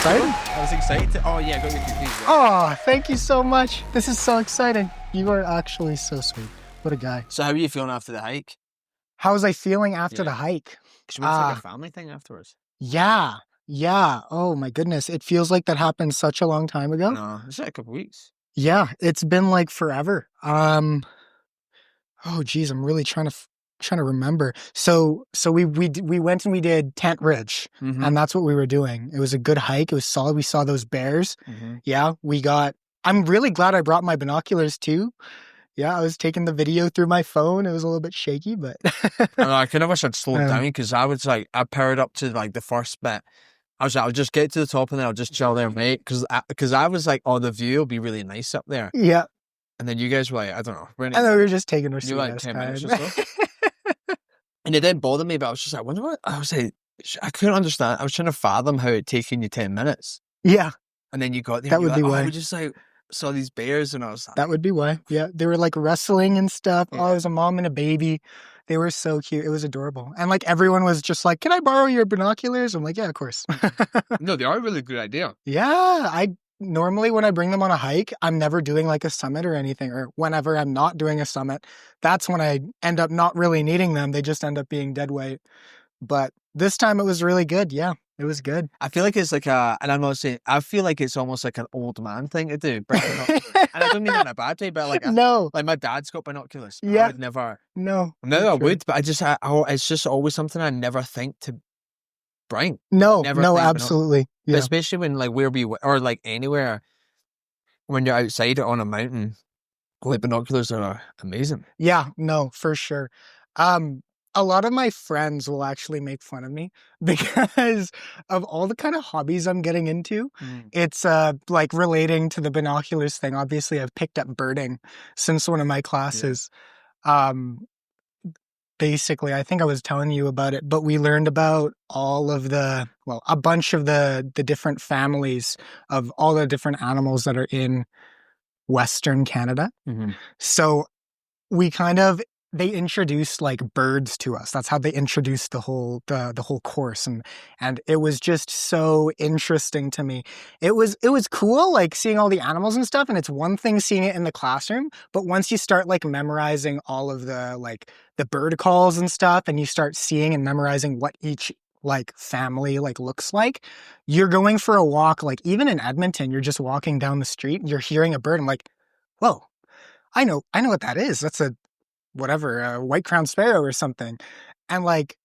excited? I was excited to... Oh, yeah, I got your cookies. Yeah. Oh, thank you so much. This is so exciting. You are actually so sweet. What a guy. So how are you feeling after the hike? How was I feeling after the hike? Because we went to like a family thing afterwards. Yeah. Oh my goodness. It feels like that happened such a long time ago. No, it's like a couple of weeks. Yeah, it's been like forever. Oh geez, I'm really trying to remember. So we went and we did Tent Ridge, and that's what we were doing. It was a good hike. It was solid. We saw those bears. Yeah, I'm really glad I brought my binoculars too. Yeah, I was taking the video through my phone. It was a little bit shaky, but I kind of wish I'd slowed down because I powered up to like the first bit. I was like, I'll just get to the top and then I'll just chill there, mate. Because I was like, oh, the view will be really nice up there. Yeah. And then you guys were like, I don't know. And then we were just taking our you were like 10 minutes or so. And it didn't bother me, but I was just like, wonder what? I was like, I couldn't understand. I was trying to fathom how it taking you 10 minutes. Yeah. And then you got there. That would be why. I just like saw these bears and I was like, that would be why. Yeah. They were like wrestling and stuff. Yeah. Oh, it was a mom and a baby. They were so cute. It was adorable. And like everyone was just like, can I borrow your binoculars? I'm like, yeah, of course. No, they are a really good idea. Yeah. Normally when I bring them on a hike, I'm never doing like a summit or anything, or whenever I'm not doing a summit, that's when I end up not really needing them. They just end up being dead weight. But this time it was really good. Yeah, it was good. I feel like it's like and I'm not saying, I feel like it's almost like an old man thing to do. And I don't mean that in a bad way, but like, no. Like my dad's got binoculars. Yeah. I would never. No. No, I would, but it's just always something I never think to bring. No, absolutely. Yeah. Especially when like or like anywhere when you're outside on a mountain, like binoculars are amazing. Yeah, no, for sure. A lot of my friends will actually make fun of me because of all the kind of hobbies I'm getting into. It's like relating to the binoculars thing. Obviously, I've picked up birding since one of my classes. Yeah. Basically, I think I was telling you about it, but we learned about a bunch of the different families of all the different animals that are in Western Canada. So they introduced like birds to us. That's how they introduced the whole course. And it was just so interesting to me. It was cool, like seeing all the animals and stuff. And it's one thing seeing it in the classroom, but once you start like memorizing all of the bird calls and stuff, and you start seeing and memorizing what each like family like looks like, you're going for a walk. Like even in Edmonton, you're just walking down the street and you're hearing a bird. I'm like, whoa, I know what that is. That's a white-crowned sparrow or something. And like,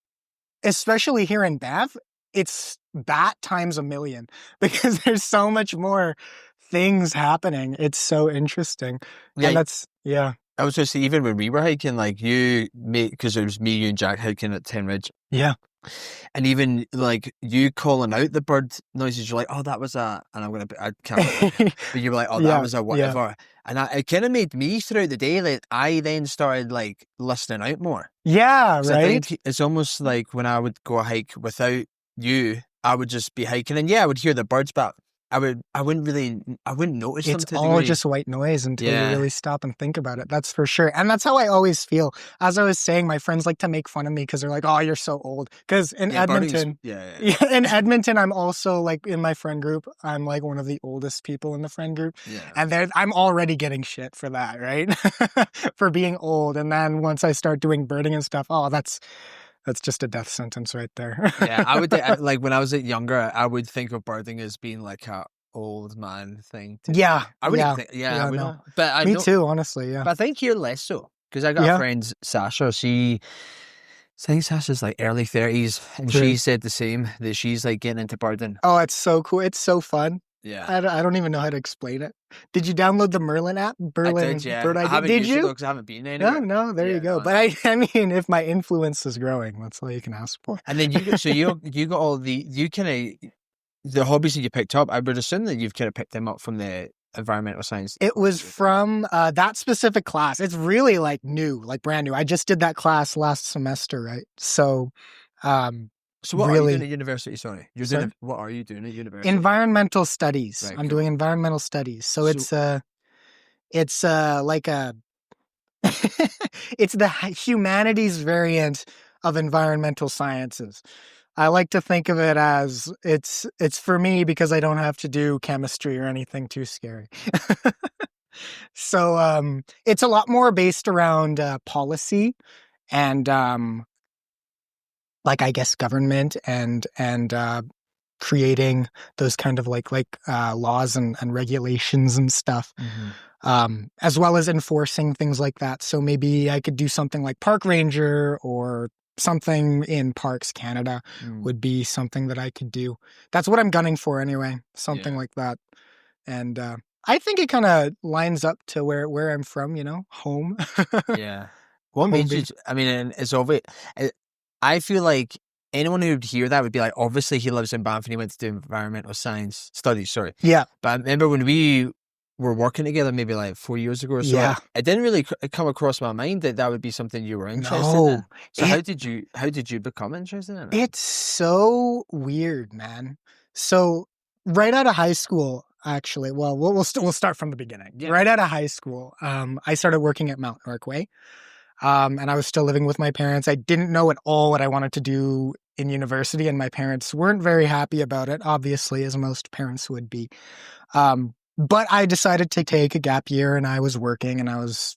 especially here in Banff, it's that times a million because there's so much more things happening. It's so interesting. Yeah. And I was just even when we were hiking, like because it was me, you and Jack hiking at Tent Ridge. Yeah. And even like you calling out the bird noises, you're like, oh, that was and I can't, but you were like, oh, that was a whatever. Yeah. And it kind of made me throughout the day, like I then started like listening out more. Yeah, right. I think it's almost like when I would go a hike without you, I would just be hiking and I would hear the birds, but I wouldn't notice them. It's all just white noise until you really stop and think about it. That's for sure. And that's how I always feel. As I was saying, my friends like to make fun of me because they're like, oh, you're so old. Because in Edmonton, in Edmonton, I'm also like in my friend group, I'm like one of the oldest people in the friend group. Yeah. And I'm already getting shit for that, right? For being old. And then once I start doing birding and stuff, that's just a death sentence right there. Yeah, I would like when I was younger, I would think of birding as being like a old man thing. Yeah, I would think. Yeah, I would. No. But me too, honestly. Yeah, but I think here less so because I got a friend, Sasha. I think Sasha's like early 30s, and she said the same that she's like getting into birding. Oh, it's so cool! It's so fun. Yeah, I don't even know how to explain it. Did you download the Merlin app? I did, yeah. Bird I haven't used it because I haven't been anywhere. No, there you go. No. But I mean, if my influence is growing, that's all you can ask for. And then you got all the hobbies that you picked up. I would assume that you've kind of picked them up from the environmental science. It was from that specific class. It's really like new, like brand new. I just did that class last semester, right? So, so what are you doing at university? Sorry, what are you doing at university? Environmental studies. Right, I'm doing environmental studies. So it's like a it's the humanities variant of environmental sciences. I like to think of it as it's for me because I don't have to do chemistry or anything too scary. So it's a lot more based around policy and like I guess government and creating those kind of laws and regulations and stuff. As well as enforcing things like that. So maybe I could do something like park ranger or something in Parks Canada would be something that I could do. That's what I'm gunning for anyway, something like that. And I think it kind of lines up to where I'm from, home. Yeah. What made you, I mean, it's obvious. I feel like anyone who would hear that would be like, obviously he lives in Banff and he went to do environmental science studies, sorry. Yeah. But I remember when we were working together maybe like 4 years ago or so, yeah. it didn't really come across my mind that would be something you were interested in. So how did you become interested in it? It's so weird, man. So right out of high school, actually, well, we'll start from the beginning. Yeah. Right out of high school, I started working at Mount Norquay. And I was still living with my parents. I didn't know at all what I wanted to do in university, and my parents weren't very happy about it, obviously, as most parents would be. But I decided to take a gap year, and I was working, and I was,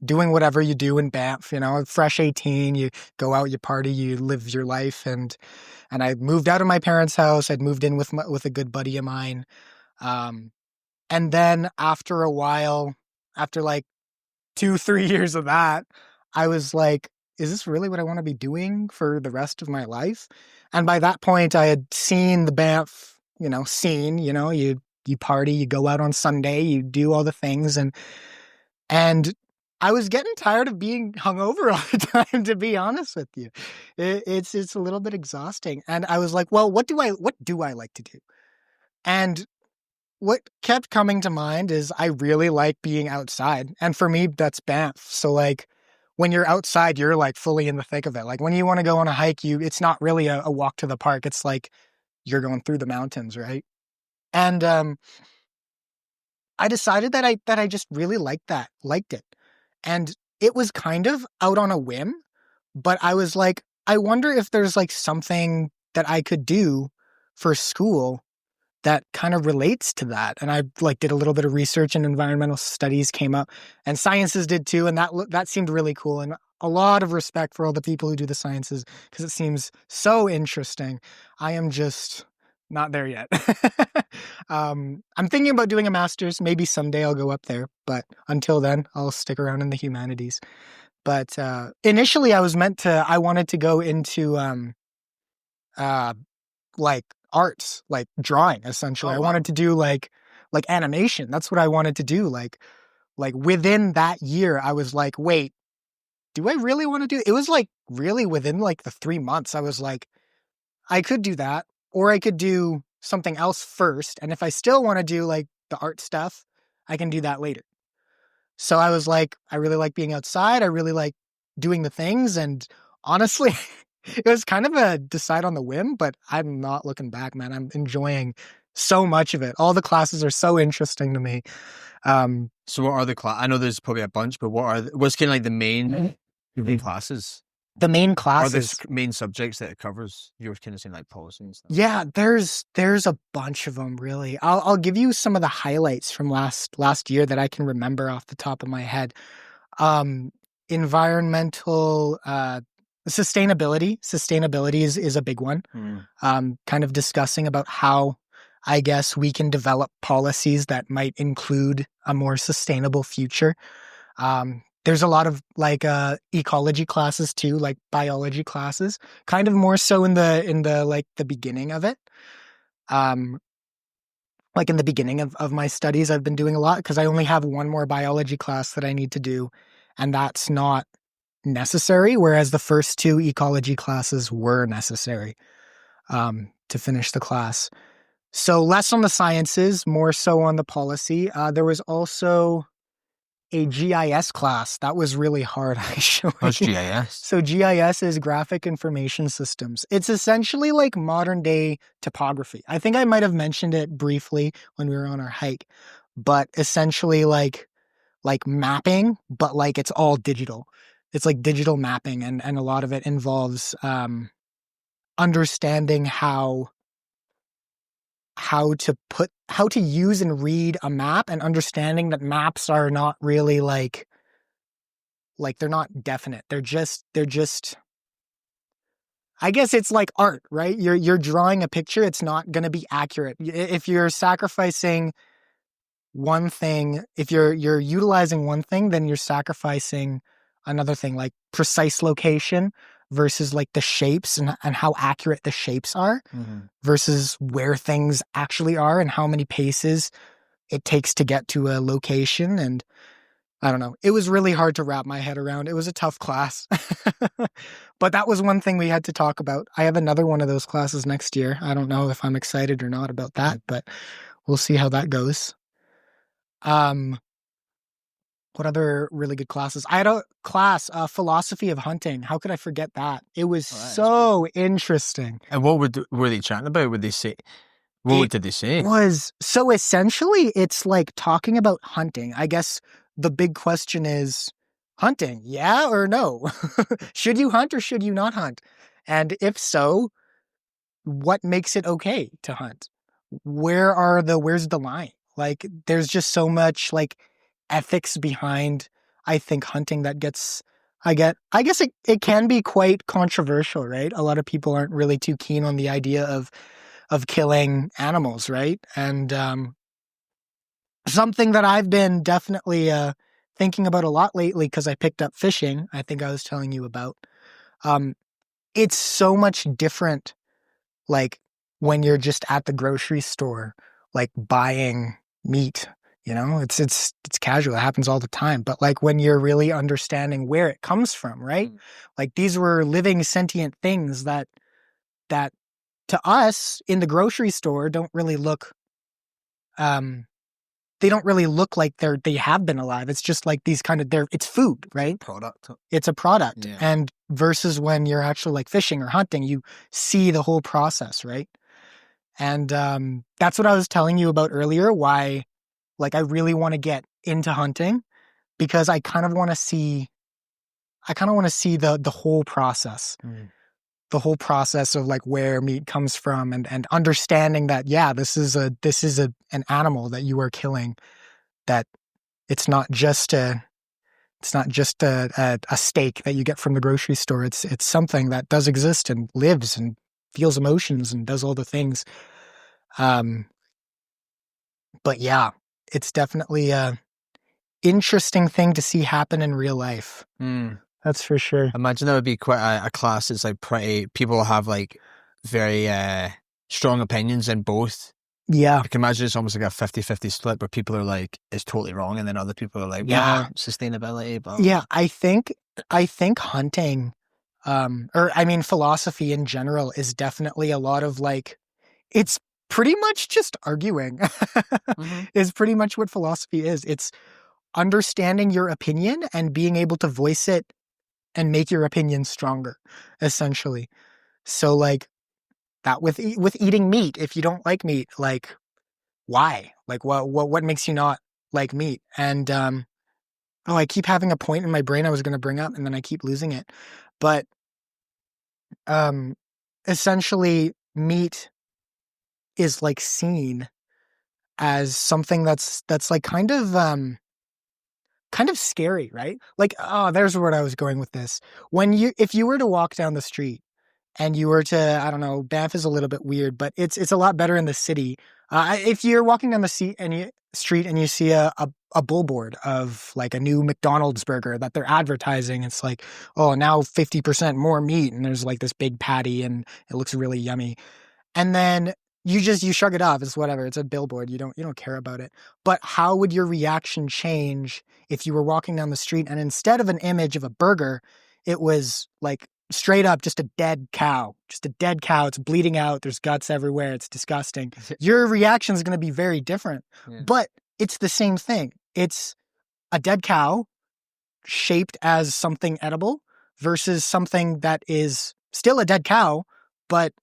doing whatever you do in Banff, fresh 18, you go out, you party, you live your life. And I moved out of my parents' house. I'd moved in with a good buddy of mine. And then after a while, after like 2-3 years of that, I was like, is this really what I want to be doing for the rest of my life? And by that point, I had seen the Banff, scene, you party, you go out on Sunday, you do all the things. And I was getting tired of being hungover all the time, to be honest with you. It's a little bit exhausting. And I was like, well, what do I like to do? And what kept coming to mind is I really like being outside. And for me, that's Banff. So like when you're outside, you're like fully in the thick of it. Like when you want to go on a hike, it's not really a walk to the park. It's like you're going through the mountains, right? And I decided that I just really liked it. And it was kind of out on a whim, but I was like, I wonder if there's like something that I could do for school that kind of relates to that. And I like did a little bit of research, and environmental studies came up, and sciences did too. And that seemed really cool. And a lot of respect for all the people who do the sciences, because it seems so interesting. I am just not there yet. I'm thinking about doing a master's. Maybe someday I'll go up there, but until then, I'll stick around in the humanities. But initially, I wanted to go into like arts, like drawing, essentially. I wanted to do like animation. That's what I wanted to do. Like within that year, I was like, wait, do I really want to do it? It was like really within like the 3 months, I was like, I could do that, or I could do something else first. And if I still want to do like the art stuff, I can do that later. So I was like, I really like being outside. I really like doing the things. And honestly, it was kind of a decide on the whim, but I'm not looking back, man. I'm enjoying so much of it. All the classes are so interesting to me. So what are the I know there's probably a bunch, but what's kind of like the main classes? The main classes, or the main subjects that it covers. You were kind of saying like policy and stuff. Yeah, there's a bunch of them, really. I'll give you some of the highlights from last year that I can remember off the top of my head. Environmental sustainability. Sustainability is a big one. Kind of discussing about how, I guess, we can develop policies that might include a more sustainable future. There's a lot of like ecology classes too, like biology classes, kind of more so in the like the beginning of it. Like in the beginning of my studies, I've been doing a lot because I only have one more biology class that I need to do, and that's not necessary, whereas the first 2 ecology classes were necessary to finish the class. So less on the sciences, more so on the policy. There was also a GIS class. That was really hard, actually. What's GIS? So GIS is graphic information systems. It's essentially like modern day topography. I think I might have mentioned it briefly when we were on our hike, but essentially like mapping, but like it's all digital. It's like digital mapping, and a lot of it involves understanding how to use and read a map, and understanding that maps are not really like they're not definite. They're just I guess it's like art, right? You're drawing a picture. It's not going to be accurate. If you're sacrificing one thing, if you're utilizing one thing, then you're sacrificing another thing, like precise location versus like the shapes and how accurate the shapes are versus where things actually are and how many paces it takes to get to a location. And I don't know. It was really hard to wrap my head around. It was a tough class. But that was one thing we had to talk about. I have another one of those classes next year. I don't know if I'm excited or not about that, but we'll see how that goes. What other really good classes? I had a class, philosophy of hunting. How could I forget that? It was so interesting. And what were they chatting about? Would they say? What did they say? So essentially, it's like talking about hunting. I guess the big question is hunting, yeah or no? Should you hunt or should you not hunt? And if so, what makes it okay to hunt? Where's the line? Like, there's just so much like ethics behind, I think, hunting that gets, I guess it can be quite controversial, right? A lot of people aren't really too keen on the idea of killing animals, right? And something that I've been definitely thinking about a lot lately, because I picked up fishing, I think I was telling you about. It's so much different, like when you're just at the grocery store, like buying meat. You know, it's casual. It happens all the time. But like when you're really understanding where it comes from, right? Like these were living sentient things that to us in the grocery store don't really look they don't really look like they have been alive. It's just like these kind of it's food, right? It's a product. Yeah. And versus when you're actually like fishing or hunting, you see the whole process, right? And that's what I was telling you about earlier, why like I really want to get into hunting, because I kind of want to see the whole process. The whole process of like where meat comes from, and understanding that, yeah, this is an animal that you are killing, that it's not just a steak that you get from the grocery store. It's something that does exist and lives and feels emotions and does all the things. But yeah, it's definitely a interesting thing to see happen in real life. That's for sure. Imagine that would be quite a class that's like pretty, people have like very strong opinions in both. Yeah. I can imagine it's almost like a 50-50 split where people are like, it's totally wrong. And then other people are like, sustainability. But yeah, I think hunting, or I mean, philosophy in general is definitely a lot of like, it's pretty much just arguing is pretty much what philosophy is. It's understanding your opinion and being able to voice it and make your opinion stronger, essentially. So like that with eating meat, if you don't like meat, like why? Like what makes you not like meat? And I keep having a point in my brain I was going to bring up and then I keep losing it. But essentially meat is like seen as something that's like kind of scary, right? Like, there's where I was going with this. If you were to walk down the street and you were to, I don't know, Banff is a little bit weird, but it's a lot better in the city. If you're walking down the street and you see a billboard of like a new McDonald's burger that they're advertising, it's like, oh, now 50% more meat, and there's like this big patty and it looks really yummy. And then you shrug it off. It's whatever. It's a billboard. You don't care about it. But how would your reaction change if you were walking down the street and instead of an image of a burger, it was like straight up just a dead cow. Just a dead cow. It's bleeding out. There's guts everywhere. It's disgusting. Your reaction is going to be very different. Yeah. But it's the same thing. It's a dead cow shaped as something edible versus something that is still a dead cow, but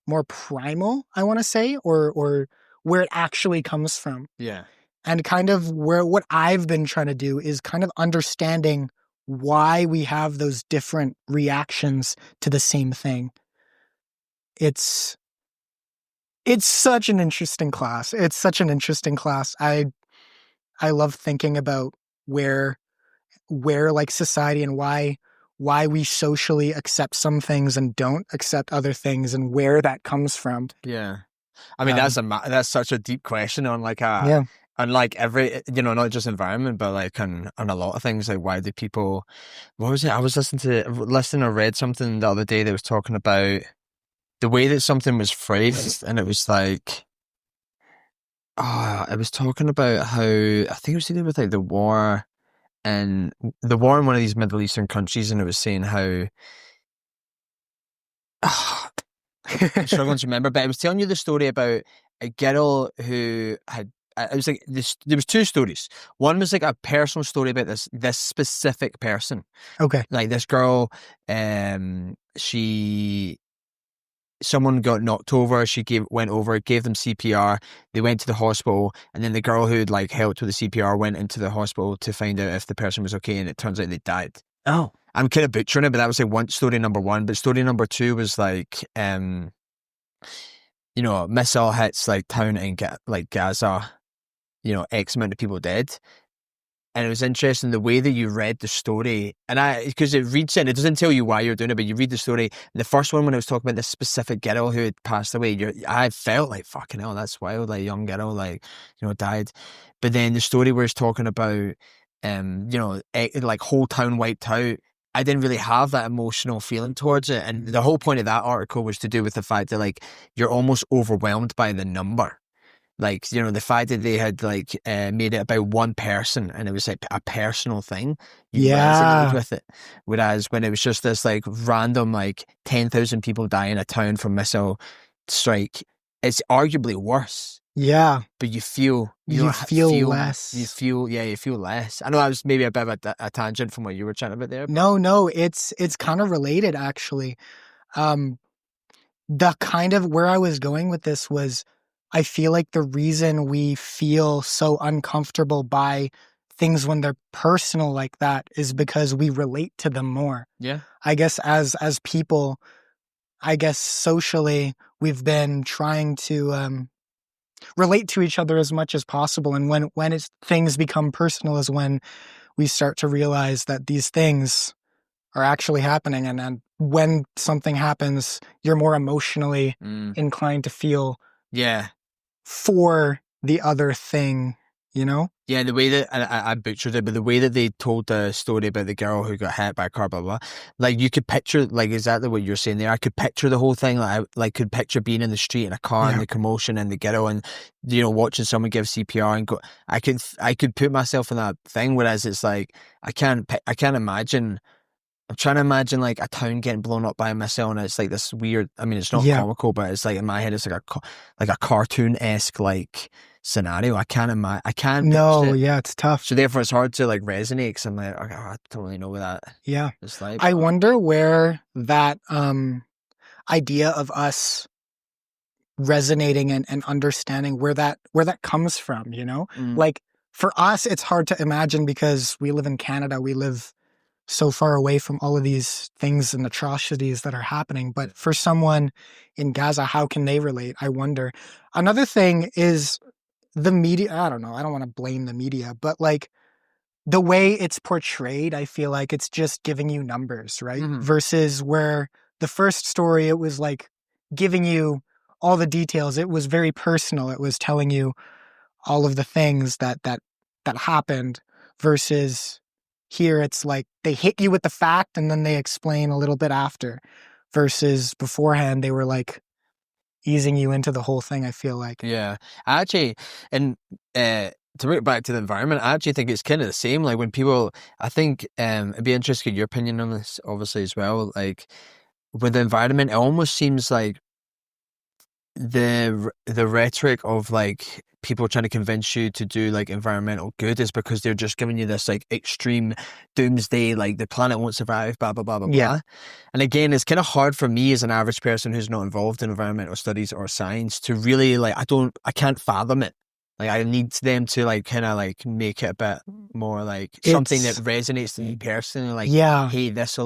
more primal, I want to say, or where it actually comes from. Yeah. And kind of what I've been trying to do is kind of understanding why we have those different reactions to the same thing. it's such an interesting class. It's such an interesting class. I love thinking about where like society and why we socially accept some things and don't accept other things, and where that comes from. Yeah. I mean, that's such a deep question on like Yeah. on like every, you know, not just environment, but like on a lot of things. Like, why do people, what was it? I was listening or read something the other day that was talking about the way that something was phrased, and it was like, it was talking about how, I think it was to do with like the war in one of these Middle Eastern countries, and it was saying how, I'm struggling to remember, but I was telling you the story about a girl who had. It was like this. There was two stories. One was like a personal story about this specific person. Okay. Like this girl, someone got knocked over. She went over, gave them CPR. They went to the hospital, and then the girl who'd like helped with the CPR went into the hospital to find out if the person was okay, and it turns out they died. Oh. I'm kind of butchering it, but that was like story number one. But story number two was like, you know, missile hits like town in like Gaza, you know, X amount of people dead. And it was interesting the way that you read the story, and because it reads it doesn't tell you why you're doing it, but you read the story. And the first one, when I was talking about this specific girl who had passed away, I felt like, fucking hell, that's wild, like a young girl, like, you know, died. But then the story where it's talking about, you know, like whole town wiped out, I didn't really have that emotional feeling towards it. And the whole point of that article was to do with the fact that like you're almost overwhelmed by the number. Like, you know, the fact that they had like made it about one person, and it was like a personal thing, you resonated with it. Whereas when it was just this like random like 10,000 people die in a town from missile strike, it's arguably worse. Yeah. But you feel less. You feel less. I know that was maybe a bit of a tangent from what you were chatting about there. No, it's kind of related actually. The kind of where I was going with this was, I feel like the reason we feel so uncomfortable by things when they're personal like that is because we relate to them more. Yeah. I guess as people, I guess socially, we've been trying to relate to each other as much as possible. And when things become personal is when we start to realize that these things are actually happening. And when something happens, you're more emotionally inclined to feel for the other thing, you know? Yeah, the way that, I butchered it, but the way that they told the story about the girl who got hit by a car, blah, blah, blah, like you could picture, like exactly what you're saying there. I could picture the whole thing. Like I could picture being in the street in a car and the commotion and the girl and, you know, watching someone give CPR and go, I could put myself in that thing. Whereas it's like, I can't imagine. I'm trying to imagine like a town getting blown up by a missile, and it's like this weird. I mean, it's not comical, but it's like in my head, it's like a cartoon-esque like scenario. I can't imagine. I can't. No, yeah, it's tough. So therefore, it's hard to like resonate because I'm like, oh, I totally know what that. Yeah, it's like. I wonder where that idea of us resonating and understanding where that comes from. You know, like for us, it's hard to imagine because we live in Canada. We live so far away from all of these things and atrocities that are happening. But for someone in Gaza, how can they relate? I wonder. Another thing is the media. I don't know. I don't want to blame the media, but like the way it's portrayed, I feel like it's just giving you numbers, right? Versus where the first story, it was like giving you all the details. It was very personal. It was telling you all of the things that happened, versus here it's like they hit you with the fact and then they explain a little bit after, versus beforehand they were like easing you into the whole thing, I feel like. Yeah. I actually, and to bring it back to the environment, I actually think it's kind of the same. Like when people, I think it'd be interesting to get your opinion on this, obviously, as well. Like with the environment, it almost seems like the rhetoric of like people trying to convince you to do like environmental good is because they're just giving you this like extreme doomsday, like the planet won't survive, blah blah blah blah blah. And again, it's kind of hard for me as an average person who's not involved in environmental studies or science to really like, I can't fathom it. Like I need them to like kind of like make it a bit more like something that resonates to me personally. Like, hey, this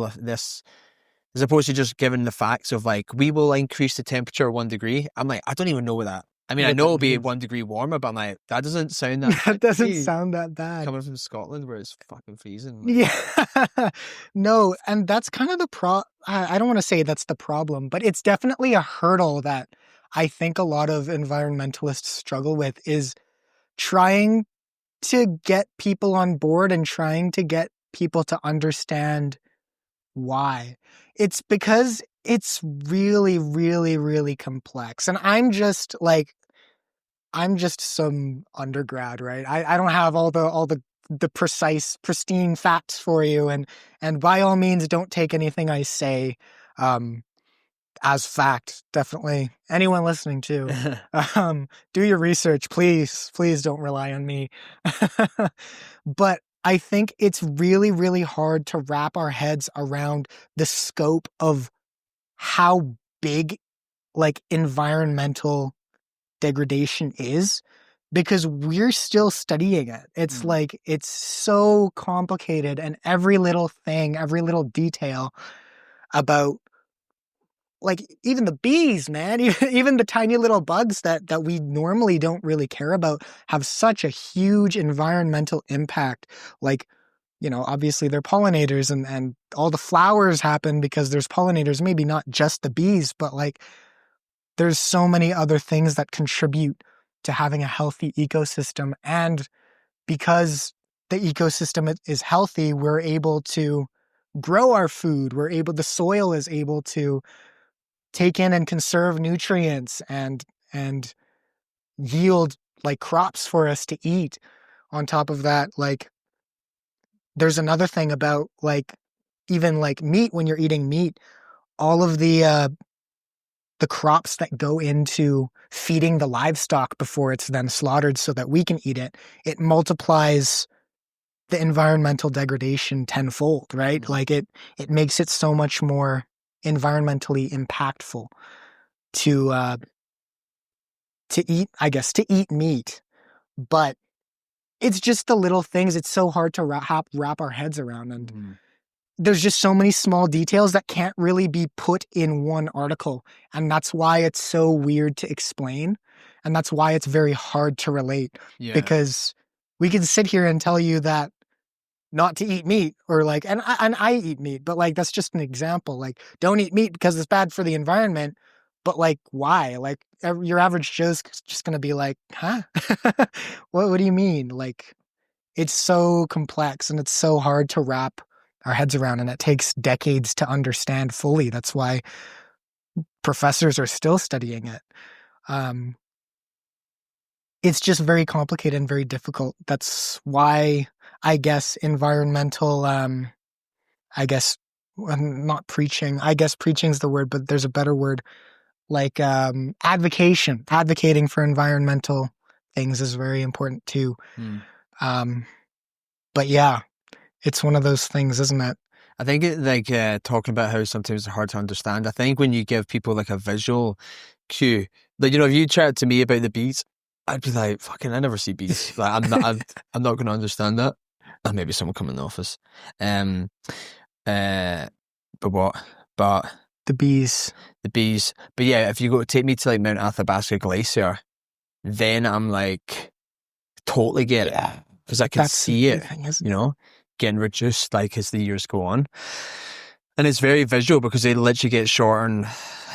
as opposed to just giving the facts of like, we will increase the temperature 1 degree. I'm like, I don't even know what that. I mean, I what know that it'll be means. 1 degree warmer, but I'm like, that doesn't sound that That bad to doesn't me. sound that bad. Coming from Scotland where it's fucking freezing. Like. Yeah. No, and that's kind of I don't want to say that's the problem, but it's definitely a hurdle that I think a lot of environmentalists struggle with, is trying to get people on board and trying to get people to understand why. It's because it's really, really, really complex. And I'm just some undergrad, right? I don't have all the precise, pristine facts for you, and by all means, don't take anything I say um, as fact. Definitely, anyone listening to, do your research, please. Please don't rely on me. But I think it's really, really hard to wrap our heads around the scope of how big, like, environmental degradation is, because we're still studying it. It's like, it's so complicated, and every little thing, every little detail about, like, even the bees, man, even the tiny little bugs that we normally don't really care about have such a huge environmental impact. Like, obviously they're pollinators, and all the flowers happen because there's pollinators, maybe not just the bees, but like, there's so many other things that contribute to having a healthy ecosystem. And because the ecosystem is healthy, we're able to grow our food. The soil is able to take in and conserve nutrients and yield like crops for us to eat. On top of that, like, there's another thing about, like, even like meat. When you're eating meat, all of the crops that go into feeding the livestock before it's then slaughtered so that we can eat it, it multiplies the environmental degradation tenfold, right? Like, it makes it so much more environmentally impactful to eat, I guess, to eat meat. But it's just the little things. It's so hard to wrap our heads around. And there's just so many small details that can't really be put in one article. And that's why it's so weird to explain. And that's why it's very hard to relate. Yeah. Because we can sit here and tell you that not to eat meat, or like, and I eat meat, but like, that's just an example. Like, don't eat meat because it's bad for the environment. But like, why? Like, your average Joe's just going to be like, huh? What do you mean? Like, it's so complex and it's so hard to wrap our heads around, and it takes decades to understand fully. That's why professors are still studying it. It's just very complicated and very difficult. That's why I guess environmental, I guess, not preaching. I guess preaching is the word, but there's a better word. Like, advocating for environmental things is very important too. But yeah, it's one of those things, isn't it? I think talking about how sometimes it's hard to understand. I think when you give people like a visual cue, like, if you chat to me about the bees, I'd be like, fucking, I never see bees. Like, I'm not going to understand that. Or maybe someone come in the office. But what? But the bees. But yeah, if you take me to like Mount Athabasca Glacier, then I'm like, totally get it. Because I can see it, getting reduced like as the years go on. And it's very visual because they literally get shorter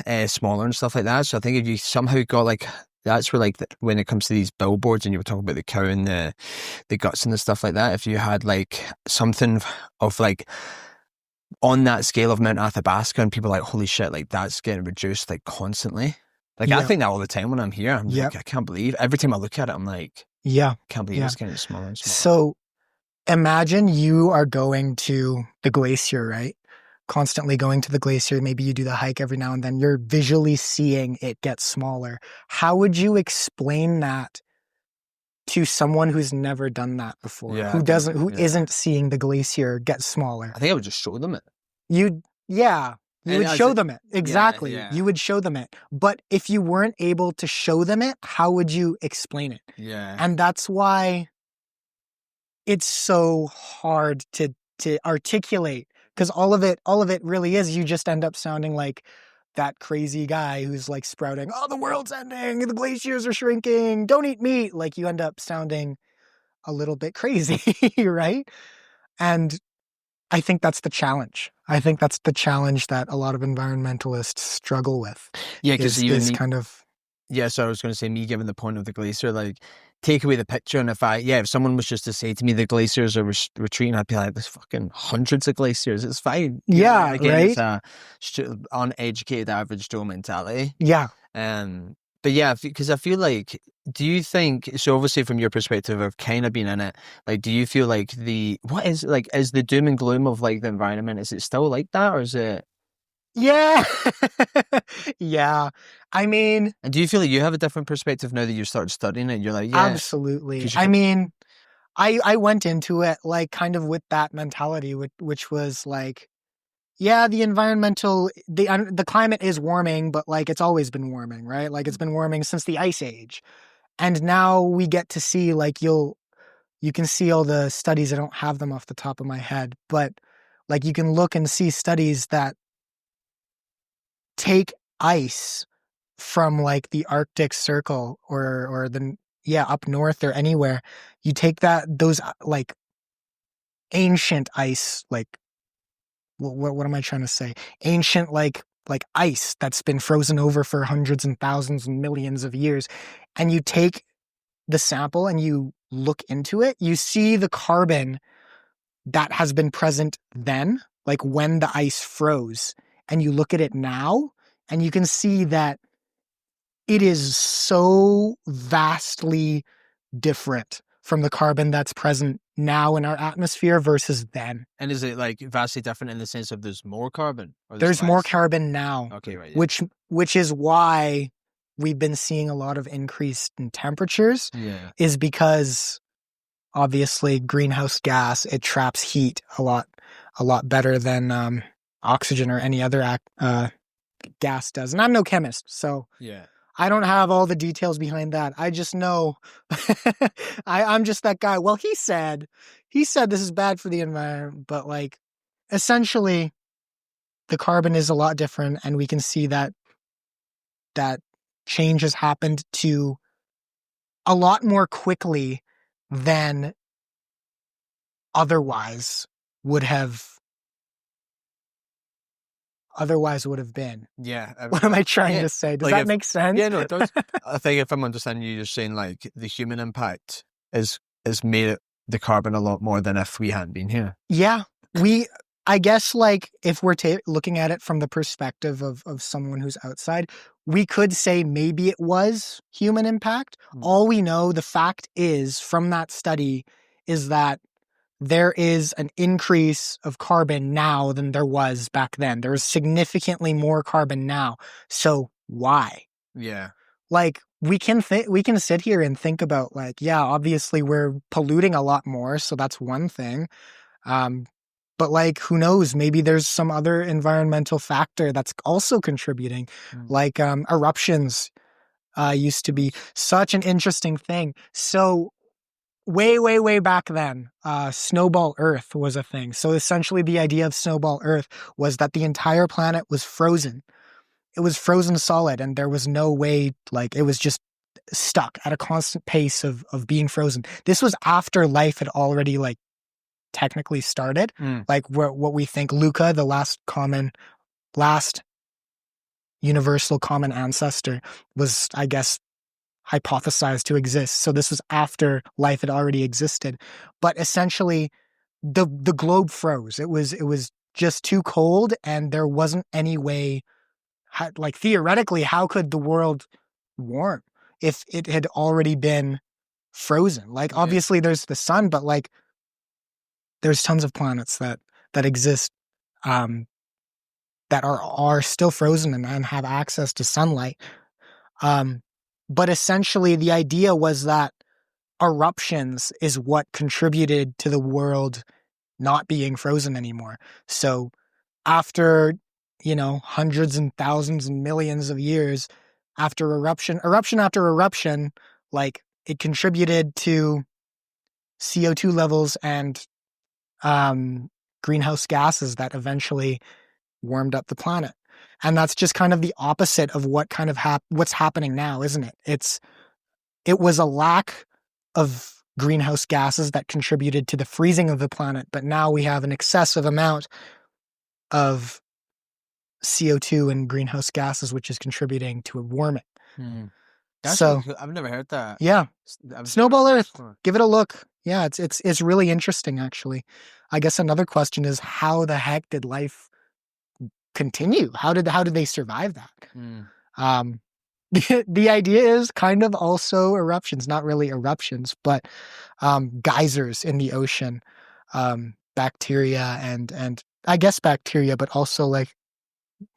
and smaller and stuff like that. So I think if you somehow got like, that's where like when it comes to these billboards and you were talking about the cow and the guts and the stuff like that, if you had like something of like on that scale of Mount Athabasca and people are like, holy shit, like that's getting reduced like constantly. Like I think that all the time when I'm here. I'm like, I can't believe, every time I look at it, I'm like, can't believe it's getting smaller and smaller. So imagine you are going to the glacier, right? Constantly going to the glacier. Maybe you do the hike every now and then. You're visually seeing it get smaller. How would you explain that to someone who's never done that before? Who isn't seeing the glacier get smaller? I think I would just show them it. You would show them it. Exactly. You would show them it. But if you weren't able to show them it, how would you explain it? Yeah. And that's why it's so hard to articulate, because all of it really is, you just end up sounding like that crazy guy who's like sprouting, oh, the world's ending, the glaciers are shrinking, don't eat meat. Like you end up sounding a little bit crazy, right? And I think that's the challenge. I think that's the challenge that a lot of environmentalists struggle with. Yeah, because is kind of. Yeah, so I was going to say, me giving the point of the glacier, like, take away the picture, and if someone was just to say to me the glaciers are retreating, I'd be like, there's fucking hundreds of glaciers, it's fine. Yeah, again, right? It's a uneducated average Joe mentality. Yeah. But yeah, because I feel like, do you think, so obviously from your perspective of kind of being in it, like, do you feel like is the doom and gloom of like the environment, is it still like that, or is it? Yeah. Yeah. I mean, and do you feel like you have a different perspective now that you started studying it? You're like, yeah. Absolutely. I mean, I went into it like kind of with that mentality, which was like, yeah, the climate is warming, but like it's always been warming, right? Like it's been warming since the Ice Age. And now we get to see, like, you can see all the studies. I don't have them off the top of my head, but like you can look and see studies that take ice from like the Arctic Circle or up north or anywhere. You take those like ancient ice, like what am I trying to say? Ancient like ice that's been frozen over for hundreds and thousands and millions of years, and you take the sample and you look into it, you see the carbon that has been present then, like when the ice froze, and you look at it now, and you can see that it is so vastly different from the carbon that's present now in our atmosphere versus then. And is it like vastly different in the sense of there's more carbon? Or there's more carbon now. Okay, right. Yeah. Which is why we've been seeing a lot of increase in temperatures. Yeah. Is because obviously greenhouse gas, it traps heat a lot better than oxygen or any other gas does. And I'm no chemist, so yeah, I don't have all the details behind that. I just know I'm just that guy. Well, he said this is bad for the environment, but like essentially the carbon is a lot different, and we can see that change has happened to a lot more quickly than otherwise would have been. Yeah. What am I trying to say? Does that make sense? Yeah, no, it does. I think if I'm understanding you, you're saying like the human impact has made the carbon a lot more than if we hadn't been here. Yeah. I guess like if we're looking at it from the perspective of someone who's outside, we could say maybe it was human impact. All we know, the fact is from that study, is that there is an increase of carbon now than there was back then. There is significantly more carbon now. So why? Yeah. Like we can sit here and think about like, yeah, obviously we're polluting a lot more, so that's one thing. But like, who knows? Maybe there's some other environmental factor that's also contributing. Like eruptions used to be such an interesting thing. So way back then, snowball Earth was a thing. So essentially the idea of snowball Earth was that the entire planet was frozen. It was frozen solid, and there was no way, like it was just stuck at a constant pace of being frozen. This was after life had already like technically started. Like what we think Luca, the last universal common ancestor, was, I guess, hypothesized to exist. So this was after life had already existed. But essentially the globe froze. It was just too cold, and there wasn't any way, like theoretically, how could the world warm if it had already been frozen? Like obviously there's the sun, but like there's tons of planets that exist that are still frozen and have access to sunlight. But essentially the idea was that eruptions is what contributed to the world not being frozen anymore. So after, hundreds and thousands and millions of years, after eruption after eruption, like it contributed to CO2 levels and greenhouse gases that eventually warmed up the planet. And that's just kind of the opposite of what kind of what's happening now, isn't it? It was a lack of greenhouse gases that contributed to the freezing of the planet, but now we have an excessive amount of CO2 and greenhouse gases, which is contributing to a warming. That's so really cool. I've never heard that. Yeah. Snowball Earth. Give it a look. Yeah, it's really interesting, actually. I guess another question is, how the heck did life continue? How did they survive that? The idea is kind of also eruptions, not really eruptions, but geysers in the ocean, bacteria and I guess bacteria, but also like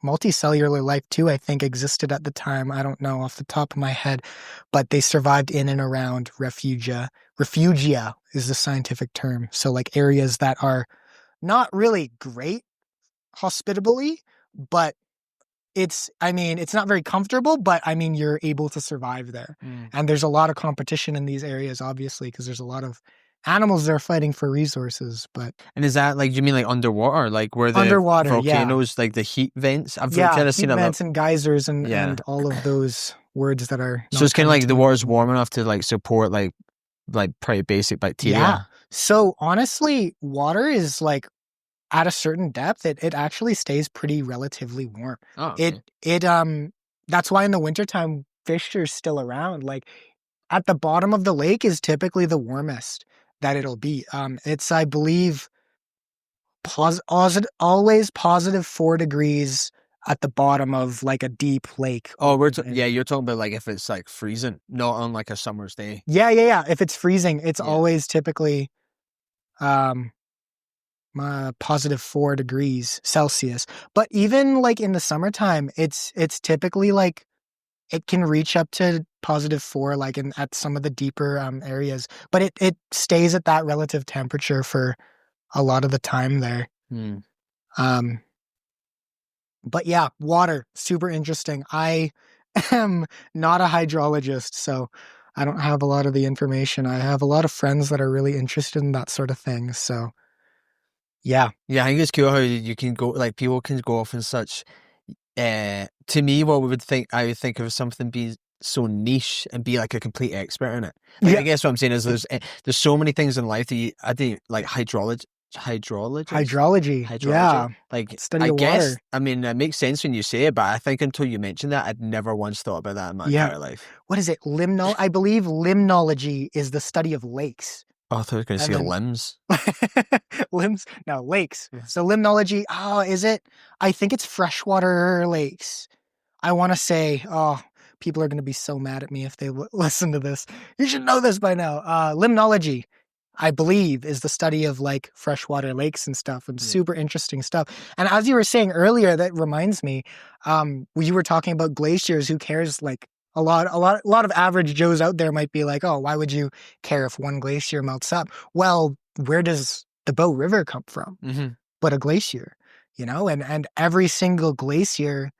multicellular life too, I think existed at the time. I don't know off the top of my head, but they survived in and around refugia. Refugia is the scientific term. So like areas that are not really great hospitably, but it's not very comfortable, but I mean, you're able to survive there. And there's a lot of competition in these areas, obviously, because there's a lot of animals that are fighting for resources. And is that like, you mean like underwater, like where the underwater volcanoes, like the heat vents? I've kind of seen heat vents and geysers and all of those words that are. So it's kind of like the water's warm enough to like support like pretty basic bacteria. Yeah. So honestly, water is like, at a certain depth, it actually stays pretty relatively warm. Oh, okay. That's why in the wintertime, fish are still around. Like at the bottom of the lake is typically the warmest that it'll be. It's, I believe, always positive 4 degrees at the bottom of like a deep lake. Oh, you're talking about like if it's like freezing, not on like a summer's day. Yeah. If it's freezing, it's always typically positive 4 degrees Celsius. But even like in the summertime, it's typically like it can reach up to positive 4, like at some of the deeper areas. But it stays at that relative temperature for a lot of the time there. But yeah, water, super interesting. I am not a hydrologist, so I don't have a lot of the information. I have a lot of friends that are really interested in that sort of thing, so yeah. I think it's cool how you can go, like people can go off in such, to me, I would think of something being so niche and be like a complete expert in it. Like, I guess what I'm saying is there's so many things in life that I think like hydrology. Yeah. Like study of water. I mean, it makes sense when you say it, but I think until you mentioned that, I'd never once thought about that in my entire life. What is it? I believe limnology is the study of lakes. Oh, I thought I was going to say limbs. Limbs? No, lakes. Yeah. So limnology, is it? I think it's freshwater lakes. I want to say, people are going to be so mad at me if they listen to this. You should know this by now. Limnology, I believe, is the study of like freshwater lakes and stuff, and super interesting stuff. And as you were saying earlier, that reminds me, you were talking about glaciers. Who cares? Like a lot of average Joes out there might be like, oh, why would you care if one glacier melts up? Well, where does the Bow River come from? But a glacier, and every single glacier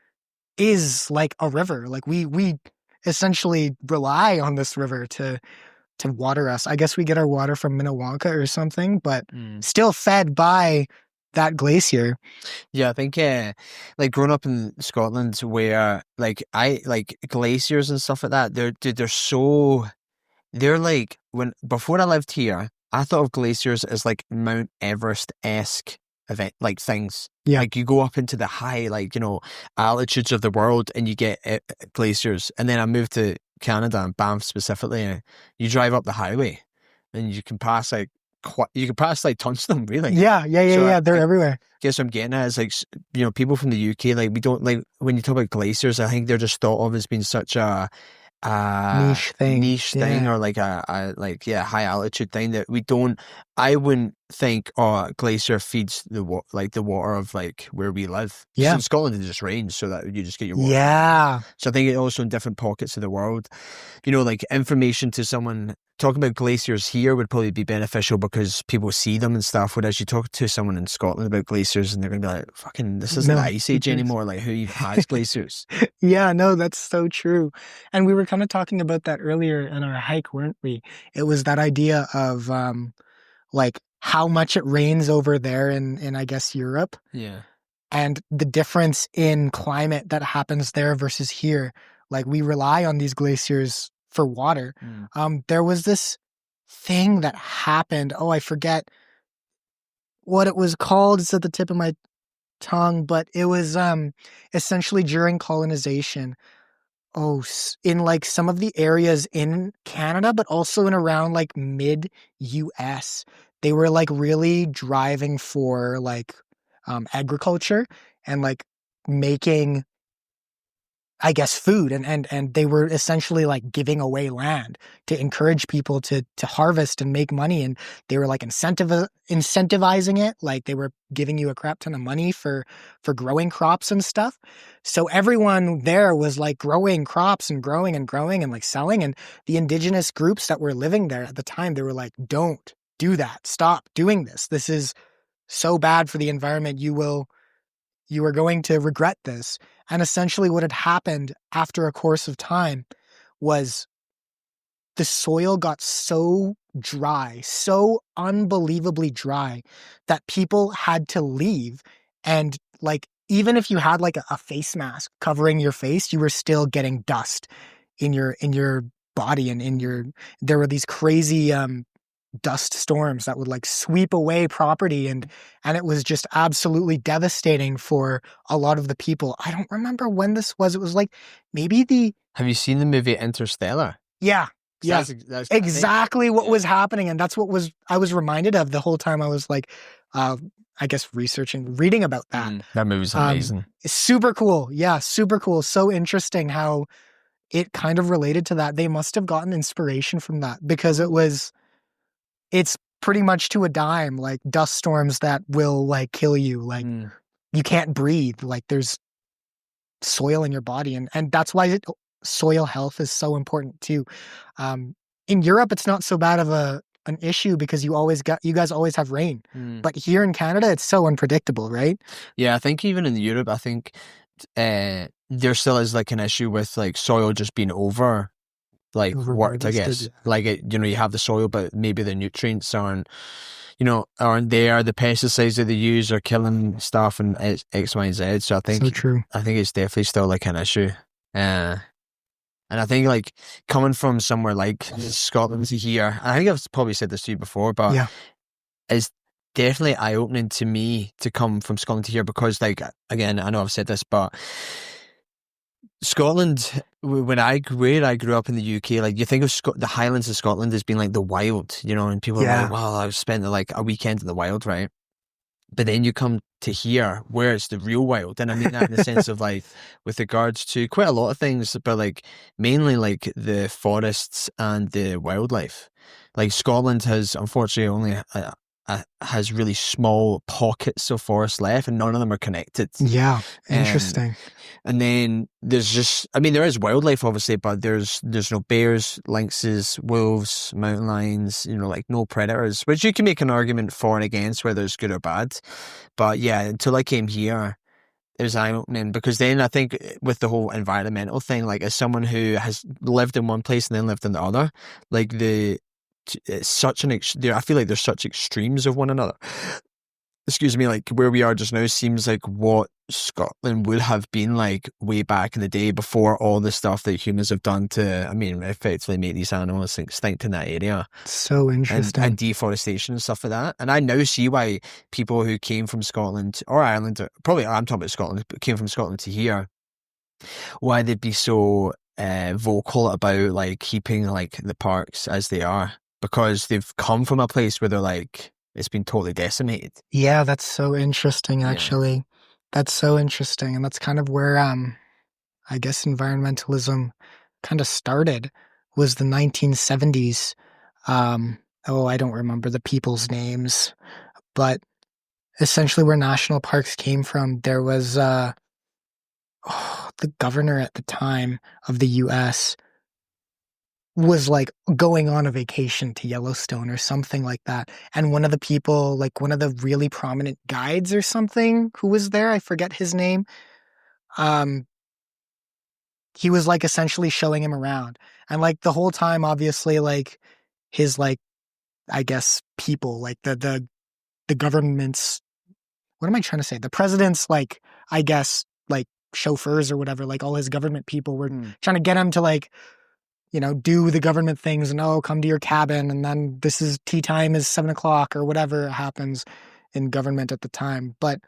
is like a river. Like we essentially rely on this river to water us. I guess we get our water from Minnewanka or something, but still fed by that glacier. Yeah, I think like growing up in Scotland, where like glaciers and stuff like that, they're like, before I lived here, I thought of glaciers as like Mount Everest-esque event, like things. Yeah. Like you go up into the high, like, altitudes of the world and you get glaciers. And then I moved to Canada and Banff specifically, and you drive up the highway and you can pass like tons of them, really. Yeah. They're everywhere. Guess what I'm getting at is like, people from the UK, like we don't like when you talk about glaciers, I think they're just thought of as being such a niche thing, or like a high altitude thing that we don't. I wouldn't think a glacier feeds the water of like where we live. Yeah, in Scotland it just rains, so that you just get your water. Yeah. So I think it also in different pockets of the world, like information to someone talking about glaciers here would probably be beneficial because people see them and stuff. Whereas you talk to someone in Scotland about glaciers and they're going to be like, fucking, this isn't the Ice Age anymore. Like, who even has glaciers? Yeah, no, that's so true. And we were kind of talking about that earlier in our hike, weren't we? It was that idea of like how much it rains over there in I guess Europe. Yeah. And the difference in climate that happens there versus here. Like we rely on these glaciers for water. There was this thing that happened. Oh, I forget what it was called. It's at the tip of my tongue, but it was essentially during colonization. Oh, in like some of the areas in Canada, but also in around like mid US, they were like really driving for like agriculture and like making, I guess, food, and they were essentially like giving away land to encourage people to harvest and make money, and they were like incentivizing it, like they were giving you a crap ton of money for growing crops and stuff. So everyone there was like growing crops and growing and growing and like selling, and the indigenous groups that were living there at the time, they were like, "Don't do that. Stop doing this. This is so bad for the environment. You are going to regret this." And essentially what had happened after a course of time was the soil got so dry, so unbelievably dry, that people had to leave. And like, even if you had like a face mask covering your face, you were still getting dust in your body and there were these crazy dust storms that would like sweep away property, and it was just absolutely devastating for a lot of the people. I don't remember when this was. It was like maybe the Have you seen the movie Interstellar? Yeah. Yeah. That's exactly what was happening, and that's what I was reminded of the whole time I was like I guess reading about that. That movie's amazing. It's super cool. Yeah, super cool. So interesting how it kind of related to that. They must have gotten inspiration from that because it's pretty much to a dime, like dust storms that will like kill you. Like you can't breathe. Like there's soil in your body. And that's why soil health is so important too. In Europe, it's not so bad of an issue because you guys always have rain. But here in Canada, it's so unpredictable, right? Yeah, I think even in Europe, I think there still is like an issue with like soil just being worked, I guess. Like you have the soil, but maybe the nutrients aren't there. The pesticides that they use are killing stuff and X, Y, and Z. So I think so true. I think it's definitely still like an issue. And I think like coming from somewhere like Scotland to here, I think I've probably said this to you before, but it's definitely eye-opening to me to come from Scotland to here because, like, again, I know I've said this, but Scotland, where I grew up in the UK, like you think of the Highlands of Scotland as being like the wild, and people are like, well, I've spent like a weekend in the wild, right? But then you come to here where it's the real wild. And I mean that in the sense of like with regards to quite a lot of things, but like mainly like the forests and the wildlife. Like Scotland has unfortunately only has really small pockets of forest left and none of them are connected. Yeah, interesting. And then there's there is wildlife obviously, but there's no bears, lynxes, wolves, mountain lions, like no predators, which you can make an argument for and against whether it's good or bad. But yeah, until I came here, it was eye-opening because then I think with the whole environmental thing, like as someone who has lived in one place and then lived in the other, like it's such I feel like there's such extremes of one another. Excuse me, like where we are just now seems like what Scotland would have been like way back in the day before all the stuff that humans have done to, effectively make these animals extinct in that area. So interesting. And deforestation and stuff like that. And I now see why people who came from Scotland or Ireland, probably I'm talking about Scotland, but came from Scotland to here, why they'd be so vocal about like keeping like the parks as they are. Because they've come from a place where they're like, it's been totally decimated. Yeah, that's so interesting, actually. Yeah. That's so interesting. And that's kind of where, I guess, environmentalism kind of started, was the 1970s. I don't remember the people's names, but essentially where national parks came from, there was the governor at the time of the US was like going on a vacation to Yellowstone or something like that. And one of the people, like one of the really prominent guides or something who was there, I forget his name. He was like essentially showing him around. And like the whole time, obviously, like his like I guess, people, like the government's, what am I trying to say? The president's, like, I guess, like, chauffeurs or whatever, like all his government people were trying to get him to, like, do the government things and, oh, come to your cabin. And then this is tea time is 7 o'clock or whatever happens in government at the time. But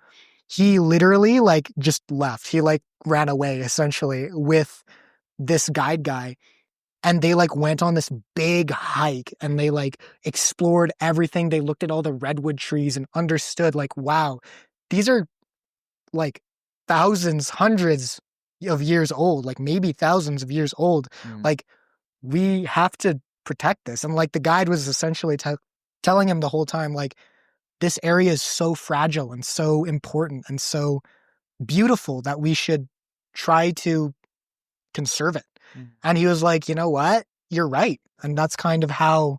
he literally, like, just left. He, like, ran away essentially with this guide guy. And they, like, went on this big hike and they, like, explored everything. They looked at all the redwood trees and understood, like, wow, these are, like, thousands, hundreds of years old, like maybe thousands of years old. Like, we have to protect this. And, like, the guide was essentially telling him the whole time, like, this area is so fragile and so important and so beautiful that we should try to conserve it. And he was like, you know what? You're right. And that's kind of how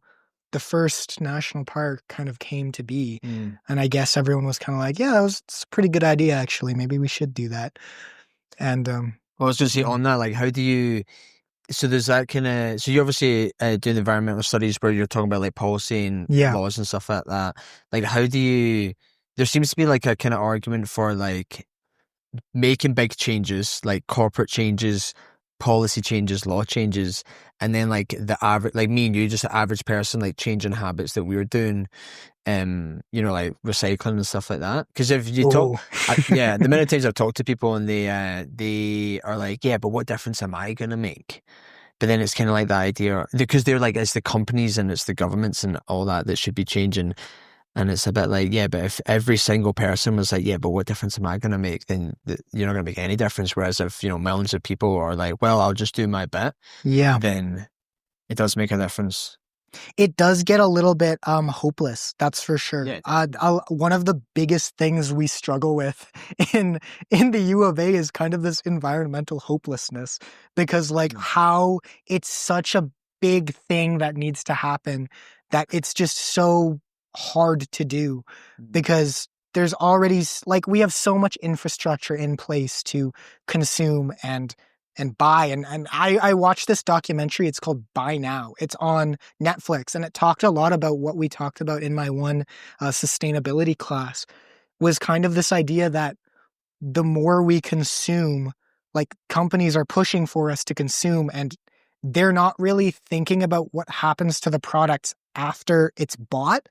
the first national park kind of came to be. And I guess everyone was kind of like, yeah, it's a pretty good idea, actually. Maybe we should do that. And well, I was going to say on that, like, how do you, so there's that kind of, so you obviously doing environmental studies where you're talking about, like, policy and laws and stuff like that. Like, how do you, there seems to be, like, a kind of argument for, like, making big changes, like corporate changes, policy changes, law changes, and then, like, the average, like me and you, just the average person, like, changing habits that we're doing, like recycling and stuff like that. Because if you talk, the many times I've talked to people and they are like, yeah, but what difference am I gonna make? But then it's kind of like the idea, because they're like, it's the companies and it's the governments and all that should be changing. And it's a bit like, yeah, but if every single person was like, yeah, but what difference am I going to make? Then you're not going to make any difference. Whereas if, millions of people are like, well, I'll just do my bit. Yeah. Then it does make a difference. It does get a little bit hopeless, that's for sure. Yeah, one of the biggest things we struggle with in the U of A is kind of this environmental hopelessness, because, like, how it's such a big thing that needs to happen that it's just so hard to do, because there's already, like, we have so much infrastructure in place to consume and buy. And I watched this documentary. It's called Buy Now. It's on Netflix. And it talked a lot about what we talked about in my one sustainability class, was kind of this idea that the more we consume, like, companies are pushing for us to consume, and they're not really thinking about what happens to the products after it's bought.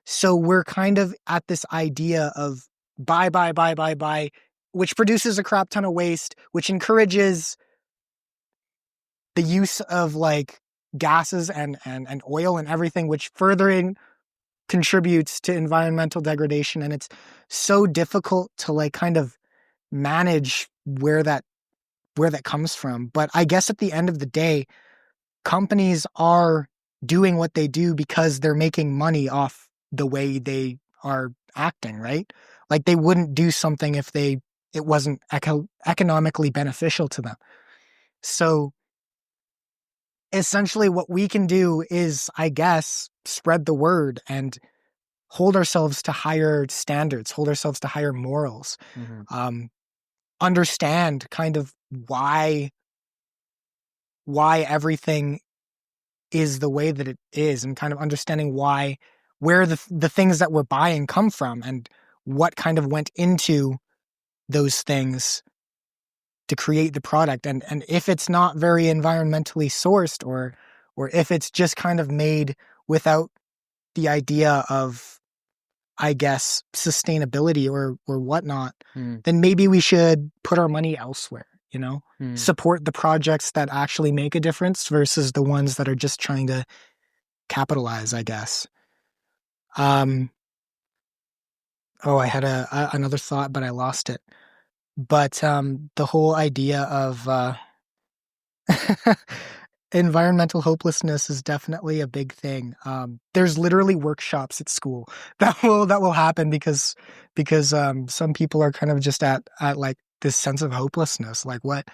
So we're kind of at this idea of buy, which produces a crap ton of waste, which encourages the use of, like, gases and oil and everything, which further contributes to environmental degradation. And it's so difficult to, like, kind of manage where that comes from. But I guess at the end of the day, companies are doing what they do because they're making money off the way they are acting, right? Like, they wouldn't do something if it wasn't economically beneficial to them. So essentially what we can do is, I guess, spread the word and hold ourselves to higher standards, hold ourselves to higher morals, understand kind of why everything is the way that it is, and kind of understanding where the things that we're buying come from and what kind of went into those things to create the product. And if it's not very environmentally sourced, or if it's just kind of made without the idea of, I guess, sustainability or whatnot, then maybe we should put our money elsewhere, support the projects that actually make a difference versus the ones that are just trying to capitalize, I guess. I had another thought, but I lost it. But the whole idea of environmental hopelessness is definitely a big thing. There's literally workshops at school that will happen because some people are kind of just at like this sense of hopelessness. Like, what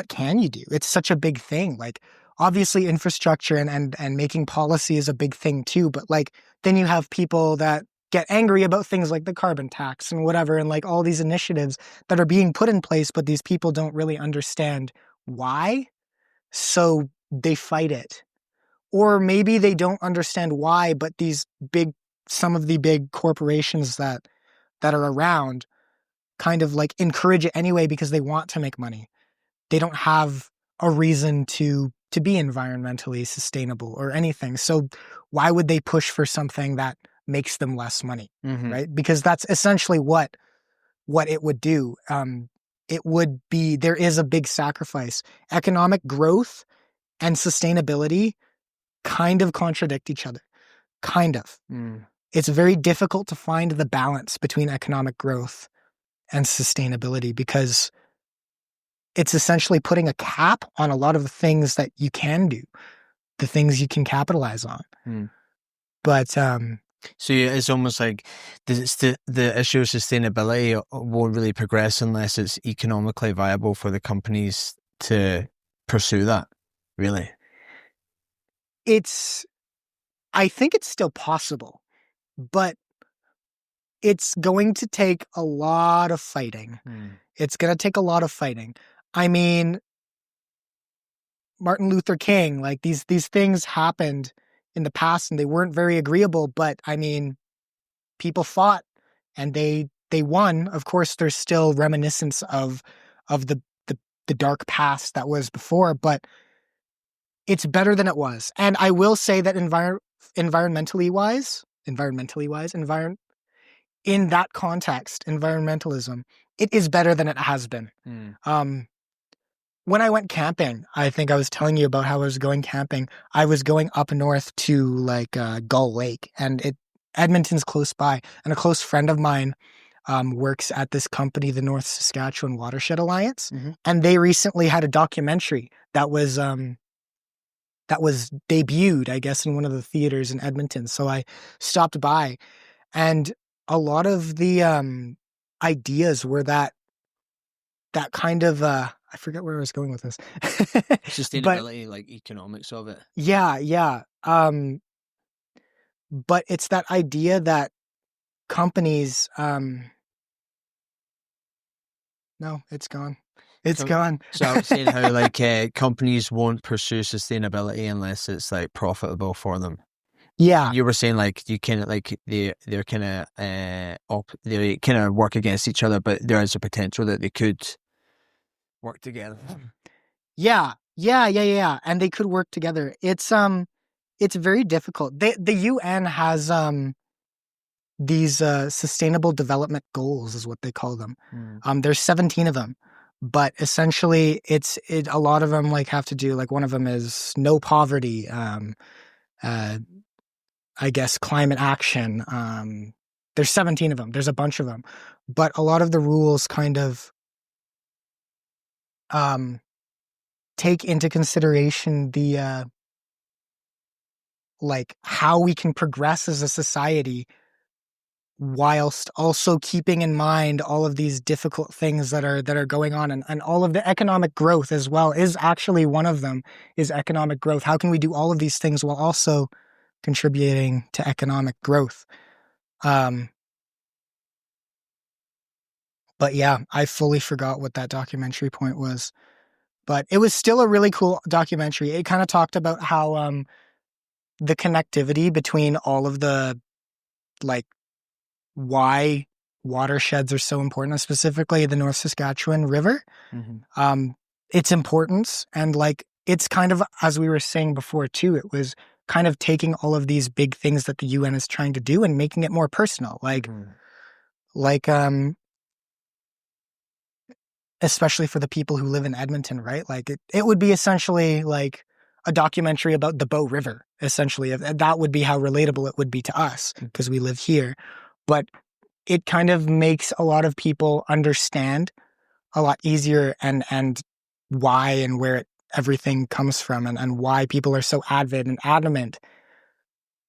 can you do? It's such a big thing. Like, obviously infrastructure and making policy is a big thing too, but, like, then you have people that get angry about things like the carbon tax and whatever, and, like, all these initiatives that are being put in place, but these people don't really understand why. So they fight it, or maybe they don't understand why, but some of the big corporations that are around kind of like encourage it anyway because they want to make money. They don't have a reason to be environmentally sustainable or anything. So why would they push for something that makes them less money, right? Because that's essentially what it would do. It would be, there is a big sacrifice. Economic growth and sustainability kind of contradict each other. Kind of. It's very difficult to find the balance between economic growth and sustainability because it's essentially putting a cap on a lot of the things that you can do, the things you can capitalize on. But so it's almost like the issue of sustainability won't really progress unless it's economically viable for the companies to pursue that, really. I think it's still possible, but it's going to take a lot of fighting. It's going to take a lot of fighting. I mean, Martin Luther King, like these things happened in the past and they weren't very agreeable, but I mean, people fought and they won. Of course, there's still reminiscence of the dark past that was before, but it's better than it was. And I will say that environmentally wise, in that context, environmentalism, it is better than it has been. When I went camping, I think I was telling you about how I was going camping. I was going up north to like Gull Lake, and Edmonton's close by. And a close friend of mine works at this company, the North Saskatchewan Watershed Alliance, and they recently had a documentary that was debuted, I guess, in one of the theaters in Edmonton. So I stopped by, and a lot of the ideas were that kind of I forget where I was going with this. Sustainability, but, like economics of it. Yeah. But it's that idea that companies no, it's gone. It's gone. So I was saying how like companies won't pursue sustainability unless it's like profitable for them. Yeah. You were saying like you kind of like they're kind of they kind of work against each other, but there is a potential that they could work together. Yeah. And they could work together. It's very difficult. The UN has these sustainable development goals is what they call them. There's 17 of them. But essentially a lot of them like have to do, like one of them is no poverty, I guess climate action. There's 17 of them. There's a bunch of them. But a lot of the rules kind of take into consideration the like how we can progress as a society whilst also keeping in mind all of these difficult things that are going on, and all of the economic growth as well is actually one of them, is economic growth. How can we do all of these things while also contributing to economic growth? But yeah, I fully forgot what that documentary point was. But it was still a really cool documentary. It kind of talked about how the connectivity between all of the, like, why watersheds are so important, specifically the North Saskatchewan River, its importance. And like, it's kind of, as we were saying before too, it was kind of taking all of these big things that the UN is trying to do and making it more personal. Especially for the people who live in Edmonton, right? Like it would be essentially like a documentary about the Bow River, essentially. That would be how relatable it would be to us because we live here. But it kind of makes a lot of people understand a lot easier and why and where everything comes from, and why people are so avid and adamant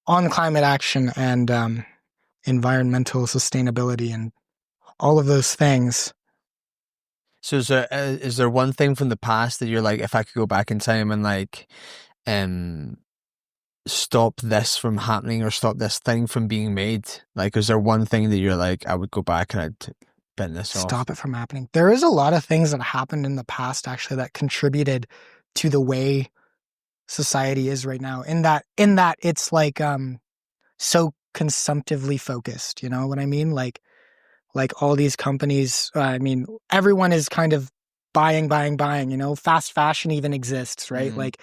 on climate action and environmental sustainability and all of those things. So is there one thing from the past that you're like, if I could go back in time and like stop this from happening or stop this thing from being made? Like, is there one thing that you're like, I would go back and I'd bend this off? Stop it from happening. There is a lot of things that happened in the past actually that contributed to the way society is right now. In that it's like so consumptively focused. You know what I mean? Like all these companies. I mean, everyone is kind of buying, buying, buying. You know, fast fashion even exists, right? Like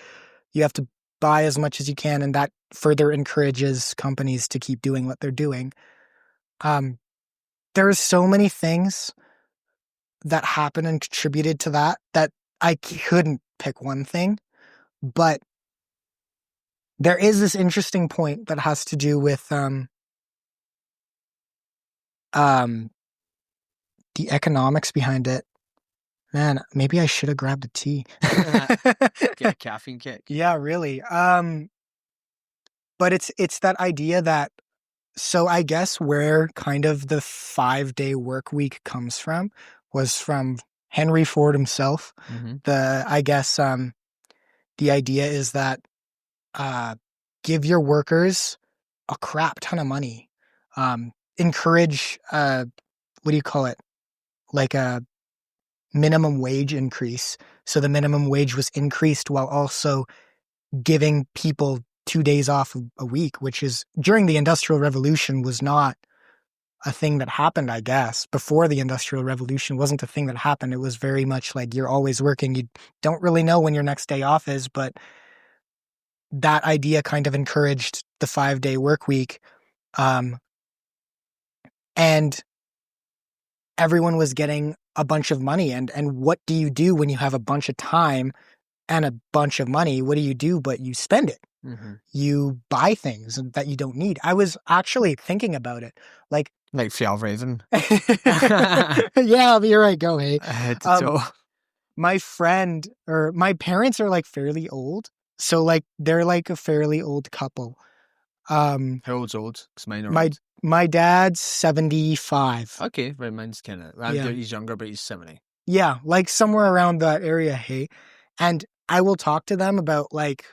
you have to buy as much as you can, and that further encourages companies to keep doing what they're doing. There are so many things that happened and contributed to that I couldn't pick one thing, but there is this interesting point that has to do with the economics behind it. Man, maybe I should have grabbed a tea. Get a caffeine kick. Yeah, really. But it's that idea that, so I guess where kind of the 5-day work week comes from was from Henry Ford himself. I guess the idea is that give your workers a crap ton of money. Encourage what do you call it? Like a minimum wage increase. So the minimum wage was increased while also giving people 2 days off a week, which is during the Industrial Revolution was not a thing that happened, I guess. Before the Industrial Revolution wasn't a thing that happened. It was very much like you're always working. You don't really know when your next day off is, but that idea kind of encouraged the 5-day work week. And everyone was getting a bunch of money. And what do you do when you have a bunch of time and a bunch of money? What do you do? But you spend it. You buy things that you don't need. I was actually thinking about it. Like Fjallraven. Yeah, you're right. Go, hey. Head to toe. My friend or my parents are like fairly old. So like they're like a fairly old couple. How old's old? Because mine are old. My dad's 75. Okay, right. Mine's kind of, he's younger, but he's 70. Yeah, like somewhere around that area, hey. And I will talk to them about like,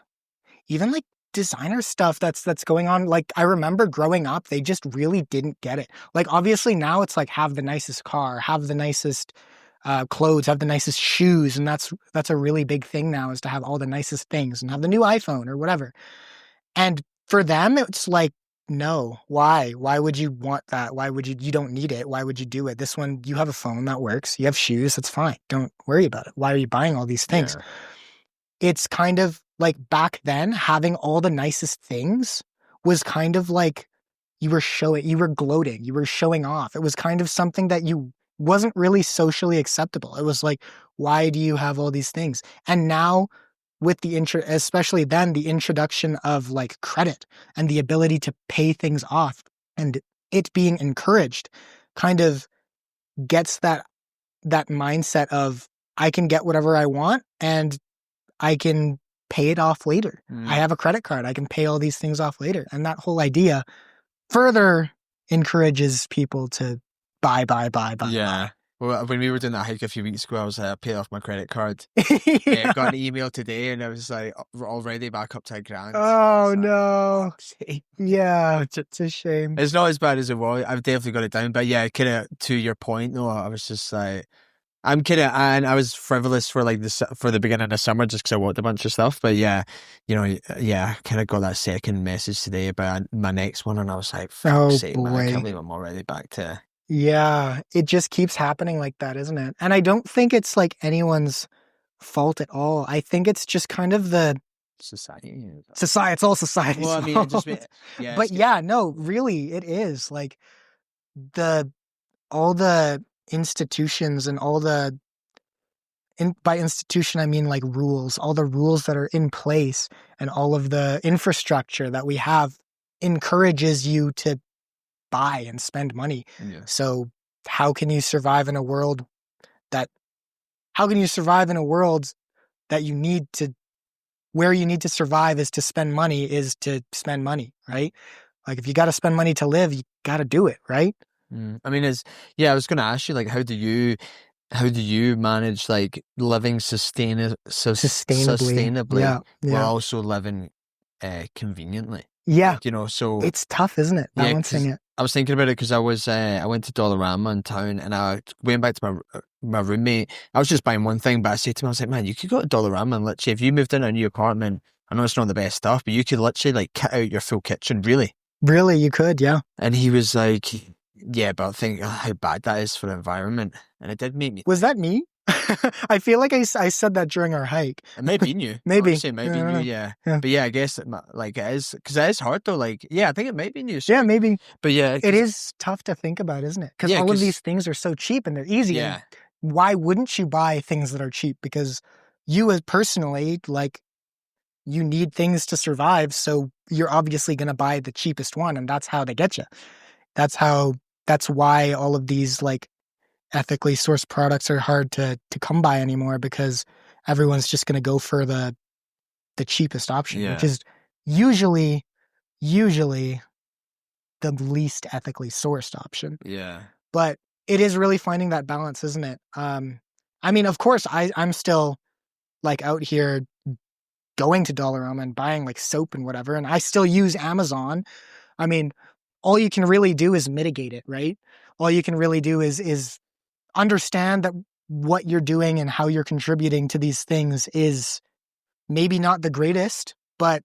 even like designer stuff that's going on. Like I remember growing up, they just really didn't get it. Like obviously now it's like have the nicest car, have the nicest clothes, have the nicest shoes. And that's a really big thing now, is to have all the nicest things and have the new iPhone or whatever. And for them, it's like, no, why would you want that? Why would you don't need it. Why would you do it? This one, you have a phone that works, you have shoes, that's fine, don't worry about it. Why are you buying all these things? It's kind of like back then, having all the nicest things was kind of like you were gloating, you were showing off. It was kind of something that you wasn't really socially acceptable. It was like, why do you have all these things? And now with especially then, the introduction of like credit and the ability to pay things off and it being encouraged kind of gets that mindset of I can get whatever I want and I can pay it off later. I have a credit card. I can pay all these things off later. And that whole idea further encourages people to buy. Yeah. Well, when we were doing that hike a few weeks ago, I was paid off my credit card. I got an email today, and I was like, we're already back up to $1,000. Oh no! Yeah, it's a shame. It's not as bad as it was. I've definitely got it down, but yeah, kind of to your point, though, I was just like, I'm kidding, and I was frivolous for like for the beginning of summer just because I watched a bunch of stuff. But yeah, I kind of got that second message today about my next one, and I was like, "Fuck's sake, man, I can't believe I'm already back to." Yeah, it just keeps happening like that, isn't it? And I don't think it's like anyone's fault at all. I think it's just kind of the society. It's all society's well, I mean, yeah. But yeah, no, really, it is like all the institutions and all the by institution I mean like rules, all the rules that are in place and all of the infrastructure that we have encourages you to buy and spend money. So how can you survive in a world that you need to, where you need to survive is to spend money, right? Like if you got to spend money to live, you got to do it, right? I mean, I was going to ask you, like, how do you manage like living sustainably while also living conveniently? Yeah, so it's tough, isn't it? Balancing it. I was thinking about it because I went to Dollarama in town, and I went back to my roommate. I was just buying one thing, but I said to him, I was like, man, you could go to Dollarama and literally, if you moved in a new apartment, I know it's not the best stuff, but you could literally like kit out your full kitchen, really. Really, you could, yeah. And he was like, yeah, but I think how bad that is for the environment. And it did make me. Was that me? I feel like I said that during our hike. It might be new. Maybe. Honestly, it might be new, yeah. But yeah, I guess like it is, because it is hard though. Like, yeah, I think it might be new. Yeah, maybe. But yeah. It is tough to think about, isn't it? Because all of these things are so cheap and they're easy. Yeah. Why wouldn't you buy things that are cheap? Because you as personally, like, you need things to survive. So you're obviously going to buy the cheapest one. And that's how they get you. That's why all of these like ethically sourced products are hard to come by anymore, because everyone's just going to go for the cheapest option, which is usually the least ethically sourced option. Yeah. But it is really finding that balance, isn't it? I mean, of course, I'm still like out here going to Dollarama and buying like soap and whatever, and I still use Amazon. I mean, all you can really do is mitigate it, right? All you can really do is understand that what you're doing and how you're contributing to these things is maybe not the greatest, but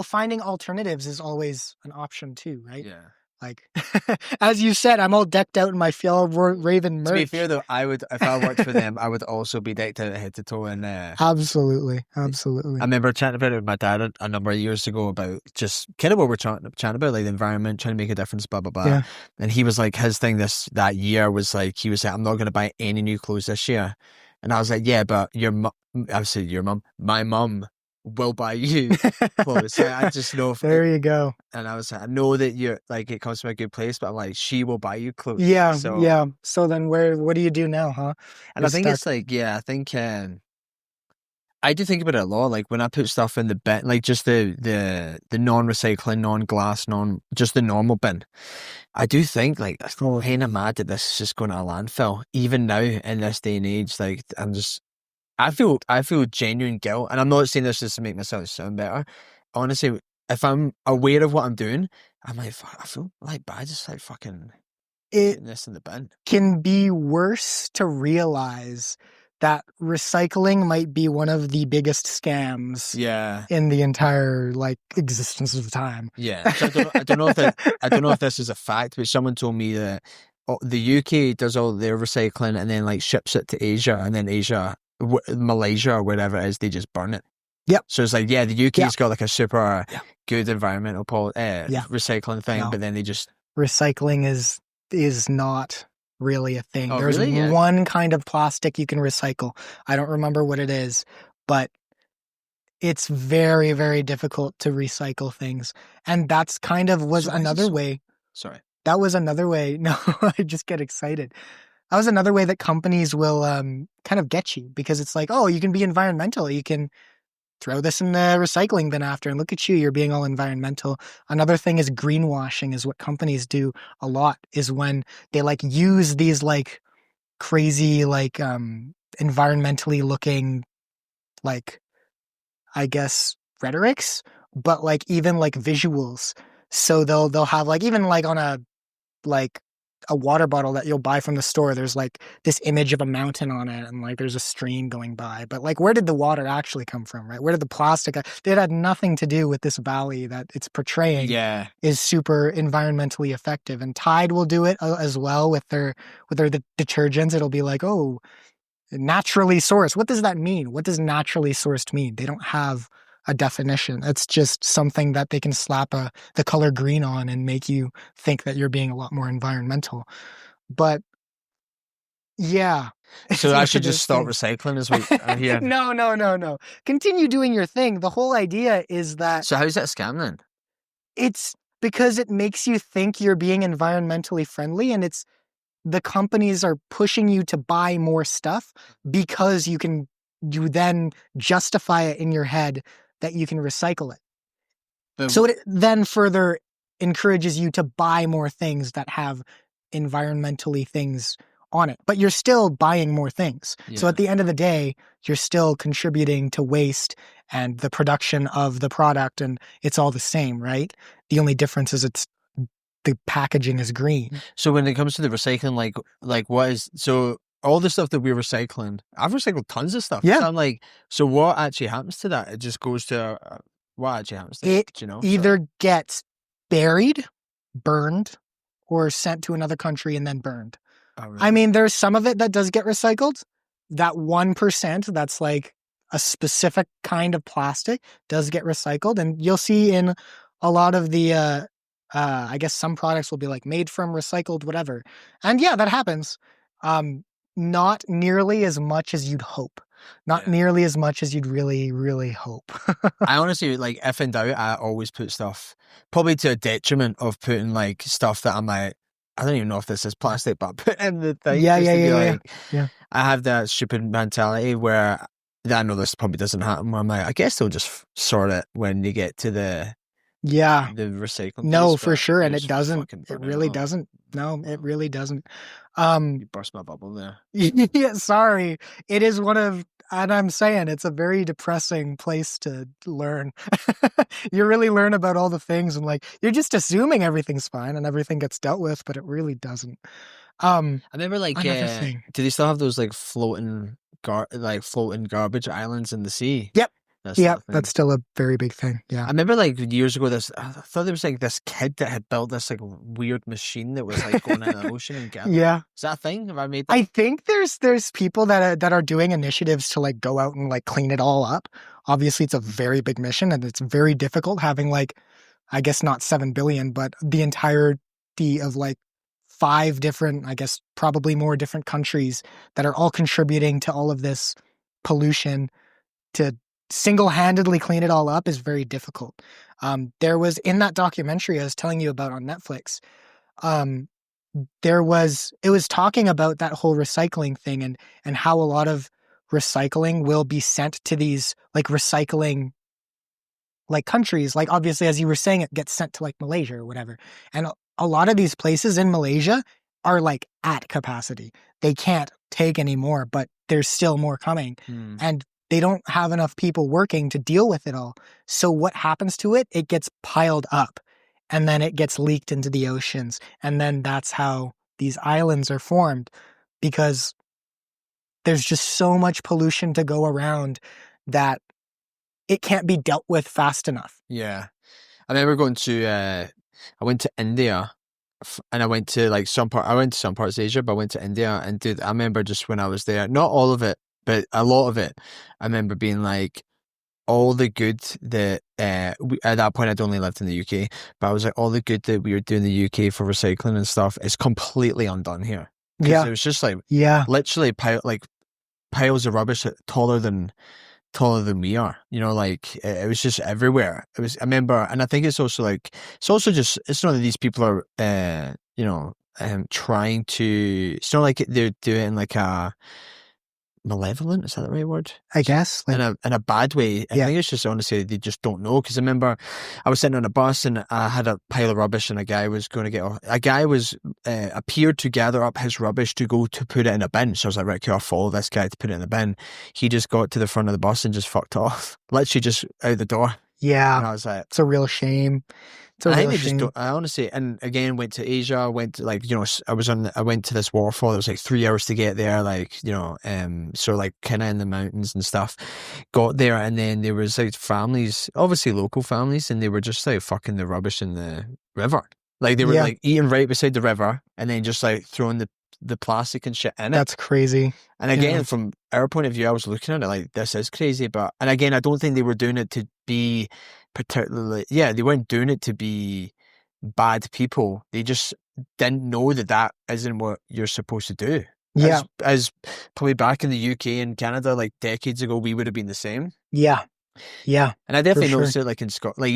finding alternatives is always an option too, right? Yeah. Like, as you said, I'm all decked out in my Fjell Raven merch. To be fair though, I would, if I worked for them, I would also be decked out head to toe in Absolutely. I remember chatting about it with my dad a number of years ago about just kind of what we're chatting about, like the environment, trying to make a difference, blah blah blah. Yeah. And he was like, his thing that year was like, he was like, I'm not going to buy any new clothes this year. And I was like, yeah, but my mum will buy you clothes. So I just know. There you go. And I was like, I know that you're like, it comes from a good place, but I'm like, she will buy you clothes. Yeah. So then what do you do now, huh? And I think it's like, yeah, I think I do think about it a lot. Like when I put stuff in the bin, like just the non-recycling, non-glass, just the normal bin. I do think like it's kind of mad that this is just going to a landfill. Even now in this day and age, like I feel genuine guilt, and I'm not saying this just to make myself sound better. Honestly, if I'm aware of what I'm doing, I'm like, fuck, I feel like bad, just like fucking putting this in the bin. Can be worse to realize that recycling might be one of the biggest scams in the entire like existence of time. Yeah. So I don't know if this is a fact, but someone told me that the UK does all their recycling and then like ships it to Asia, and then Malaysia or wherever it is, they just burn it. Yep. So it's like, yeah, the UK's got like a super good environmental recycling thing, but then they just... Recycling is not really a thing. Oh, There's really? one kind of plastic you can recycle. I don't remember what it is, but it's very, very difficult to recycle things. And that's kind of was another way. Sorry. That was another way. No, I just get excited. That was another way that companies will kind of get you, because it's like, oh, you can be environmental. You can throw this in the recycling bin after, and look at you, you're being all environmental. Another thing is greenwashing, is what companies do a lot, is when they like use these like crazy like environmentally looking like, I guess, rhetorics, but like even like visuals. So they'll have like, even like on a water bottle that you'll buy from the store, there's like this image of a mountain on it, and like there's a stream going by. But like, where did the water actually come from, right? Where did the plastic... It had nothing to do with this valley that it's portraying is super environmentally effective. And Tide will do it as well with their detergents. It'll be like, oh, naturally sourced. What does that mean? What does naturally sourced mean? They don't have a definition. It's just something that they can slap the color green on and make you think that you're being a lot more environmental. But yeah. So I should just stop recycling as we here. No. Continue doing your thing. The whole idea is that... So how's that a scam then? It's because it makes you think you're being environmentally friendly, and it's the companies are pushing you to buy more stuff because you then justify it in your head that you can recycle it. So it then further encourages you to buy more things that have environmentally things on it. But you're still buying more things. Yeah. So at the end of the day, you're still contributing to waste and the production of the product, and it's all the same, right? The only difference is the packaging is green. So when it comes to the recycling, like what is... So all the stuff that we're recycling, I've recycled tons of stuff. Yeah. So I'm like, so what actually happens to that? It just goes to, what actually happens to it? Do you know? Either gets buried, burned, or sent to another country and then burned. Oh, really? I mean, there's some of it that does get recycled. That 1% that's like a specific kind of plastic does get recycled. And you'll see in a lot of the, I guess some products will be like made from recycled whatever. And yeah, that happens. Not nearly as much as you'd hope. Not nearly as much as you'd really, really hope. I honestly, like, if in doubt, I always put stuff, probably to a detriment of putting like stuff that I'm like, I don't even know if this is plastic, but put in the thing. Yeah. I have that stupid mentality where I know this probably doesn't happen. Where I'm like, I guess they'll just sort it when you get to the recycling. No, piece, for sure, and it just doesn't. It really doesn't. No, it really doesn't. You burst my bubble there. Yeah, sorry. It is one of, and I'm saying it's a very depressing place to learn. You really learn about all the things, and like you're just assuming everything's fine and everything gets dealt with, but it really doesn't. I remember, like, another thing. do they still have those like floating garbage islands in the sea? Yep. That's still a very big thing. Yeah. I remember like years ago, I thought there was like this kid that had built this like weird machine that was like going in the ocean and gathering. Yeah. Is that a thing? Have I made that? I think there's people that are doing initiatives to like go out and like clean it all up. Obviously, it's a very big mission and it's very difficult having like, I guess not 7 billion, but the entirety of like 5 different, I guess probably more different countries that are all contributing to all of this pollution. To single-handedly clean it all up is very difficult. There was, in that documentary I was telling you about on Netflix, it was talking about that whole recycling thing and how a lot of recycling will be sent to these like recycling like countries. Like obviously, as you were saying, it gets sent to like Malaysia or whatever. And a lot of these places in Malaysia are like at capacity. They can't take any more, but there's still more coming. And they don't have enough people working to deal with it all. So what happens to it? It gets piled up and then it gets leaked into the oceans. And then that's how these islands are formed, because there's just so much pollution to go around that it can't be dealt with fast enough. Yeah. I remember I went to India and I went to some parts of Asia, but I went to India and dude, I remember just when I was there, not all of it, but a lot of it, I remember being like, all the good that, at that point I'd only lived in the UK, but I was like, all the good that we were doing in the UK for recycling and stuff is completely undone here. Yeah. It was just like, literally piles of rubbish taller than we are, you know, like it was just everywhere. I remember, and I think it's also just, it's not that these people are, trying to, it's not like they're doing like a, malevolent, is that the right word? I guess. Like, in a bad way. I think it's just honestly they just don't know. Because I remember I was sitting on a bus and I had a pile of rubbish and a guy appeared to gather up his rubbish to go to put it in a bin. So I was like, right, okay, I'll follow this guy to put it in the bin. He just got to the front of the bus and just fucked off. Literally just out the door. Yeah. And I was like, it's a real shame. I honestly, and again, went to Asia, I went to this waterfall. It was like 3 hours to get there, so like kind of in the mountains and stuff. Got there, and then there was like families, obviously local families, and they were just like fucking the rubbish in the river. Like they were like eating right beside the river, and then just like throwing the plastic and shit in it. That's crazy. And again, from our point of view, I was looking at it like, this is crazy. And again, I don't think they were doing it to be particularly, they weren't doing it to be bad people. They just didn't know that isn't what you're supposed to do. Yeah. As probably back in the UK and Canada, like decades ago, we would have been the same. Yeah. Yeah. And I definitely noticed it like in Scotland, like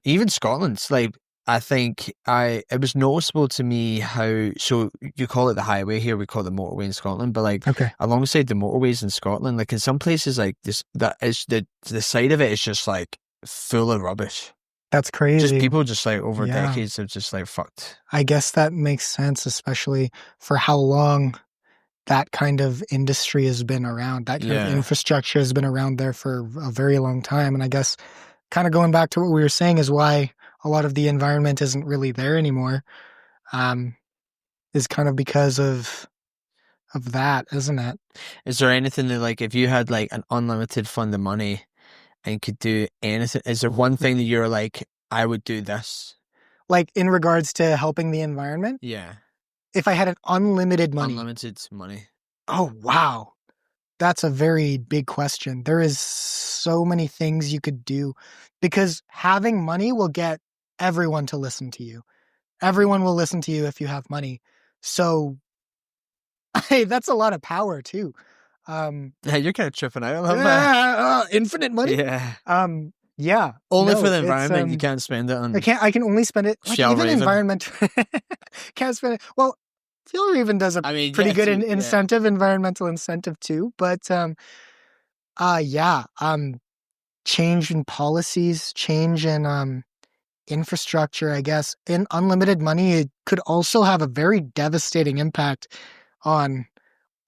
even Scotland's like, I think it was noticeable to me how, so you call it the highway here, we call it the motorway in Scotland, but like alongside the motorways in Scotland, like in some places like this, that is the side of it is just like full of rubbish. That's crazy. Just people just like over decades have just like fucked. I guess that makes sense, especially for how long that kind of industry has been around. That kind of infrastructure has been around there for a very long time. And I guess kind of going back to what we were saying is why a lot of the environment isn't really there anymore, is kind of because of of that, isn't it? Is there anything that, like, if you had like an unlimited fund of money and could do anything, is there one thing that you're like, I would do this? Like in regards to helping the environment? Yeah. If I had an unlimited money. Unlimited money. Oh, wow. That's a very big question. There is so many things you could do because having money will get everyone to listen to you. Everyone will listen to you if you have money. So hey, that's a lot of power too. Yeah, you're kind of tripping out. I love that. Infinite money. Yeah. Yeah. Only for the environment. You can't spend it on. I can only spend it. Like, even Raven. environment. Can't spend it. Well, Fuel Raven does a pretty good incentive, environmental incentive too. But change in policies, change in infrastructure, I guess. In unlimited money, it could also have a very devastating impact on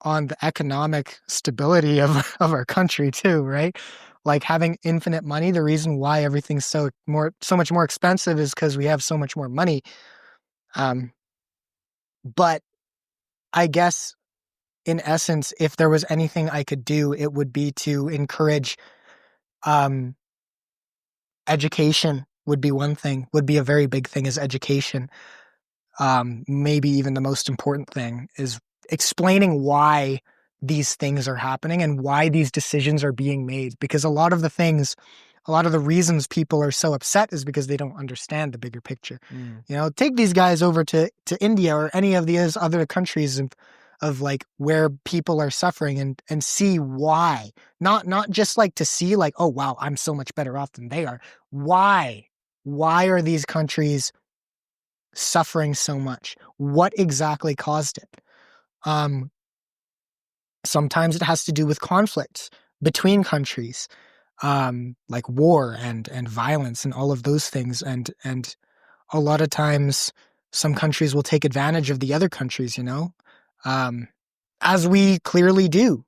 the economic stability of our country too, right? Like having infinite money, the reason why everything's so much more expensive is because we have so much more money. But I guess in essence, if there was anything I could do, it would be to encourage education would be one thing, would be a very big thing is education. Maybe even the most important thing is explaining why these things are happening and why these decisions are being made. Because a lot of the reasons people are so upset is because they don't understand the bigger picture. You know, take these guys over to India or any of these other countries of like where people are suffering and see why. Not just like to see like, oh wow, I'm so much better off than they are. Why? Why are these countries suffering so much? What exactly caused it? Sometimes it has to do with conflicts between countries, like war and violence and all of those things. And a lot of times some countries will take advantage of the other countries, you know, as we clearly do,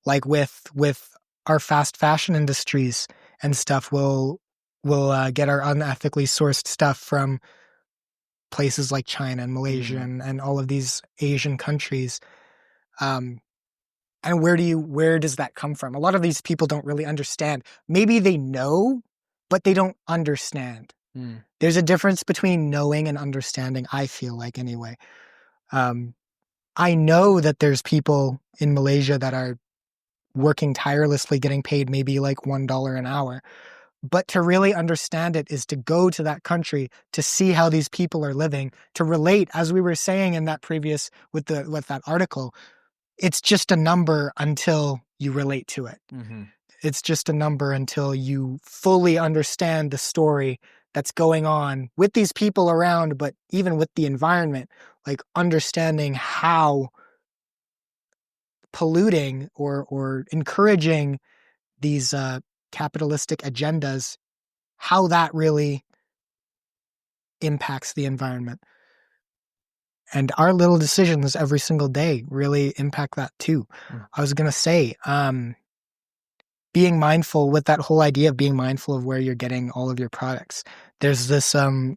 like with our fast fashion industries and stuff. We'll get our unethically sourced stuff from places like China and Malaysia and all of these Asian countries. And where does that come from? A lot of these people don't really understand. Maybe they know, but they don't understand. There's a difference between knowing and understanding, I feel like, anyway. I know that there's people in Malaysia that are working tirelessly, getting paid maybe like $1 an hour. But to really understand it is to go to that country, to see how these people are living, to relate, as we were saying in that previous, with that article. It's just a number until you relate to it. It's just a number until you fully understand the story that's going on with these people around, but even with the environment, like understanding how polluting or encouraging these capitalistic agendas, how that really impacts the environment. And our little decisions every single day really impact that too. I was going to say, being mindful with that whole idea of being mindful of where you're getting all of your products. There's this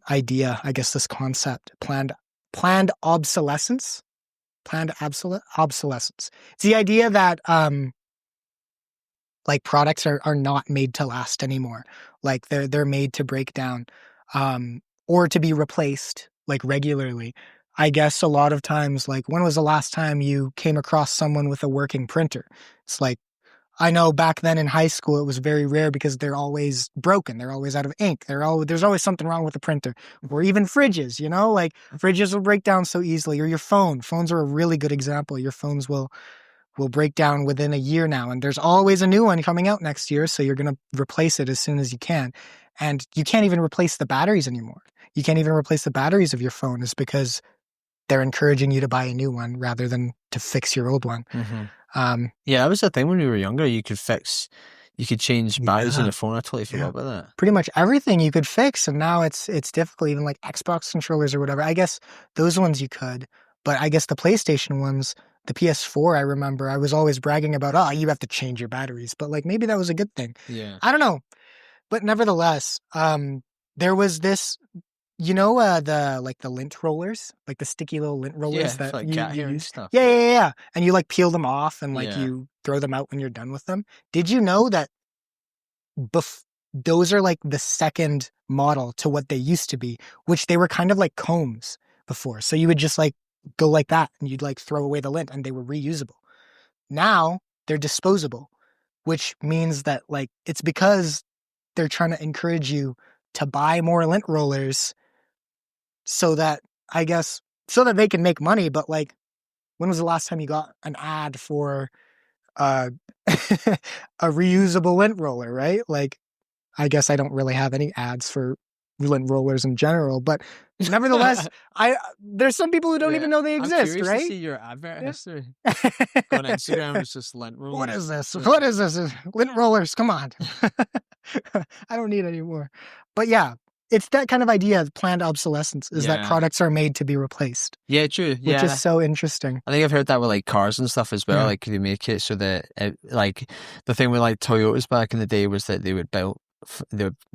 idea, I guess this concept, planned obsolescence. Planned obsolescence. It's the idea that like products are not made to last anymore. Like they're made to break down or to be replaced like regularly. I guess a lot of times, like, when was the last time you came across someone with a working printer? It's like, I know back then in high school, it was very rare because they're always broken. They're always out of ink. There's always something wrong with the printer. Or even fridges, you know, like fridges will break down so easily. Or your phone. Phones are a really good example. Your phones will break down within a year now. And there's always a new one coming out next year. So you're going to replace it as soon as you can. And you can't even replace the batteries anymore. You can't even replace the batteries of your phone. Is because they're encouraging you to buy a new one rather than to fix your old one. Yeah, that was the thing when we were younger. You could change batteries in the phone. I totally forgot about that. Pretty much everything you could fix, and now it's difficult. Even like Xbox controllers or whatever. I guess those ones you could, but I guess the PlayStation ones, the PS4, I remember I was always bragging about, oh, you have to change your batteries, but like maybe that was a good thing. Yeah, I don't know, but nevertheless, there was this You know, the lint rollers, like the sticky little lint rollers Yeah, that for like you cat you hair and use. stuff. Yeah, yeah, yeah, yeah. And you like peel them off and like Yeah. you throw them out when you're done with them. Did you know that bef- those are like the second model to what they used to be, which they were kind of like combs before. So you would just like go like that and you'd like throw away the lint and they were reusable. Now they're disposable, which means that like it's because they're trying to encourage you to buy more lint rollers so that I guess so that they can make money. But like, when was the last time you got an ad for uh, a reusable lint roller? Right? Like, I guess I don't really have any ads for lint rollers in general, but nevertheless, I there's some people who don't Yeah. even know they I'm exist, curious to right? see your advert Yeah. history. Go on Instagram, it's just lint What rollers. is this? What is this? Lint rollers, come on. I don't need any more. But yeah, it's that kind of idea of planned obsolescence is that Yeah. products are made to be replaced, Yeah, true. which is Yeah. so interesting. I think I've heard that with like cars and stuff as well. Yeah. Like they make it so that like the thing with like Toyotas back in the day was that they were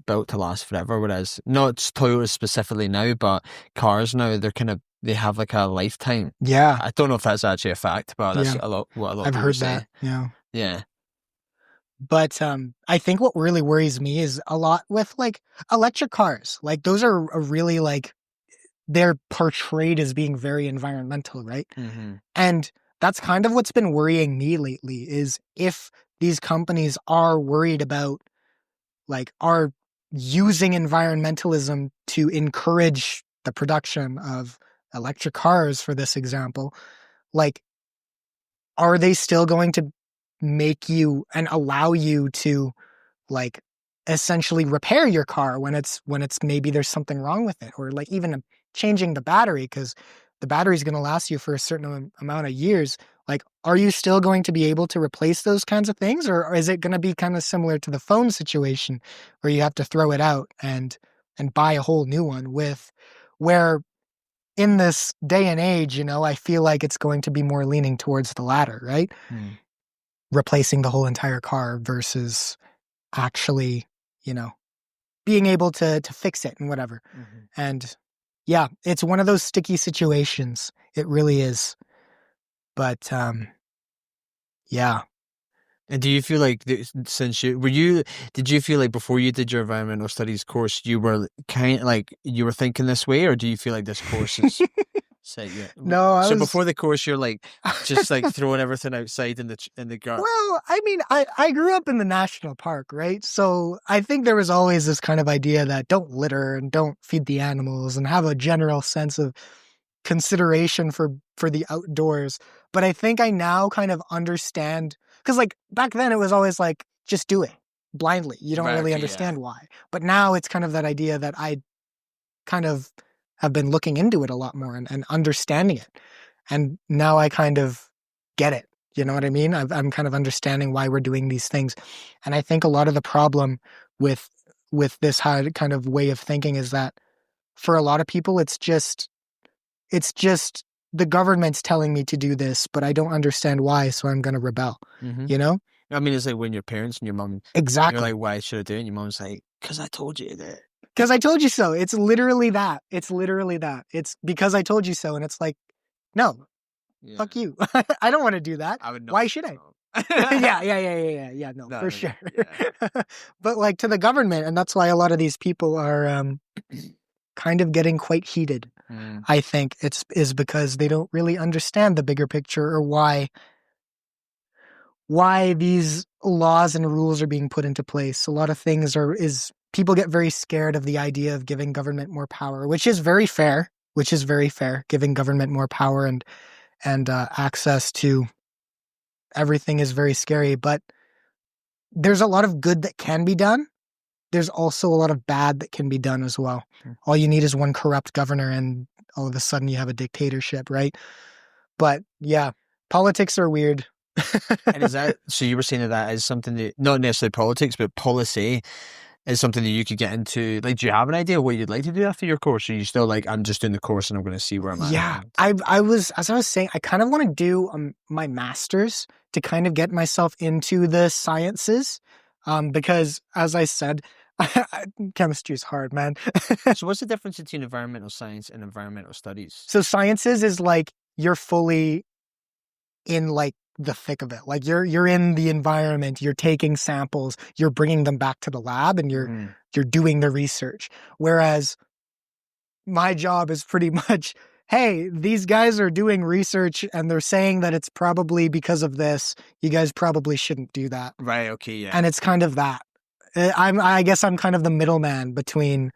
built to last forever. Whereas not Toyotas specifically now, but cars now they have like a lifetime. Yeah. I don't know if that's actually a fact, but that's Yeah. what a lot of I've people heard say. that. Yeah. Yeah. But I think what really worries me is a lot with like electric cars. Like those are a really like they're portrayed as being very environmental, right? Mm-hmm. And that's kind of what's been worrying me lately is if these companies are worried about like are using environmentalism to encourage the production of electric cars for this example, like are they still going to make you and allow you to like essentially repair your car when it's maybe there's something wrong with it or like even changing the battery because the battery is going to last you for a certain amount of years, like are you still going to be able to replace those kinds of things or is it going to be kind of similar to the phone situation where you have to throw it out and buy a whole new one with where in this day and age, you know, I feel like it's going to be more leaning towards the latter, right? Replacing the whole entire car versus actually, you know, being able to fix it and whatever. Mm-hmm. And yeah, it's one of those sticky situations. It really is. But yeah. And do you feel like did you feel like before you did your environmental studies course, you were kind of like you were thinking this way, or do you feel like this course is set you? No, So before the course, you're like just like throwing everything outside in the gut. Well, I mean, I grew up in the national park, right? So I think there was always this kind of idea that don't litter and don't feed the animals and have a general sense of consideration for the outdoors. But I think I now kind of understand because like back then it was always like just do it blindly. You don't really understand why. But now it's kind of that idea that I kind of have been looking into it a lot more and understanding it. And now I kind of get it. You know what I mean? I'm kind of understanding why we're doing these things. And I think a lot of the problem with this kind of way of thinking is that for a lot of people, it's just the government's telling me to do this, but I don't understand why, so I'm going to rebel. Mm-hmm. You know? I mean, it's like when your parents and your mom, exactly, you're like, "Why should I do it?" And your mom's like, "Because I told you that." Because I told you so. It's literally that. It's literally that. It's because I told you so, and it's like, no, fuck you. I don't want to do that. I would not. Why should I? Yeah. No, for sure. Yeah. But like to the government, and that's why a lot of these people are kind of getting quite heated. I think is because they don't really understand the bigger picture or why these laws and rules are being put into place. A lot of things is people get very scared of the idea of giving government more power, which is very fair. Giving government more power and access to everything is very scary, but there's a lot of good that can be done. There's also a lot of bad that can be done as well. All you need is one corrupt governor and all of a sudden you have a dictatorship, right? But yeah, politics are weird. And is that, so you were saying that is something that, not necessarily politics, but policy is something that you could get into? Like, do you have an idea what you'd like to do after your course? Or are you still like, I'm just doing the course and I'm going to see where I'm at? Yeah, I was, as I was saying, I kind of want to do my master's to kind of get myself into the sciences. Because as I said, Chemistry is hard, man. So what's the difference between environmental science and environmental studies? So sciences is like you're fully in like the thick of it. Like you're in the environment, you're taking samples, you're bringing them back to the lab, and you're doing the research. Whereas my job is pretty much, hey, these guys are doing research and they're saying that it's probably because of this. You guys probably shouldn't do that. Right. Okay. Yeah. And it's kind of that. I guess I'm kind of the middleman between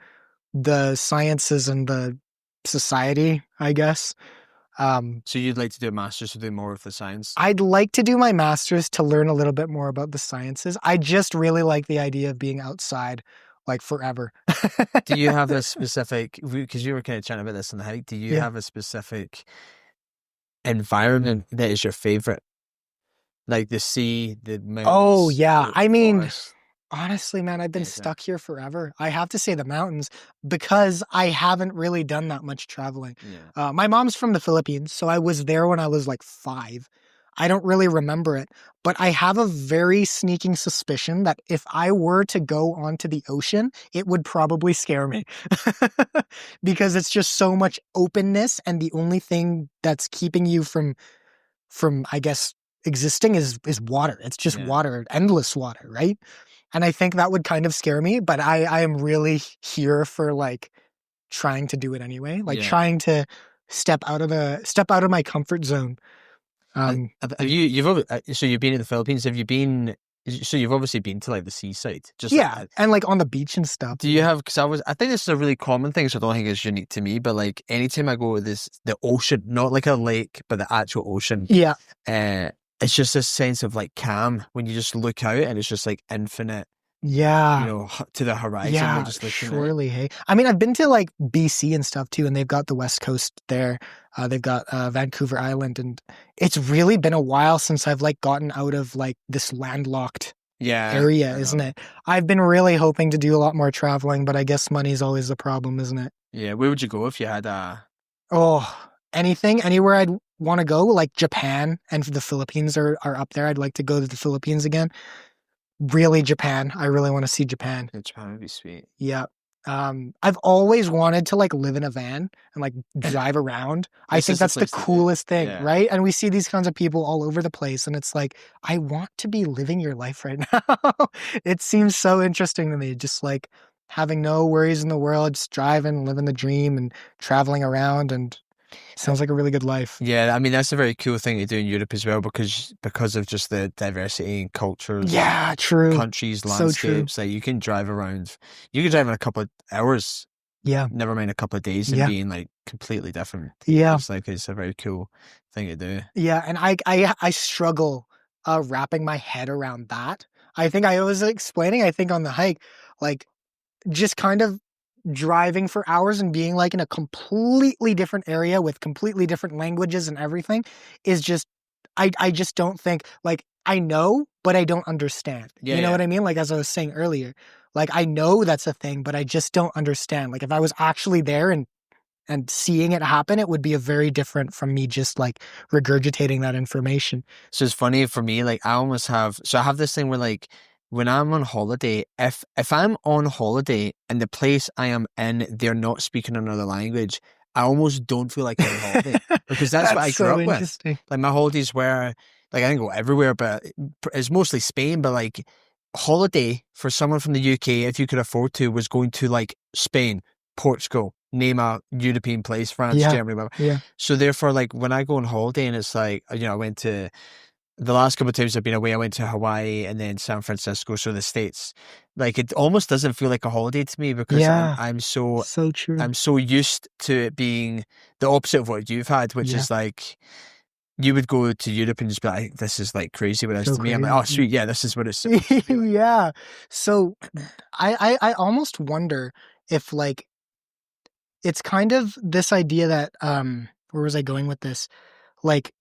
the sciences and the society, I guess. So you'd like to do a master's to do more of the science? I'd like to do my master's to learn a little bit more about the sciences. I just really like the idea of being outside like forever. Do you have a specific, because you were kind of chatting about this in the hike, do you have a specific environment that is your favorite? Like the sea, the mountains? Oh, yeah. I mean, forest? honestly, man, I've been stuck here forever. I have to say the mountains because I haven't really done that much traveling. Yeah. My mom's from the Philippines, so I was there when I was like 5. I don't really remember it, but I have a very sneaking suspicion that if I were to go onto the ocean, it would probably scare me because it's just so much openness, and the only thing that's keeping you from I guess existing is water. It's just water, endless water, right? And I think that would kind of scare me, but I am really here for like trying to do it anyway, like trying to step out of my comfort zone. Have so you've been in the Philippines? Have you been? So you've obviously been to like the seaside, just and like on the beach and stuff. Do you have? Because I think this is a really common thing, so I don't think it's unique to me. But like anytime I go to the ocean, not like a lake, but the actual ocean, it's just this sense of like calm when you just look out and it's just like infinite. Yeah. You know, to the horizon. Yeah, just surely. Hey, I mean, I've been to like BC and stuff too, and they've got the West Coast there. They've got Vancouver Island, and it's really been a while since I've like gotten out of like this landlocked area, isn't it? I've been really hoping to do a lot more traveling, but I guess money's always the problem, isn't it? Yeah, where would you go if you had a... anywhere I'd want to go, like Japan and the Philippines are up there. I'd like to go to the Philippines again. Really, Japan. I really want to see Japan. Yeah, Japan would be sweet. Yeah. I've always wanted to like live in a van and like drive around. I think that's the coolest thing, right? And we see these kinds of people all over the place, and it's like, I want to be living your life right now. It seems so interesting to me, just like having no worries in the world, just driving, living the dream and traveling around, and sounds like a really good life. Yeah, I mean, that's a very cool thing to do in Europe as well, because of just the diversity in cultures. Yeah, true. Countries, landscapes. So like you can drive around. You can drive in a couple of hours. Yeah. Never mind a couple of days and being like completely different. Yeah. It's a very cool thing to do. Yeah, and I struggle wrapping my head around that. I think I was explaining, I think on the hike, like just kind of driving for hours and being like in a completely different area with completely different languages and everything is just, I just don't think, like, I know, but I don't understand. You know what I mean? Like, as I was saying earlier, like, I know that's a thing, but I just don't understand. Like, if I was actually there and seeing it happen, it would be a very different from me just like regurgitating that information. So it's funny for me, like I have this thing where like, when I'm on holiday, if I'm on holiday and the place I am in, they're not speaking another language, I almost don't feel like I'm on holiday because that's what I grew up with. Like my holidays were, like I didn't go everywhere, but it's mostly Spain. But like holiday for someone from the UK, if you could afford to, was going to like Spain, Portugal, name a European place, France, Germany, whatever. Yeah. So therefore, like when I go on holiday and it's like, you know, I went to... The last couple of times I've been away, I went to Hawaii and then San Francisco, so the States. Like it almost doesn't feel like a holiday to me because I'm so true. I'm so used to it being the opposite of what you've had, which is like you would go to Europe and just be like, "This is like crazy." What it is to me, I'm like, "Oh, sweet, yeah, this is what it's." Yeah. So I almost wonder if like it's kind of this idea that where was I going with this? Like,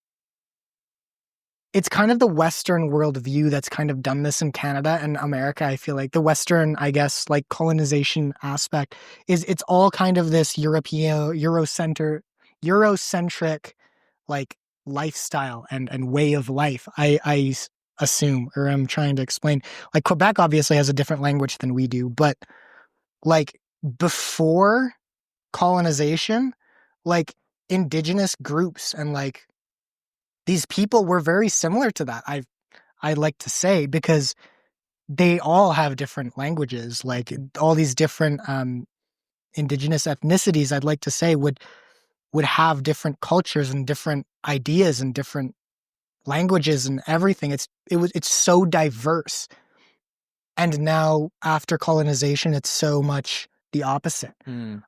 it's kind of the Western world view that's kind of done this in Canada and America. I feel like the Western, I guess, like colonization aspect is it's all kind of this Eurocentric like lifestyle and way of life. I assume or I'm trying to explain. Like Quebec obviously has a different language than we do, but like before colonization, like indigenous groups and like these people were very similar to that. I like to say because they all have different languages, like all these different indigenous ethnicities, I'd like to say would have different cultures and different ideas and different languages and everything. It's so diverse. And now after colonization, it's so much the opposite.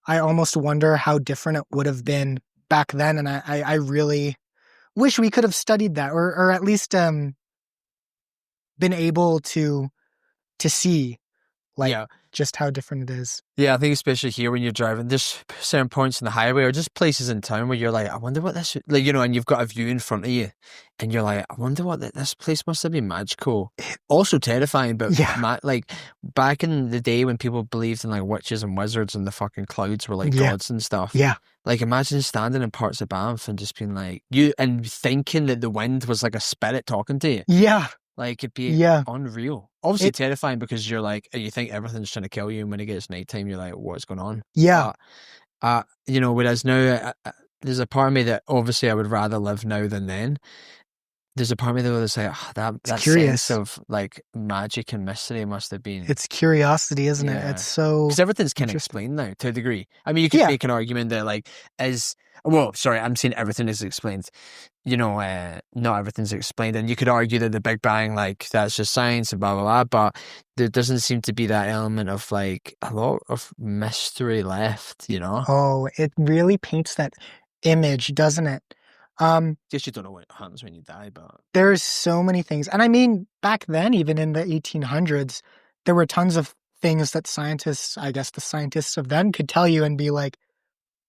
I almost wonder how different it would have been back then. And I really wish we could have studied that or at least been able to see just how different it is. Yeah, I think especially here when you're driving, there's certain points in the highway or just places in town where you're like, I wonder what this, like, and you've got a view in front of you and you're like, I wonder what this place must have been magical. Also terrifying, but like back in the day when people believed in like witches and wizards and the fucking clouds were like gods and stuff. Yeah. Like imagine standing in parts of Banff and just being like, and thinking that the wind was like a spirit talking to you. Yeah. Like it'd be unreal. Obviously terrifying because you're like, you think everything's trying to kill you, and when it gets nighttime, you're like, what's going on? Yeah. Whereas now, there's a part of me that obviously I would rather live now than then. There's a part of me though that's like, that sense of like magic and mystery must have been. It's curiosity, isn't it? It's so because everything's kind of explained now to a degree. I mean, you could make an argument that like I'm saying everything is explained. Not everything's explained, and you could argue that the Big Bang, like that's just science and blah blah blah. But there doesn't seem to be that element of like a lot of mystery left. Oh, it really paints that image, doesn't it? Guess you don't know what happens when you die, but there's so many things. And I mean, back then, even in the 1800s, there were tons of things that the scientists of then could tell you and be like,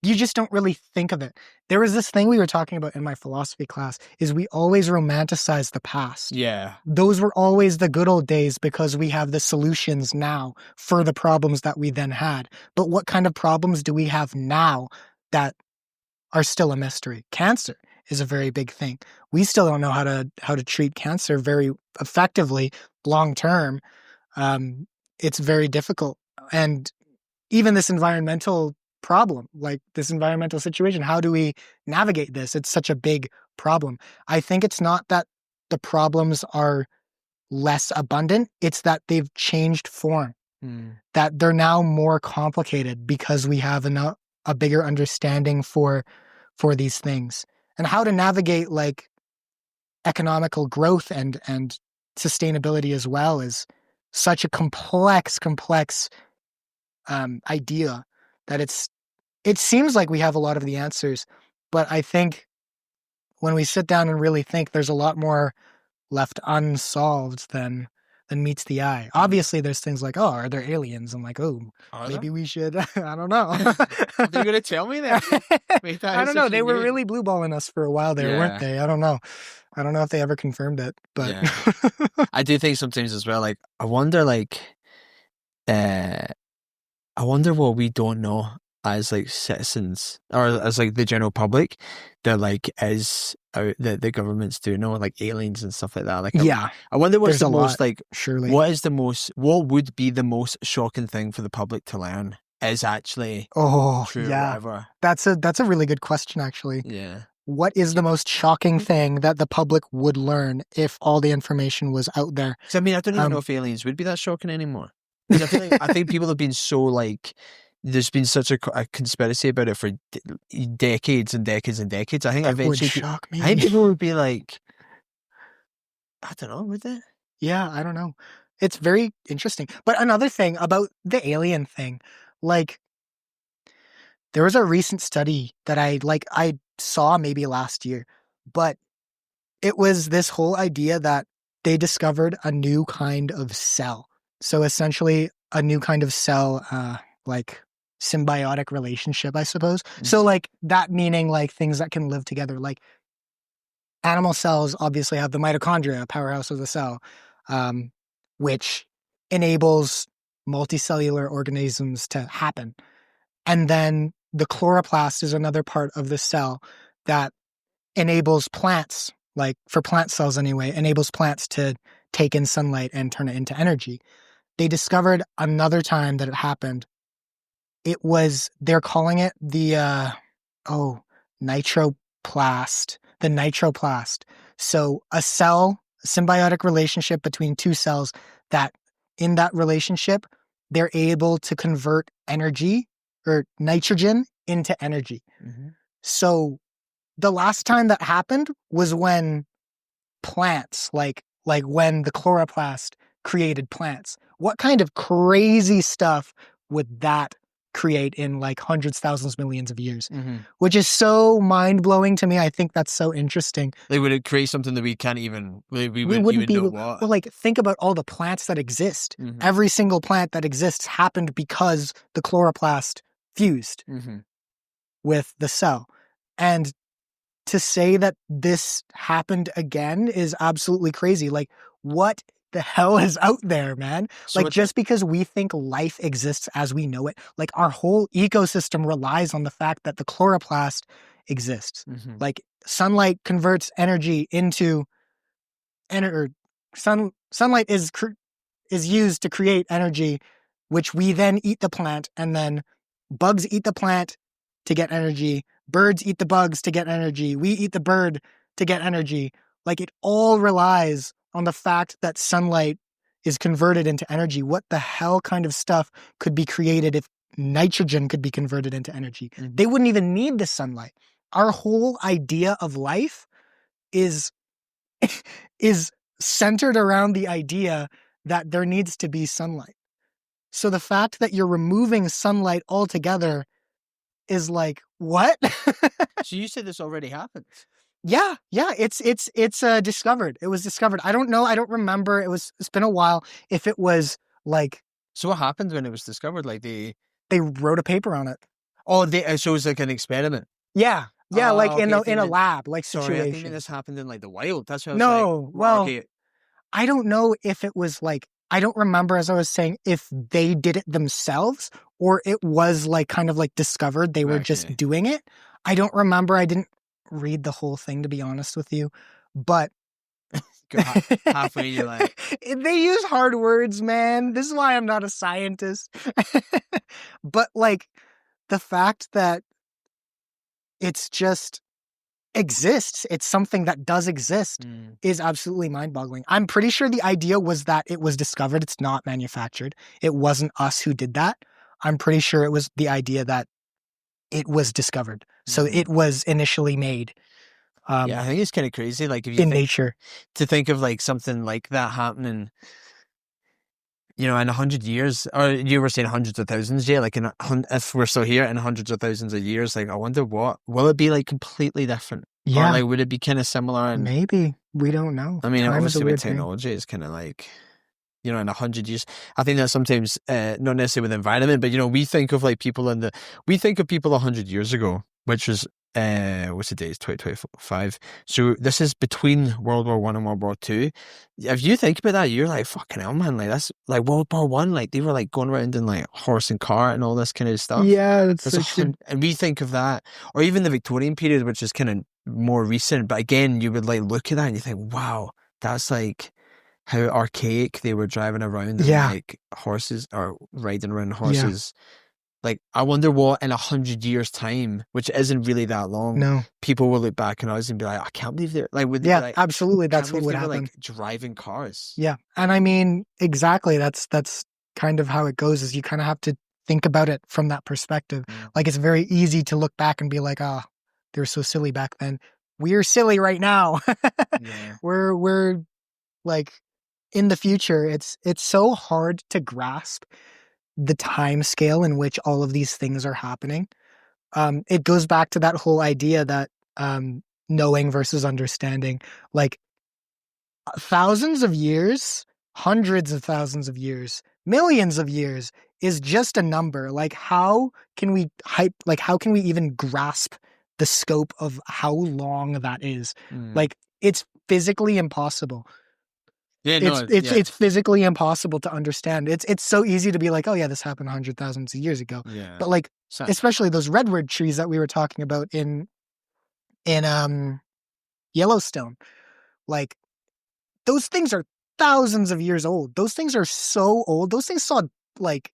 you just don't really think of it. There was this thing we were talking about in my philosophy class is we always romanticize the past. Yeah. Those were always the good old days because we have the solutions now for the problems that we then had. But what kind of problems do we have now that are still a mystery? Cancer is a very big thing. We still don't know how to treat cancer very effectively long term. It's very difficult. And even this environmental problem, like this environmental situation, how do we navigate this? It's such a big problem. I think it's not that the problems are less abundant, it's that they've changed form. That they're now more complicated because we have a bigger understanding for these things. And how to navigate like economical growth and sustainability as well is such a complex idea that it seems like we have a lot of the answers, but I think when we sit down and really think, there's a lot more left unsolved than meets the eye. Obviously, there's things like, oh, are there aliens? I'm like, maybe we should. I don't know. Are you gonna tell me that? I don't know. They were really blue balling us for a while there, weren't they? I don't know. I don't know if they ever confirmed it, but I do think sometimes as well. Like, I wonder what we don't know as like citizens or as like the general public that like the governments do know, like aliens and stuff like that. Like, I wonder what's the most like surely what would be the most shocking thing for the public to learn is actually true or whatever. That's a really good question, actually. Yeah. What is the most shocking thing that the public would learn if all the information was out there? So, I mean, I don't even know if aliens would be that shocking anymore. I think people have been so like, there's been such a conspiracy about it for decades and decades and decades. I think that would shock me. I think people would be like, I don't know, would they? Yeah, I don't know. It's very interesting. But another thing about the alien thing, like, there was a recent study that I saw maybe last year, but it was this whole idea that they discovered a new kind of cell. So essentially a new kind of cell, like symbiotic relationship, I suppose. So like that meaning like things that can live together, like animal cells obviously have the mitochondria, powerhouse of the cell, which enables multicellular organisms to happen. And then the chloroplast is another part of the cell that enables plants like for plant cells anyway, enables plants to take in sunlight and turn it into energy. They discovered another time that it happened. They're calling it the nitroplast, the nitroplast. So a symbiotic relationship between two cells that in that relationship, they're able to convert energy or nitrogen into energy. Mm-hmm. So the last time that happened was when plants, like when the chloroplast created plants. What kind of crazy stuff would that create in like hundreds, thousands, millions of years? Mm-hmm. Which is so mind-blowing to me. I think that's so interesting. Like, would it create something that we can't even, we wouldn't even know what? Well, like, think about all the plants that exist. Mm-hmm. Every single plant that exists happened because the chloroplast fused mm-hmm. with the cell. And to say that this happened again is absolutely crazy. Like, what the hell is out there, man? So like, just because we think life exists as we know it, like our whole ecosystem relies on the fact that the chloroplast exists. Mm-hmm. Like, sunlight converts energy into sunlight is used to create energy, which we then eat the plant, and then bugs eat the plant to get energy. Birds eat the bugs to get energy. We eat the bird to get energy. Like, it all relies on the fact that sunlight is converted into energy. What the hell kind of stuff could be created if nitrogen could be converted into energy? Mm-hmm. They wouldn't even need the sunlight. Our whole idea of life is centered around the idea that there needs to be sunlight. So the fact that you're removing sunlight altogether is like, what? So you said this already happened? Yeah. It's discovered. It was discovered. I don't know. I don't remember. It's been a while. If it was like. So what happened when it was discovered? Like they wrote a paper on it. Oh, so it was like an experiment. Yeah. Like okay, in a lab, like situation. Sorry, I think this happened in like the wild. That's what I was like. Well, okay. I don't know if it was like, I don't remember, as I was saying, if they did it themselves or it was like kind of like discovered. They were just doing it. I don't remember. I didn't read the whole thing, to be honest with you, but halfway you're like, they use hard words, man. This is why I'm not a scientist. But like the fact that it's just exists, it's something that does exist, is absolutely mind-boggling. I'm pretty sure the idea was that it was discovered. It's not manufactured. It wasn't us who did that. I'm pretty sure it was the idea that it was discovered. So it was initially made. Yeah, I think it's kind of crazy. Like, if you in nature, to think of like something like that happening, you know, in 100 years, or you were saying hundreds of thousands, yeah, like if we're still here in hundreds of thousands of years, like I wonder will it be like completely different? Yeah. Or like would it be kind of similar? And maybe. We don't know. I mean, obviously with technology, it's kind of like, you know, in 100 years, I think that sometimes, not necessarily with the environment, but you know, we think of people 100 years ago, which was, what's the date? It's 2025. So this is between World War I and World War II. If you think about that, you're like, fucking hell, man. Like, that's like World War I. Like, they were like going around in like horse and cart and all this kind of stuff. Yeah, and we think of that, or even the Victorian period, which is kind of more recent. But again, you would like look at that and you think, wow, that's like how archaic they were driving around in like horses or riding around horses. Yeah. Like, I wonder what in 100 years' time, which isn't really that long, people will look back on us and be like, I can't believe they're like, like, absolutely, that's what would happen. Like driving cars. Yeah, and I mean, exactly. That's kind of how it goes. Is you kind of have to think about it from that perspective. Like, it's very easy to look back and be like, they were so silly back then. We're silly right now. We're like in the future. It's so hard to grasp the time scale in which all of these things are happening. It goes back to that whole idea that knowing versus understanding, like thousands of years, hundreds of thousands of years, millions of years is just a number. Like, how can we even grasp the scope of how long that is? Like, it's physically impossible. Yeah, it's physically impossible to understand. It's so easy to be like, oh yeah, this happened 100,000 years ago. Yeah. But like, especially those redwood trees that we were talking about in Yellowstone, like those things are thousands of years old. Those things are so old. Those things saw like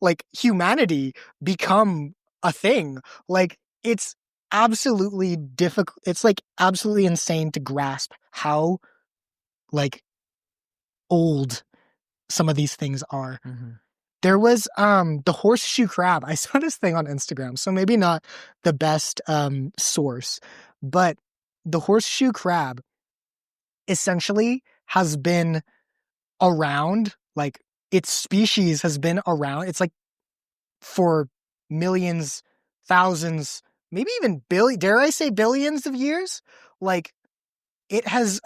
like humanity become a thing. Like it's absolutely difficult. It's like absolutely insane to grasp how like old some of these things are. Mm-hmm. There was the horseshoe crab. I saw this thing on Instagram, so maybe not the best source, but the horseshoe crab essentially has been around, like its species has been around. It's like for millions, thousands, maybe even dare I say billions of years? Like it has,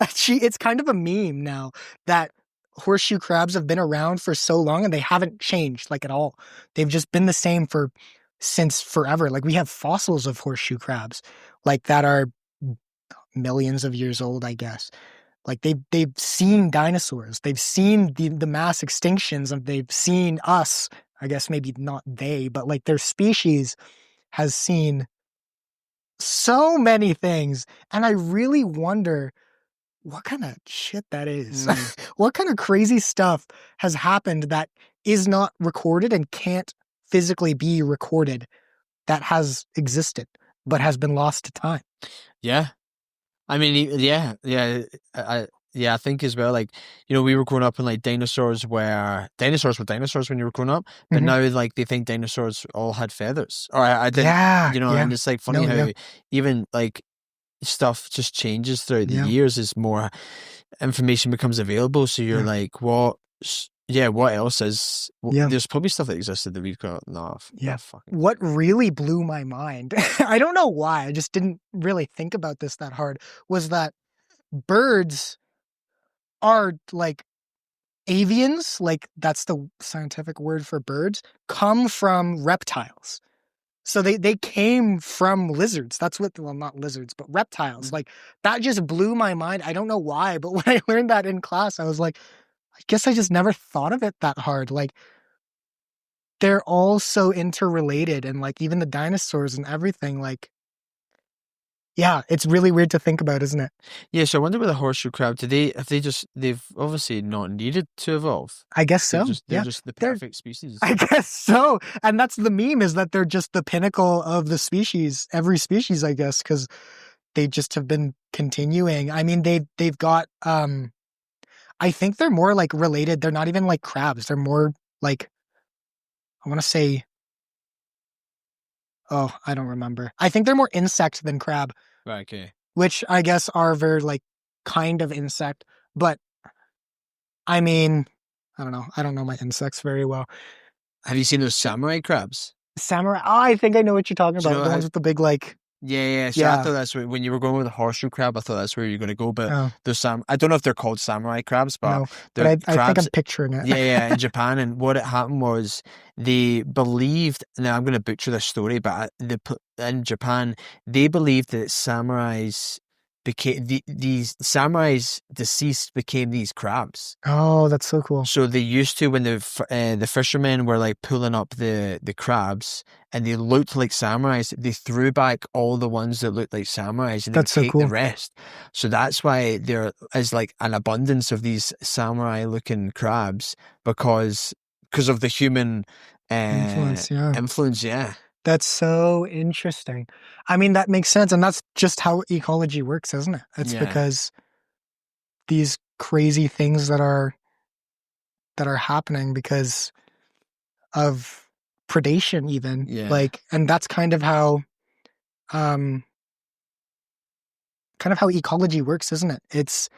it's kind of a meme now that horseshoe crabs have been around for so long and they haven't changed like at all. They've just been the same since forever. Like we have fossils of horseshoe crabs like that are millions of years old, I guess. Like they've seen dinosaurs, they've seen the mass extinctions, and they've seen us. I guess maybe not they, but like their species has seen so many things. And I really wonder what kind of shit that is. What kind of crazy stuff has happened that is not recorded and can't physically be recorded that has existed but has been lost to time. Yeah. I mean, I think as well, like, you know, we were growing up in like dinosaurs were dinosaurs when you were growing up, but now like they think dinosaurs all had feathers. Or I didn't, you know, and it's like funny how even like stuff just changes throughout the years as more information becomes available. So you're like, what else is? There's probably stuff that existed that we've got enough. Yeah. What really blew my mind, I don't know why, I just didn't really think about this that hard, was that birds are like avians, like that's the scientific word for birds, come from reptiles. So they came from lizards. That's what, well, not lizards, but reptiles. Like that just blew my mind. I don't know why, but when I learned that in class, I was like, I guess I just never thought of it that hard. Like they're all so interrelated, and like even the dinosaurs and everything, like, yeah, it's really weird to think about, isn't it? Yeah, so I wonder with the horseshoe crab, they've obviously not needed to evolve. I guess so. They're just the perfect species. I guess so. And that's the meme, is that they're just the pinnacle of the species, every species, I guess, because they just have been continuing. I mean, they've got, I think they're more like related. They're not even like crabs. They're more like, I want to say, oh, I don't remember. I think they're more insect than crab. Right, okay. Which I guess are very like kind of insect, but I mean, I don't know. I don't know my insects very well. Have you seen those samurai crabs? Samurai? Oh, I think I know what you're talking about. The ones with the big like. Yeah. So I thought that's when you were going with the horseshoe crab, I thought that's where you're going to go. But there's I don't know if they're called samurai crabs, but no, but I think I'm picturing it. Yeah, in Japan. And what it happened was they believed. Now I'm going to butcher this story, but in Japan they believed that samurais became these samurais deceased became these crabs. Oh, that's so cool. So they used to, when the fishermen were like pulling up the crabs and they looked like samurais, they threw back all the ones that looked like samurais and they would take the rest. So that's why there is like an abundance of these samurai looking crabs because of the human influence. Yeah. That's so interesting. I mean, that makes sense. And that's just how ecology works, isn't it? It's because these crazy things that are happening because of predation even. Like, and that's kind of how ecology works, isn't it? It's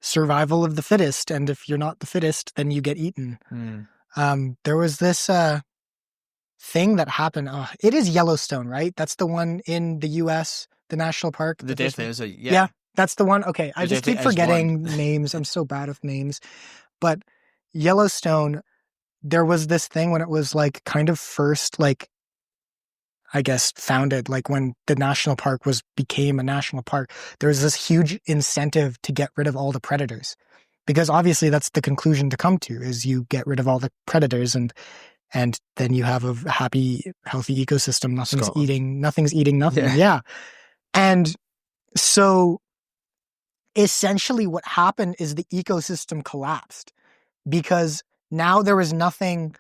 survival of the fittest. And if you're not the fittest, then you get eaten. There was this thing that happened. It is Yellowstone, right? That's the one in the U.S., the national park. The desert, yeah, that's the one. Okay, I just keep forgetting names. I'm so bad with names. But Yellowstone, there was this thing when it was like kind of first, like, I guess, founded, like when the national park became a national park. There was this huge incentive to get rid of all the predators, because obviously that's the conclusion to come to, is you get rid of all the predators and then you have a happy, healthy ecosystem. Nothing's eating nothing. Yeah. And so essentially what happened is the ecosystem collapsed because now there was nothing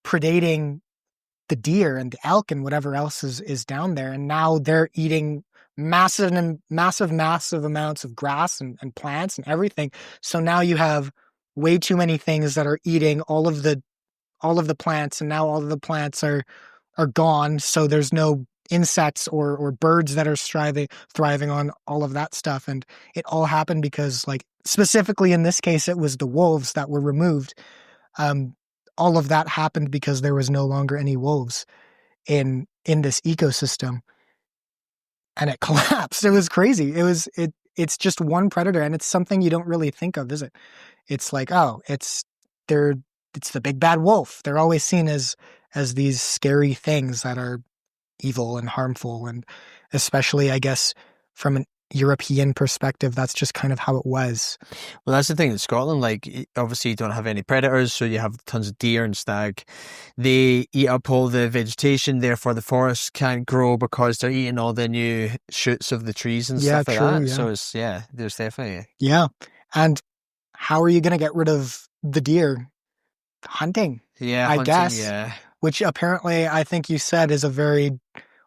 predating the deer and the elk and whatever else is down there. And now they're eating massive amounts of grass and plants and everything. So now you have way too many things that are eating all of the plants, and now all of the plants are gone. So there's no insects or birds that are thriving on all of that stuff. And it all happened because, like, specifically in this case, it was the wolves that were removed. All of that happened because there was no longer any wolves in this ecosystem, and it collapsed. It was crazy. It's just one predator, and it's something you don't really think of, is it? It's like, oh, it's the big bad wolf. They're always seen as these scary things that are evil and harmful, and especially, I guess, from an European perspective, that's just kind of how it was. Well, that's the thing in Scotland, like, obviously you don't have any predators, so you have tons of deer and stag. They eat up all the vegetation, therefore the forests can't grow because they're eating all the new shoots of the trees and stuff like that. Yeah. So it's, there's definitely... Yeah. And how are you going to get rid of the deer? Hunting. Yeah, I guess. Yeah. Which apparently, I think you said, is a very,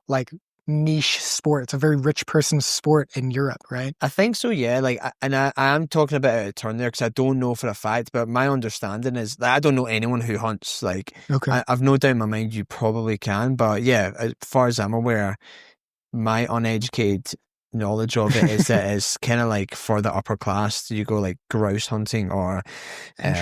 like, niche sport. It's a very rich person's sport in Europe, right? I think so, yeah. Like, and I am talking about out of turn there because I don't know for a fact, but my understanding is that I don't know anyone who hunts. Like, okay. I've no doubt in my mind you probably can, but yeah, as far as I'm aware, my uneducated knowledge of it is that it's kind of like for the upper class. You go like grouse hunting or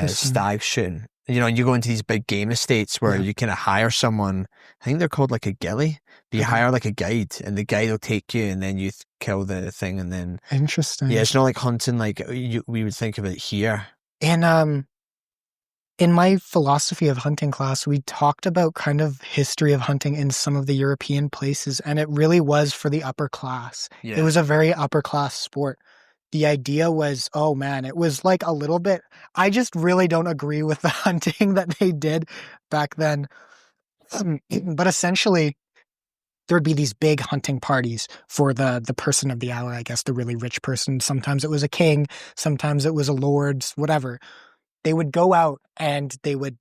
stag shooting. You know, you go into these big game estates where you kind of hire someone. I think they're called like a ghillie. But you hire like a guide, and the guide will take you, and then you kill the thing, and then... Interesting. Yeah, it's not like hunting like we would think of it here. And in my philosophy of hunting class, we talked about kind of history of hunting in some of the European places, and it really was for the upper class. Yeah. It was a very upper class sport. The idea was, oh man, it was like a little bit... I just really don't agree with the hunting that they did back then. But essentially, there would be these big hunting parties for the person of the hour, I guess, the really rich person. Sometimes it was a king, sometimes it was a lord, whatever. They would go out and they would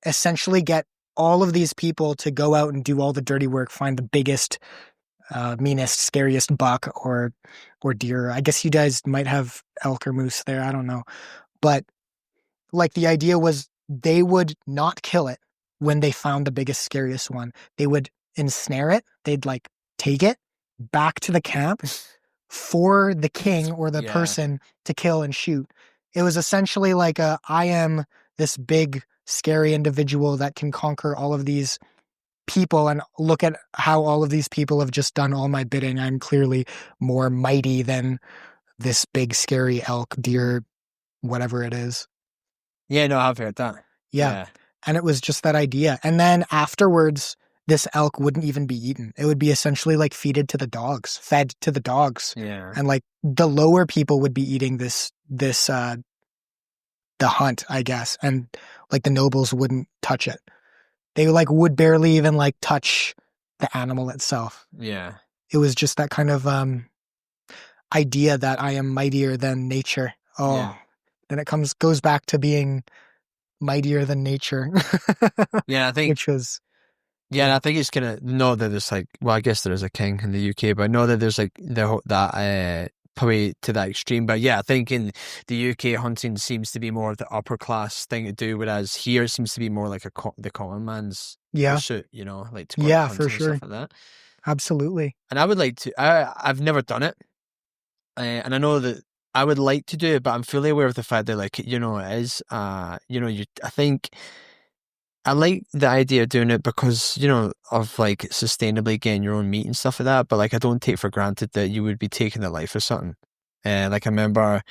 essentially get all of these people to go out and do all the dirty work, find the biggest, meanest, scariest buck or deer. I guess you guys might have elk or moose there. I don't know. But like the idea was they would not kill it when they found the biggest, scariest one. They would ensnare it. They'd like take it back to the camp for the king or the person to kill and shoot. It was essentially like I am this big, scary individual that can conquer all of these people, and look at how all of these people have just done all my bidding. I'm clearly more mighty than this big, scary elk, deer, whatever it is. Yeah, no, I've heard that. Yeah. And it was just that idea. And then afterwards, this elk wouldn't even be eaten. It would be essentially like fed to the dogs. Yeah. And like the lower people would be eating the hunt, I guess. And like the nobles wouldn't touch it. They like would barely even like touch the animal itself. Yeah. It was just that kind of idea that I am mightier than nature. Oh, yeah. Then it goes back to being mightier than nature. Yeah, I think... Which was... Yeah, and I think it's kind of... Not that there's like... Well, I guess there is a king in the UK, but not that there's like that... probably to that extreme. But yeah, I think in the UK, hunting seems to be more of the upper class thing to do, whereas here it seems to be more like the common man's pursuit, you know, like to go hunting for sure. And stuff like that. Absolutely. And I would like to... I've never done it. And I know that I would like to do it, but I'm fully aware of the fact that, like, you know, it is, I think I like the idea of doing it because, you know, of like sustainably getting your own meat and stuff like that. But like, I don't take for granted that you would be taking the life of something. Like I remember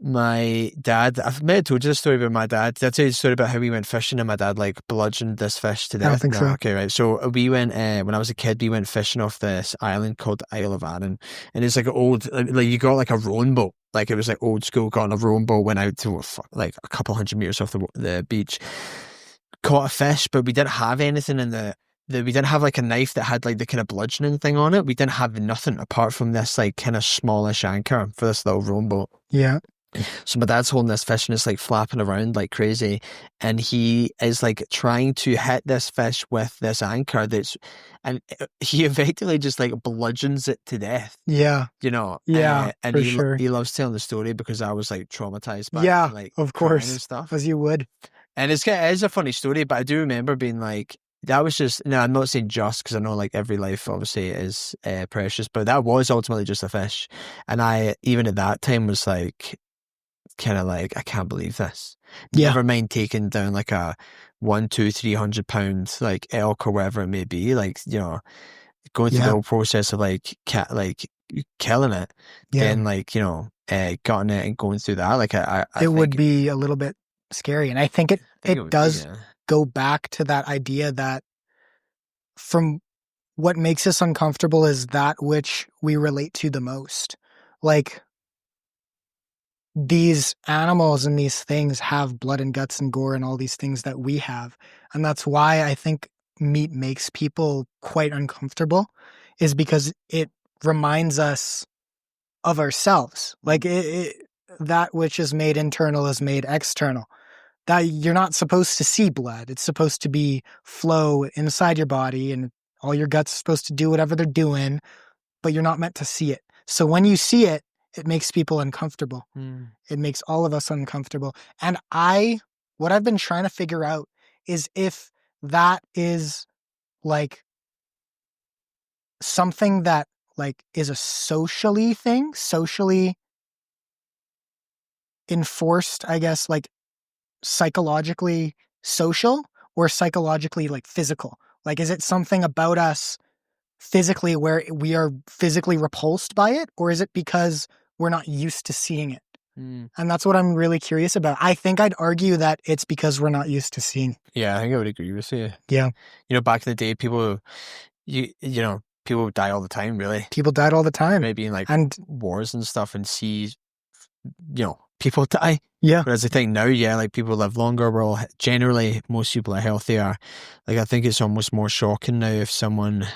my dad, I've maybe told you the story about my dad. Did I tell you the story about how we went fishing and my dad like bludgeoned this fish to death? I don't think so. Okay, right. So we went, when I was a kid, we went fishing off this island called Isle of Arran. And it's like an old, like you got like a rowing boat. Like it was like old school, got on a rowing boat, went out to like a couple 100 meters off the beach, caught a fish, but we didn't have anything in the we didn't have like a knife that had like the kind of bludgeoning thing on it. We didn't have nothing apart from this like kind of smallish anchor for this little rowboat. Yeah. So my dad's holding this fish and it's like flapping around like crazy, and he is like trying to hit this fish with this anchor and he effectively just like bludgeons it to death. Yeah. You know, Yeah, and for sure. he loves telling the story because I was like traumatized by Yeah, like of crying course, and stuff. as you would. And it is a funny story, but I do remember being like, that was just, no, I'm not saying just because I know like every life obviously is precious, but that was ultimately just a fish. And I, even at that time, was like, kind of like, I can't believe this. Yeah. Never mind taking down like a 100-300 pound like elk or whatever it may be, like, you know, going through the whole process of like killing it, then like, you know, gutting it and going through that, like I it think would be a little bit scary. And I think it does go back to that idea that from what makes us uncomfortable is that which we relate to the most. Like, these animals and these things have blood and guts and gore and all these things that we have. And that's why I think meat makes people quite uncomfortable, is because it reminds us of ourselves. Like, that which is made internal is made external. That you're not supposed to see blood. It's supposed to be flow inside your body, and all your guts are supposed to do whatever they're doing, but you're not meant to see it. So when you see it, it makes people uncomfortable. It makes all of us uncomfortable. And what I've been trying to figure out is if that is like something that like is a socially enforced, I guess, like psychologically social, or psychologically like physical. Like, is it something about us physically where we are physically repulsed by it, or is it because we're not used to seeing it? And that's what I'm really curious about. I think I'd argue that it's because we're not used to seeing. Yeah, I think I would agree with you. Yeah. You know, back in the day, people, you know, people die all the time, really. People died all the time. Maybe in like and wars and stuff, and see, you know, people die. Yeah. Whereas I think now, yeah, like people live longer. We're all, generally, most people are healthier. Like, I think it's almost more shocking now if someone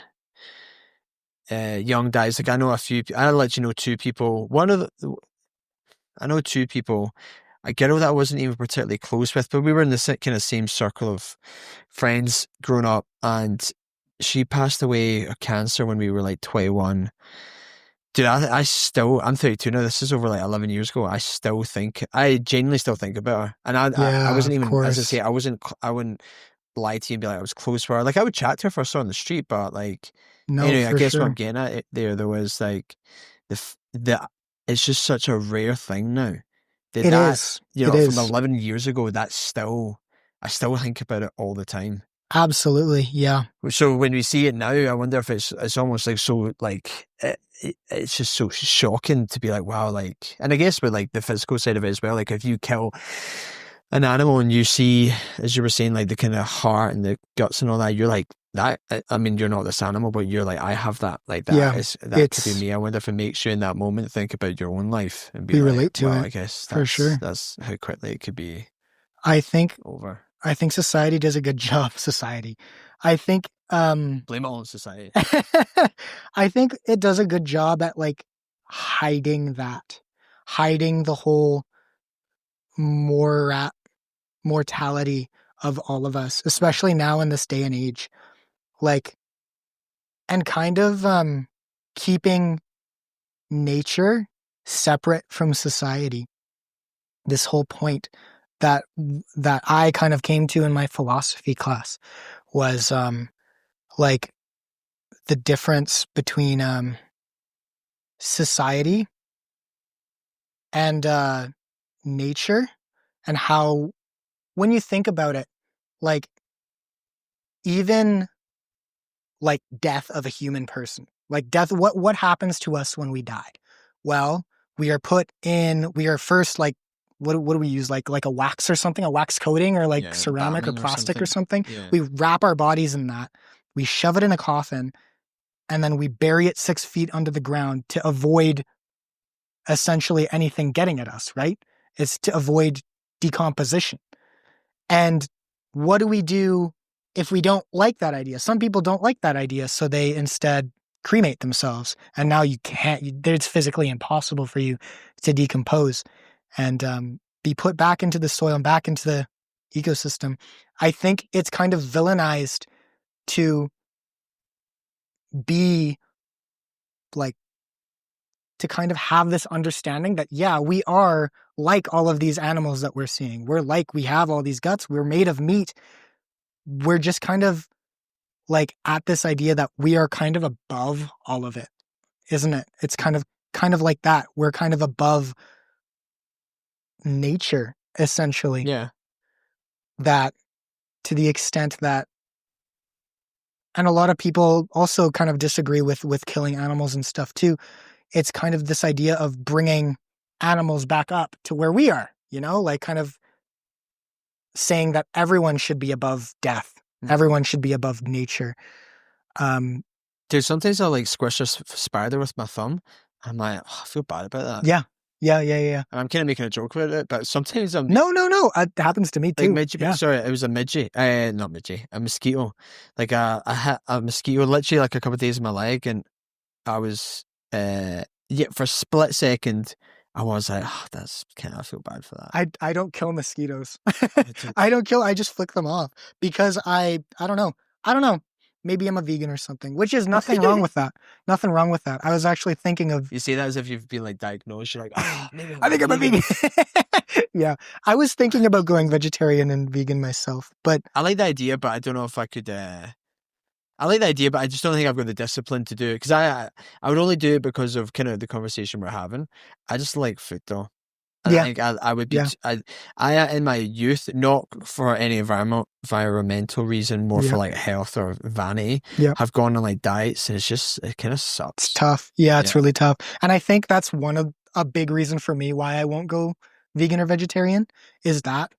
young dies. Like, I know I'll let you know two people. I know two people, a girl that I wasn't even particularly close with, but we were in the kind of same circle of friends growing up, and she passed away of cancer when we were like 21. Dude, I'm 32 now. This is over like 11 years ago. I genuinely still think about her. And I wasn't even, as I say, I wouldn't lie to you and be like, I was close with her. Like, I would chat to her if I saw her on the street, but like, no, anyway, I guess sure. what I'm getting at there was like, it's just such a rare thing now. It is. You know, from 11 years ago, I still think about it all the time. Absolutely, yeah. So when we see it now, I wonder if it's almost like so like it's just so shocking to be like, wow, like, and I guess with like the physical side of it as well, like if you kill an animal and you see, as you were saying, like the kind of heart and the guts and all that, you're like, that, I mean, you're not this animal, but you're like, I have that, like that. Yeah, that could be me. I wonder if it makes you in that moment think about your own life and be like, relate to well, it. I guess for sure. That's how quickly it could be. I think over. I think society does a good job. I think blame it on society. I think it does a good job at like hiding the whole mortality of all of us, especially now in this day and age. Like, and kind of keeping nature separate from society. This whole point that I kind of came to in my philosophy class was like the difference between society and nature, and how, when you think about it, like even like death of a human person, like death, what happens to us when we die? Well, we are first like, what do we use? Like a wax or something, a wax coating, or like ceramic or plastic or something. Yeah. We wrap our bodies in that. We shove it in a coffin, and then we bury it 6 feet under the ground to avoid essentially anything getting at us, right? It's to avoid decomposition. And what do we do if we don't like that idea, some people don't like that idea, so they instead cremate themselves. And now you can't, it's physically impossible for you to decompose and be put back into the soil and back into the ecosystem. I think it's kind of villainized to be like, to kind of have this understanding that, yeah, we are like all of these animals that we're seeing. We're like, we have all these guts. We're made of meat. We're just kind of like at this idea that we are kind of above all of it, isn't it? It's kind of like that. We're kind of above nature, essentially. Yeah. That to the extent that, and a lot of people also kind of disagree with killing animals and stuff too. It's kind of this idea of bringing animals back up to where we are, like kind of saying that everyone should be above death. Everyone should be above nature. Dude, sometimes I'll like squish a spider with my thumb. I'm like, I feel bad about that. Yeah. And I'm kind of making a joke about it, but sometimes I'm... No. It happens to me too. Like midget, yeah. Sorry, it was a midget. Not midget, a mosquito. Like I hit a mosquito literally like a couple of days in my leg, and I was, for a split second, I was like, that's kind of, I feel bad for that. I don't kill mosquitoes. I just flick them off because I don't know. Maybe I'm a vegan or something, which is nothing wrong with that. Nothing wrong with that. I was actually thinking of... You say that as if you've been like diagnosed. You're like, maybe I think I'm a vegan. Yeah. I was thinking about going vegetarian and vegan myself, but... I like the idea, but I don't know if I could... I like the idea, but I just don't think I've got the discipline to do it. Because I would only do it because of kind of the conversation we're having. I just like food though. And I think I would be, I in my youth, not for any environmental reason, more for like health or vanity, have gone on like diets, and it kind of sucks. It's tough. Yeah, it's really tough. And I think that's a big reason for me why I won't go vegan or vegetarian is that.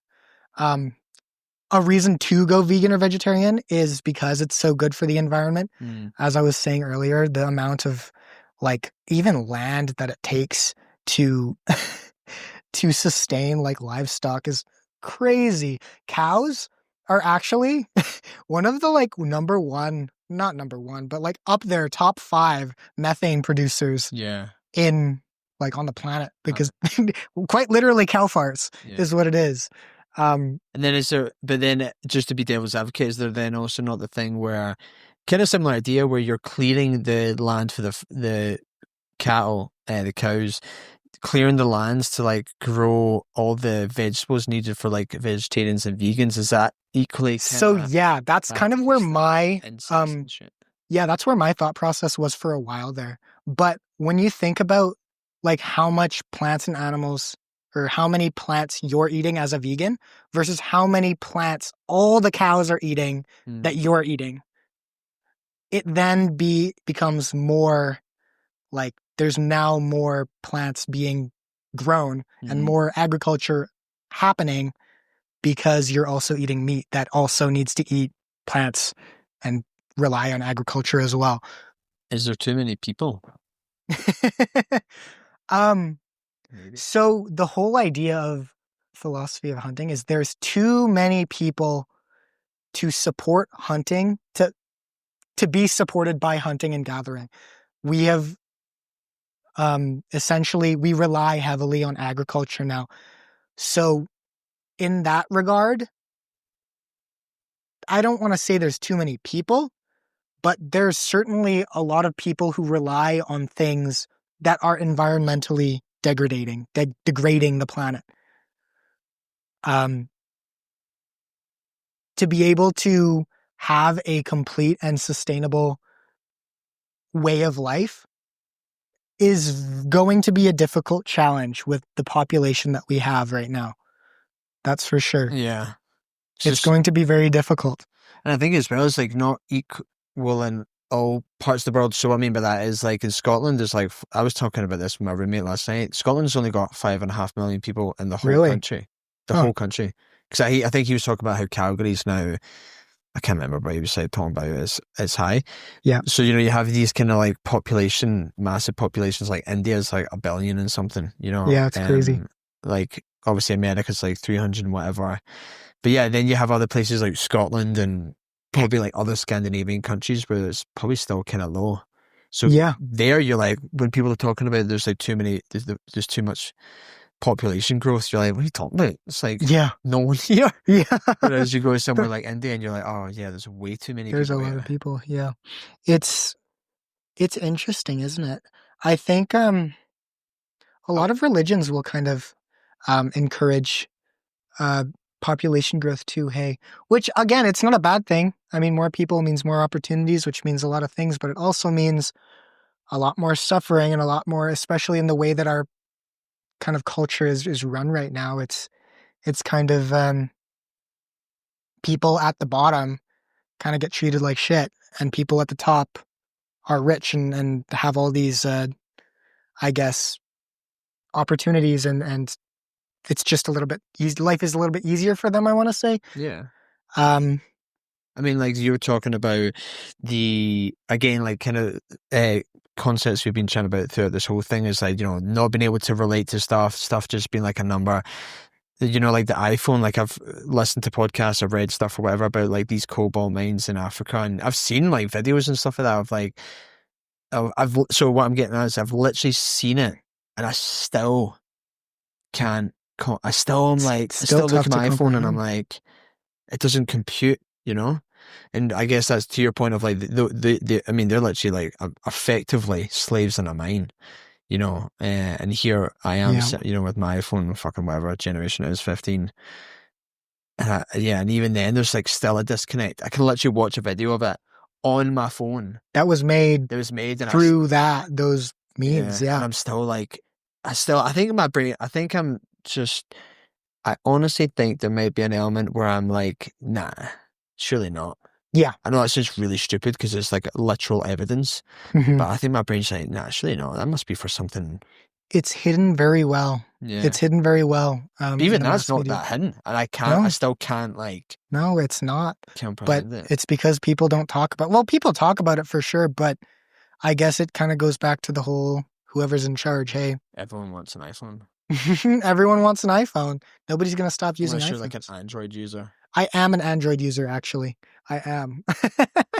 A reason to go vegan or vegetarian is because it's so good for the environment. As I was saying earlier, the amount of like even land that it takes to to sustain like livestock is crazy. Cows are actually one of the like not number one, but like up there, top 5 methane producers in like on the planet, because quite literally cow farts is what it is. And then but then just to be devil's advocate, is there then also not the thing where kind of similar idea where you're clearing the land for the cattle, the cows, clearing the lands to like grow all the vegetables needed for like vegetarians and vegans? Is that equally that's kind of where my that's where my thought process was for a while there. But when you think about like how much plants and animals, or how many plants you're eating as a vegan versus how many plants all the cows are eating that you're eating, it then becomes more like there's now more plants being grown and more agriculture happening because you're also eating meat that also needs to eat plants and rely on agriculture as well. Is there too many people? Maybe. So the whole idea of philosophy of hunting is there's too many people to support hunting, to be supported by hunting and gathering. We have essentially, we rely heavily on agriculture now. So in that regard, I don't want to say there's too many people, but there's certainly a lot of people who rely on things that are environmentally degrading the planet. To be able to have a complete and sustainable way of life is going to be a difficult challenge with the population that we have right now. That's for sure. Yeah. It's going to be very difficult. And I think as well, it's like not equal in all parts of the world. So what I mean by that is like in Scotland, there's like, I was talking about this with my roommate last night. Scotland's only got 5.5 million people in the whole country. The whole country. Because I think he was talking about how Calgary's now, I can't remember what he was talking about, it's high. Yeah. So, you have these kind of like massive populations, like India's like 1 billion and something, Yeah, it's crazy. Like obviously America's like 300 and whatever. But yeah, then you have other places like Scotland and probably like other Scandinavian countries where it's probably still kind of low. So Yeah. there, you're like, when people are talking about there's like there's too much population growth, you're like, what are you talking about? It's like Yeah. no one here. Yeah. Whereas you go somewhere like India and you're like, oh yeah, there's way too many There's a people lot of here. people. Yeah. It's interesting, isn't it? I think a lot of religions will kind of encourage uh, population growth too. Hey, which again, it's not a bad thing. I mean, more people means more opportunities, which means a lot of things, but it also means a lot more suffering and a lot more, especially in the way that our kind of culture is run right now. It's kind of people at the bottom kind of get treated like shit, and people at the top are rich and have all these, I guess, opportunities, and it's just a little bit easy. Life is a little bit easier for them, I want to say. Yeah. Um, I mean, like you were talking about again, like kind of concepts we've been chatting about throughout this whole thing is like, not being able to relate to stuff just being like a number. Like the iPhone, like I've listened to podcasts, I've read stuff or whatever about like these cobalt mines in Africa, and I've seen like videos and stuff like that of like, so what I'm getting at is I've literally seen it and I still can't, I still am like, I still still look tough at to my iPhone and I'm comprehend. like, it doesn't compute, And I guess that's to your point of like I mean, they're literally like effectively slaves in a mine, and here I am, Yeah, with my iPhone, fucking whatever generation it is, 15. Yeah, and even then, there's like still a disconnect. I can literally watch a video of it on my phone. that was made It was made, and through those means. yeah, and Yeah, I'm still like, I think in my brain, I honestly think there might be an element where I'm like, nah, surely not. yeah. I know that's just really stupid because it's like literal evidence, Hmm. but I think my brain's like, nah, surely not. That must be for something. It's hidden very well. Yeah. It's hidden very well But in even the that's mass not media. that hidden, and I No, still can't like no, it's not. But comprehend it. it's because people don't talk about. Well, people talk about it for sure, but I guess it kind of goes back to the whole whoever's in charge. Hey, Everyone wants an iPhone. everyone wants an iPhone. Nobody's gonna stop using Unless you're like an iPhones. Android user. I am an Android user, actually. I am.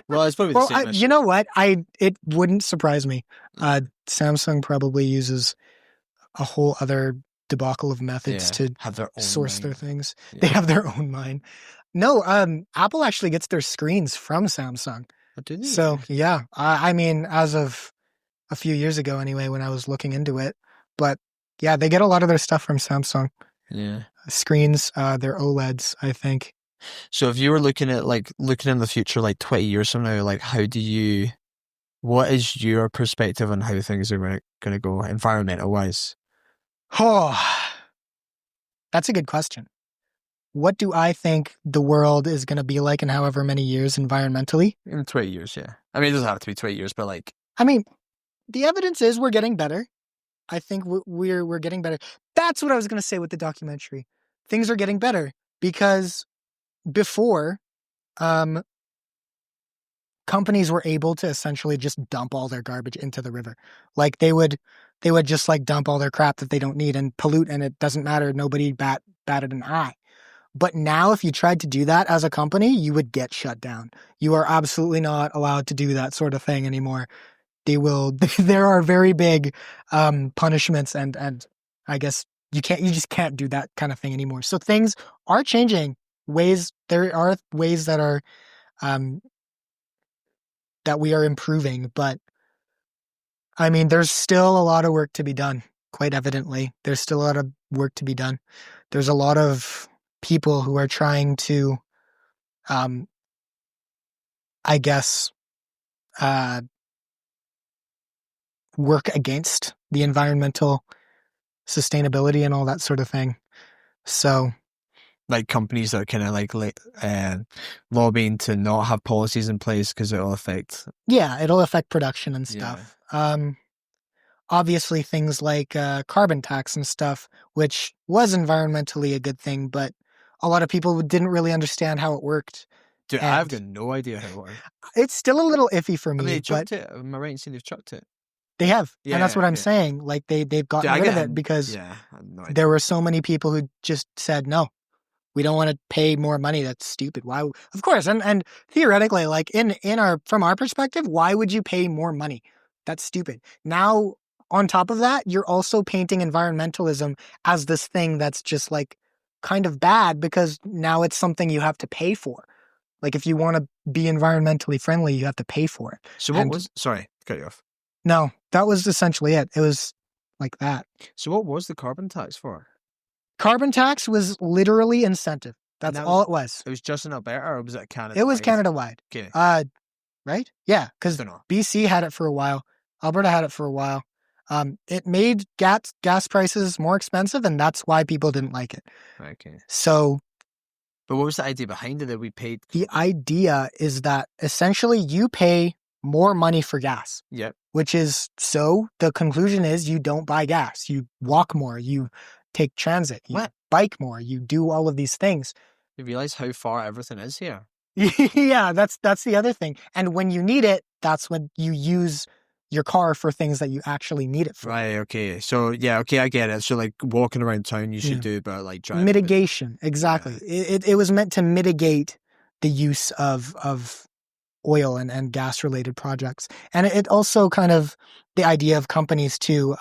Well, it's probably the Well, same as you know what? It wouldn't surprise me. Samsung probably uses a whole other debacle of methods yeah, to have their own source their mind. things. Yeah. They have their own mind. No, Apple actually gets their screens from Samsung. Oh, do they? So yeah, I mean, as of a few years ago, anyway, when I was looking into it, but yeah, they get a lot of their stuff from Samsung. Yeah. Screens, their OLEDs, I think. So if you were looking in the future, like 20 years from now, like what is your perspective on how things are going to go environmental wise? Oh, that's a good question. What do I think the world is going to be like in however many years environmentally? In 20 years, yeah. I mean, it doesn't have to be 20 years, but like, I mean, the evidence is we're getting better. I think we're getting better. That's what I was going to say with the documentary. Things are getting better because before, companies were able to essentially just dump all their garbage into the river. Like they would just like dump all their crap that they don't need and pollute, and it doesn't matter. Nobody batted an eye. But now, if you tried to do that as a company, you would get shut down. You are absolutely not allowed to do that sort of thing anymore. They will. There are very big punishments, and I guess you just can't do that kind of thing anymore. So things are changing. There are ways that are that we are improving, but I mean, there's still a lot of work to be done. Quite evidently, there's still a lot of work to be done. There's a lot of people who are trying to, I guess, work against the environmental sustainability and all that sort of thing. So, like companies that are kind of like lobbying to not have policies in place because it'll affect. yeah, it'll affect production and stuff. Yeah. Obviously, things like carbon tax and stuff, which was environmentally a good thing, but a lot of people didn't really understand how it worked. Dude, I've got no idea how it works. It's still a little iffy for me. I mean, they but chucked it. Am I right in saying they've chucked it? They have, Yeah, and that's what I'm saying. Like they've gotten rid of it because there were so many people who just said no. We don't want to pay more money. That's stupid. Why? Of course. And theoretically, like from our perspective, why would you pay more money? That's stupid. Now, on top of that, you're also painting environmentalism as this thing that's just like kind of bad because now it's something you have to pay for. Like if you want to be environmentally friendly, you have to pay for it. So what was, sorry, cut you off. No, that was essentially it. It was like that. So what was the carbon tax for? Carbon tax was literally incentive. That's all it was. It was just in Alberta, or was it Canada? It was Canada-wide. Okay. Right? Yeah, because BC had it for a while. Alberta had it for a while. It made gas prices more expensive, and that's why people didn't like it. Okay. So... But what was the idea behind it that we paid? The idea is that essentially you pay more money for gas. Yep. Which is, so the conclusion is you don't buy gas. You walk more. You take transit. You bike more. You do all of these things. You realize how far everything is here. Yeah, that's the other thing. And when you need it, that's when you use your car for things that you actually need it for. Right, okay. So, yeah, okay, I get it. So, like, walking around town, you should do, but, like, driving. Mitigation, exactly. Yeah. It was meant to mitigate the use of oil and gas-related projects. And it also kind of, the idea of companies, too,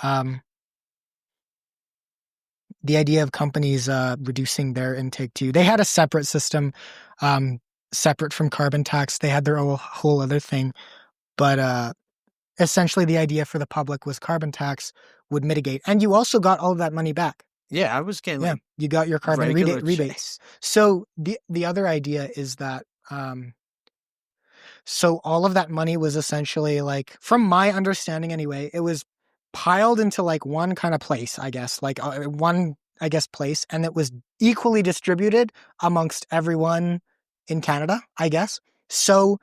reducing their intake, too. They had a separate system, separate from carbon tax. They had their own whole other thing. But essentially the idea for the public was carbon tax would mitigate. And you also got all of that money back. Yeah, I was getting you got your carbon rebates. So the other idea is that so all of that money was essentially like, from my understanding anyway, it was piled into like one kind of place, I guess, like one, I guess, place, and it was equally distributed amongst everyone in Canada, I guess. So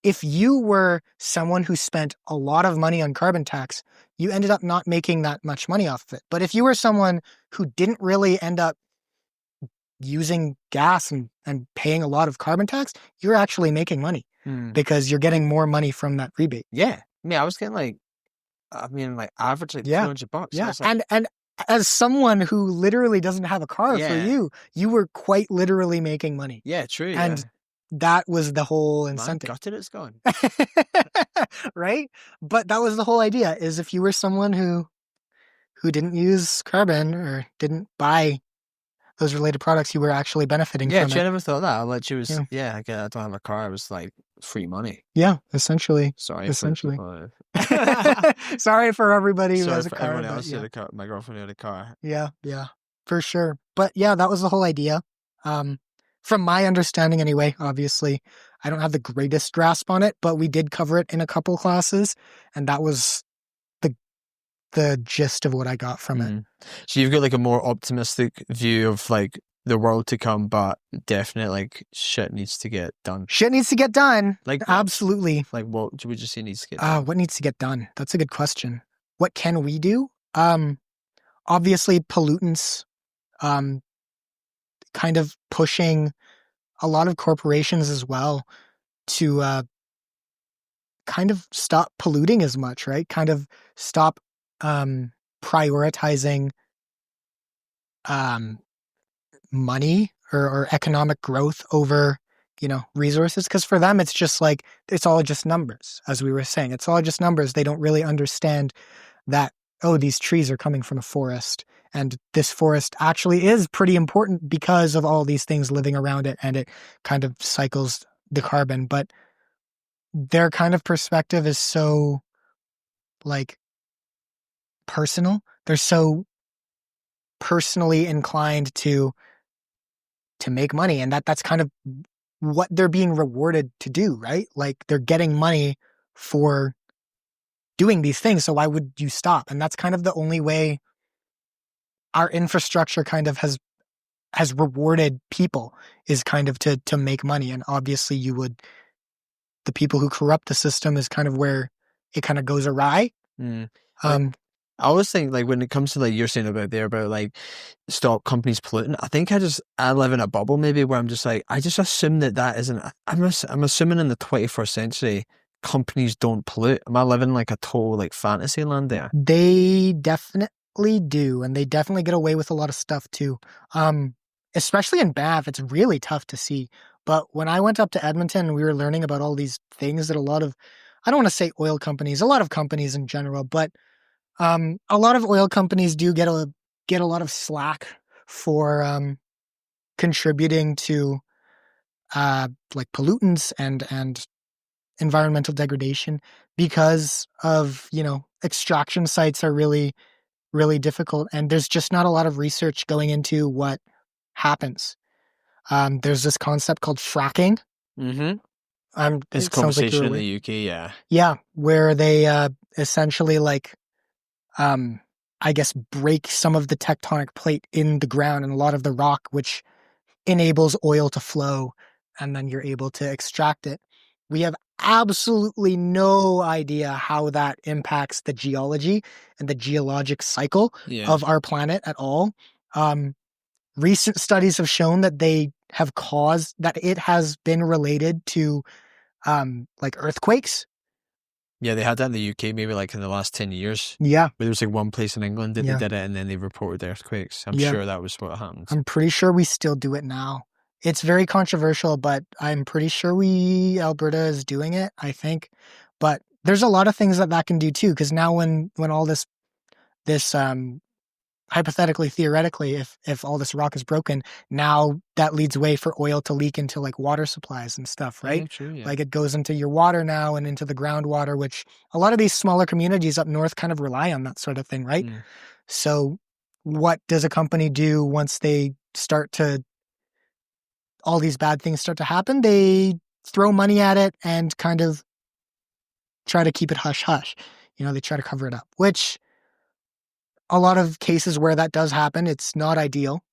if you were someone who spent a lot of money on carbon tax, you ended up not making that much money off of it. But if you were someone who didn't really end up using gas and paying a lot of carbon tax, you're actually making money because you're getting more money from that rebate. Yeah. I mean, I was getting like average like $200. Yeah. And as someone who literally doesn't have a car for you were quite literally making money. Yeah, true. And that was the whole incentive. Man, gutted it's gone. Right? But that was the whole idea, is if you were someone who didn't use carbon or didn't buy those related products, you were actually benefiting from it. Yeah, I never thought that. I literally was, I don't have a car. It was like free money. Yeah, essentially. Sorry. Essentially. Sorry for everybody who has a car. Everyone else had a car. My girlfriend had a car. Yeah, for sure. But yeah, that was the whole idea. From my understanding anyway, obviously, I don't have the greatest grasp on it, but we did cover it in a couple classes, and that was the gist of what I got from it. So you've got like a more optimistic view of like the world to come, but definitely like shit needs to get done. Shit needs to get done. Like absolutely. Like what do we just say needs to get done? What needs to get done? That's a good question. What can we do? Obviously pollutants, kind of pushing a lot of corporations as well to kind of stop polluting as much, right? Kind of stop prioritizing money or economic growth over, resources. Because for them, it's just like, it's all just numbers, as we were saying. It's all just numbers. They don't really understand that, oh, these trees are coming from a forest. And this forest actually is pretty important because of all these things living around it, and it kind of cycles the carbon. But their kind of perspective is so, like, personal. They're so personally inclined to make money, and that's kind of what they're being rewarded to do, right? Like, they're getting money for doing these things, so why would you stop? And that's kind of the only way our infrastructure kind of has rewarded people, is kind of to make money. And obviously the people who corrupt the system is kind of where it kind of goes awry. I always think, like, when it comes to, like, you're saying about like, stop companies polluting, I think I live in a bubble maybe where I'm just like, I just assume that isn't, I'm assuming in the 21st century, companies don't pollute. Am I living like a total, like, fantasy land there? They definitely do, and they definitely get away with a lot of stuff too. especially in Banff, it's really tough to see. But when I went up to Edmonton and we were learning about all these things that a lot of, I don't want to say oil companies, a lot of companies in general, but a lot of oil companies do get a lot of slack for contributing to like pollutants and environmental degradation because of, extraction sites are really, really difficult. And there's just not a lot of research going into what happens. There's this concept called fracking. Mm-hmm. It's a It sounds like you're conversation in aware. the UK, yeah. Yeah, where they essentially like, I guess, break some of the tectonic plate in the ground and a lot of the rock, which enables oil to flow, and then you're able to extract it. We have absolutely no idea how that impacts the geology and the geologic cycle of our planet at all. Recent studies have shown that that it has been related to like earthquakes. Yeah, they had that in the UK maybe like in the last 10 years. Yeah. But there was like one place in England that Yeah. they did it and then they reported earthquakes. I'm Yeah. sure that was what happened. I'm pretty sure we still do it now. It's very controversial, but I'm pretty sure Alberta is doing it, I think. But there's a lot of things that can do too, because now when all this hypothetically, theoretically, if all this rock is broken, now that leads way for oil to leak into like water supplies and stuff, right? Yeah, true, yeah. Like it goes into your water now and into the groundwater, which a lot of these smaller communities up north kind of rely on that sort of thing, right? So what does a company do once they start to, all these bad things start to happen? They throw money at it and kind of try to keep it hush hush. They try to cover it up, which a lot of cases where that does happen, it's not ideal.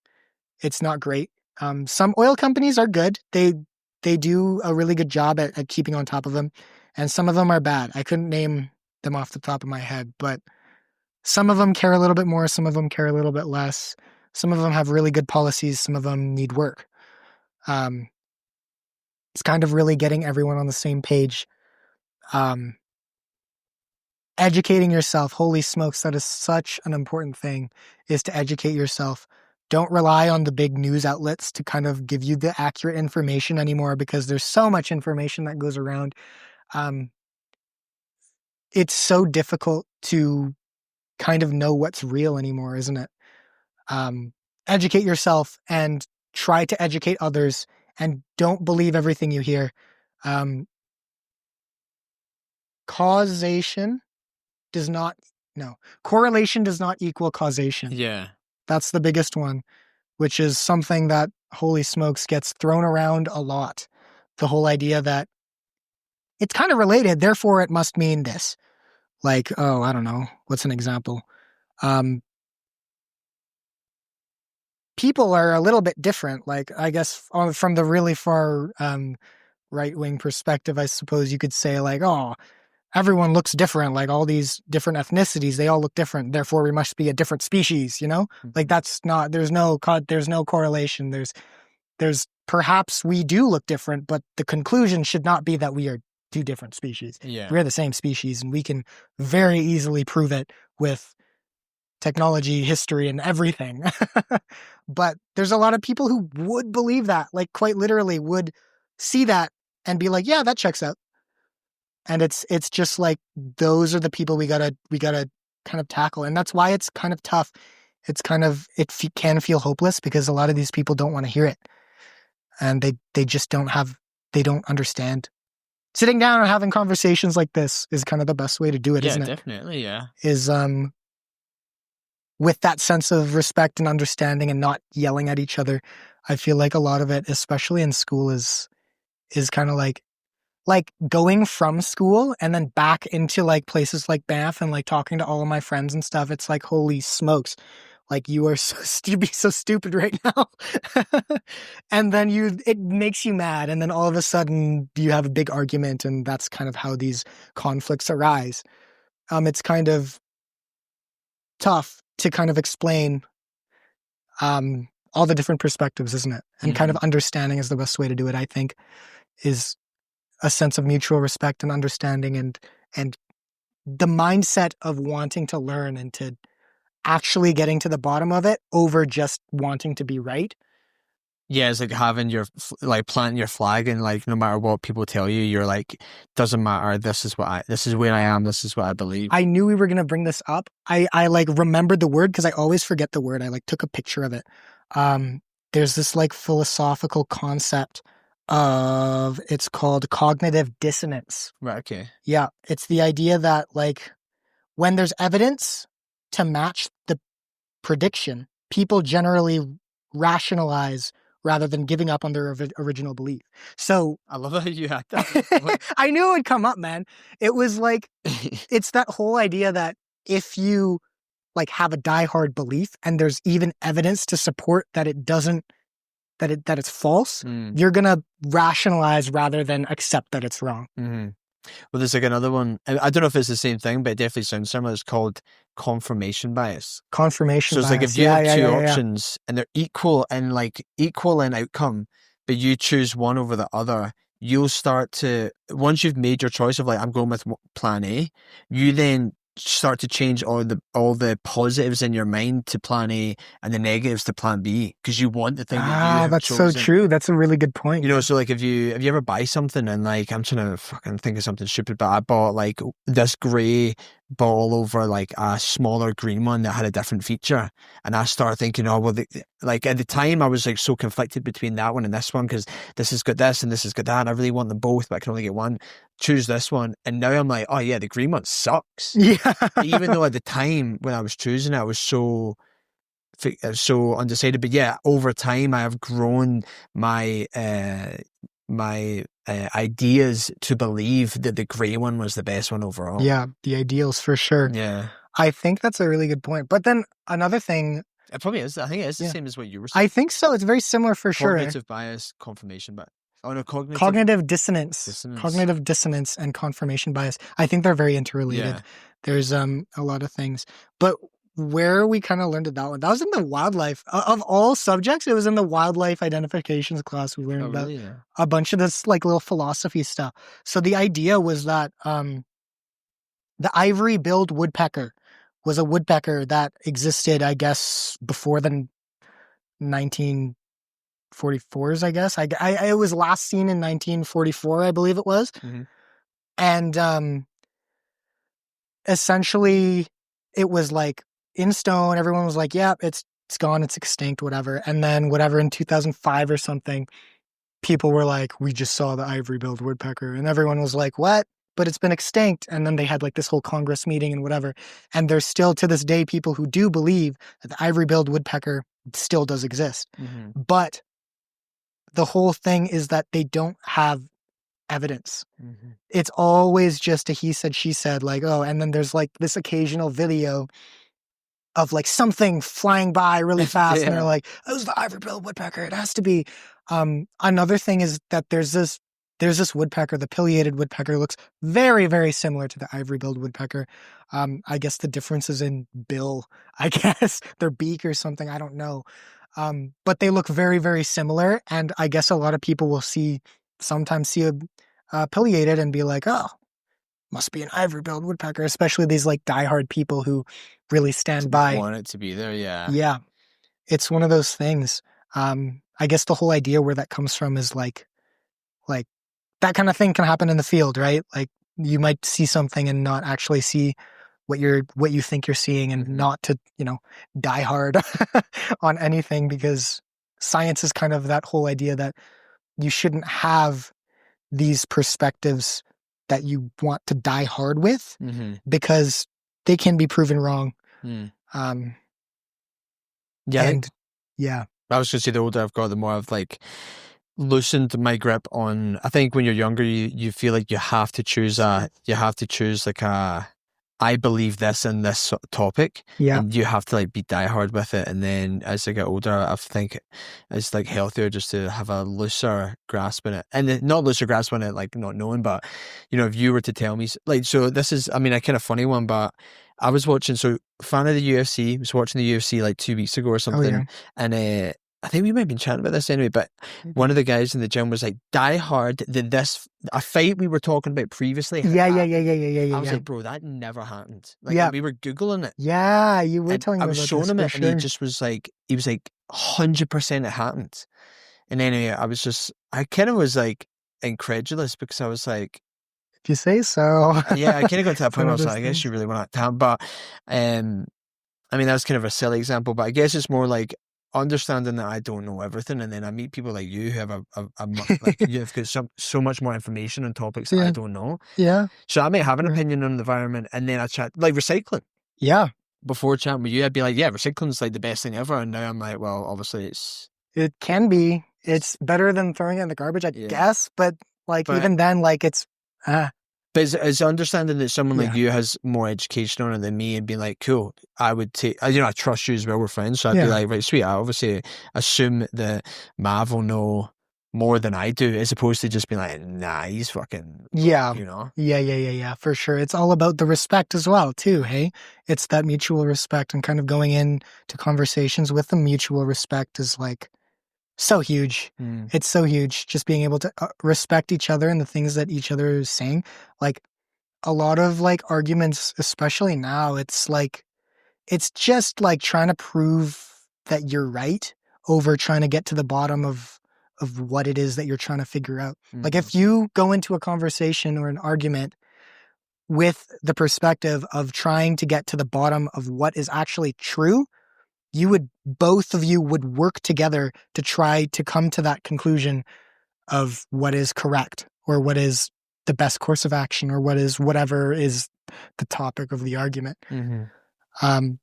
It's not great. Some oil companies are good. They do a really good job at keeping on top of them. And some of them are bad. I couldn't name them off the top of my head, but some of them care a little bit more. Some of them care a little bit less. Some of them have really good policies. Some of them need work. It's kind of really getting everyone on the same page. Educating yourself, holy smokes, that is such an important thing, is to educate yourself. Don't rely on the big news outlets to kind of give you the accurate information anymore, because there's so much information that goes around. It's so difficult to kind of know what's real anymore, isn't it? Educate yourself and try to educate others, and don't believe everything you hear. Correlation does not equal causation. Yeah. That's the biggest one, which is something that, holy smokes, gets thrown around a lot. The whole idea that it's kind of related, therefore it must mean this. Like, oh, I don't know. What's an example? People are a little bit different. Like, I guess from the really far right-wing perspective, I suppose you could say like, oh, everyone looks different. Like all these different ethnicities, they all look different. Therefore, we must be a different species. Like that's not. There's no correlation. There's perhaps we do look different, but the conclusion should not be that we are two different species. Yeah. We're the same species, and we can very easily prove it with technology, history, and everything. But there's a lot of people who would believe that, like quite literally would see that and be like, yeah, that checks out. And it's just like, those are the people we gotta kind of tackle. And that's why it's kind of tough. It can feel hopeless, because a lot of these people don't want to hear it. And they just they don't understand. Sitting down and having conversations like this is kind of the best way to do it, isn't it? Yeah, definitely, yeah. Is with that sense of respect and understanding and not yelling at each other. I feel like a lot of it, especially in school, is kind of like going from school and then back into like places like Banff and like talking to all of my friends and stuff. It's like, holy smokes, like you are be so stupid right now. And then it makes you mad. And then all of a sudden you have a big argument, and that's kind of how these conflicts arise. It's kind of tough to kind of explain all the different perspectives, isn't it? And kind of understanding is the best way to do it, I think, is a sense of mutual respect and understanding, and the mindset of wanting to learn and to actually getting to the bottom of it over just wanting to be right. Yeah, it's like having your like planting your flag, and like no matter what people tell you, you're like, doesn't matter. This is where I am. This is what I believe. I knew we were gonna bring this up. I like remembered the word because I always forget the word. I like took a picture of it. There's this like philosophical concept of it's called cognitive dissonance. Right. Okay. Yeah, it's the idea that like when there's evidence to match the prediction, people generally rationalize rather than giving up on their original belief. So I love how you had that. I knew it would come up, man. It was like it's that whole idea that if you like have a diehard belief and there's even evidence to support that it doesn't that it's false, you're gonna rationalize rather than accept that it's wrong. Mm-hmm. Well, there's like another one. I don't know if it's the same thing, but it definitely sounds similar. It's called confirmation bias. Confirmation bias. So it's like if you have two options and they're equal in outcome, but you choose one over the other, you'll start to, once you've made your choice of like, I'm going with plan A, you then start to change all the positives in your mind to plan A and the negatives to plan B because you want the thing that you have that's chosen. So true. That's a really good point. You know, so like if you ever buy something and like I'm trying to fucking think of something stupid, but I bought like this grey ball over like a smaller green one that had a different feature, and I started thinking, oh well, like at the time I was like so conflicted between that one and this one because this has got this and this has got that, and I really want them both, but I can only get one. Choose this one, and now I'm like, oh yeah, the green one sucks. Yeah. Even though at the time when I was choosing it, I was so undecided. But yeah, over time I have grown my ideas to believe that the grey one was the best one overall. Yeah, the ideals for sure. Yeah, I think that's a really good point. But then another thing, it probably is. I think it is the same as what you were saying. I think so. It's very similar for sure. Cognitive bias, confirmation bias. Oh no, cognitive dissonance. Cognitive dissonance and confirmation bias. I think they're very interrelated. Yeah. There's a lot of things. But where we kind of learned that one, that was in the wildlife. Of all subjects, it was in the wildlife identifications class. We learned about a bunch of this like little philosophy stuff. So the idea was that the ivory-billed woodpecker was a woodpecker that existed, I guess, before the 1940s, I guess. It was last seen in 1944, I believe it was. Mm-hmm. And essentially, it was like in stone. Everyone was like, "Yeah, it's gone. It's extinct. Whatever." And then whatever in 2005 or something, people were like, "We just saw the ivory-billed woodpecker," and everyone was like, "What?" But it's been extinct. And then they had like this whole Congress meeting and whatever. And there's still to this day people who do believe that the ivory-billed woodpecker still does exist. Mm-hmm. But the whole thing is that they don't have evidence. Mm-hmm. It's always just a he said, she said, like, oh, and then there's like this occasional video of like something flying by really fast. And they're like, oh, it's the ivory-billed woodpecker. It has to be. Another thing is that there's this woodpecker, the pileated woodpecker, looks very, very similar to the ivory-billed woodpecker. I guess the difference is in bill, I guess, their beak or something. I don't know. But they look very, very similar. And I guess a lot of people will sometimes see a pileated and be like, oh, must be an ivory-billed woodpecker, especially these like diehard people who really stand by. Want it to be there, yeah. Yeah. It's one of those things. I guess the whole idea where that comes from is like that kind of thing can happen in the field, right? Like you might see something and not actually see what you think you're seeing, and not to, die hard on anything, because science is kind of that whole idea that you shouldn't have these perspectives that you want to die hard with, because they can be proven wrong. Yeah. I was going to say the older I've got, the more I've like loosened my grip on. I think when you're younger, you feel like you have to choose like I believe this in this topic. Yeah. And you have to like be diehard with it. And then as I get older, I think it's like healthier just to have a looser grasp in it. And not looser grasp in it, like not knowing, but if you were to tell me, like, so this is, I mean, a kind of funny one, but I was watching, fan of the UFC, was watching the UFC like 2 weeks ago or something. Oh, yeah. And I think we might have been chatting about this anyway, but one of the guys in the gym was like, die hard that a fight we were talking about previously. Yeah. I was like, bro, that never happened. Like, we were Googling it. Yeah, you were telling me about this. I was showing him it, and he just was like, 100% it happened. And anyway, I kind of was like incredulous because I was like, If you say so. yeah, I kind of got to that It's point one where I of was those like, I guess things. you really want to, but, I mean, that's kind of a silly example, but I guess it's more like understanding that I don't know everything, and then I meet people like you who have like you've got so much more information on topics that I Yeah. don't know. Yeah. So I might have an Right. opinion on the environment, and then I chat like recycling. Yeah. Before chatting with you, I'd be like, yeah, recycling's like the best thing ever, and now I'm like, well, obviously It can be. It's better than throwing it in the garbage, I yeah, guess. But like but even then, like it's But it's understanding that someone like yeah. you has more education on it than me and being like, cool, I would take, I trust you as well, we're friends. So I'd be Yeah. like, right, sweet. I obviously assume that Mav will know more than I do, as opposed to just being like, nah, he's fucking, Yeah. you know? Yeah, for sure. It's all about the respect as well, too, hey? It's that mutual respect and kind of going in to conversations with the mutual respect is like so huge. Mm. It's so huge. Just being able to respect each other and the things that each other is saying. Like a lot of like arguments, especially now, it's like, it's just like trying to prove that you're right over trying to get to the bottom of what it is that you're trying to figure out. Like Mm. if you go into a conversation or an argument with the perspective of trying to get to the bottom of what is actually true, both of you would work together to try to come to that conclusion of what is correct or what is the best course of action or what is whatever is the topic of the argument. Mm-hmm.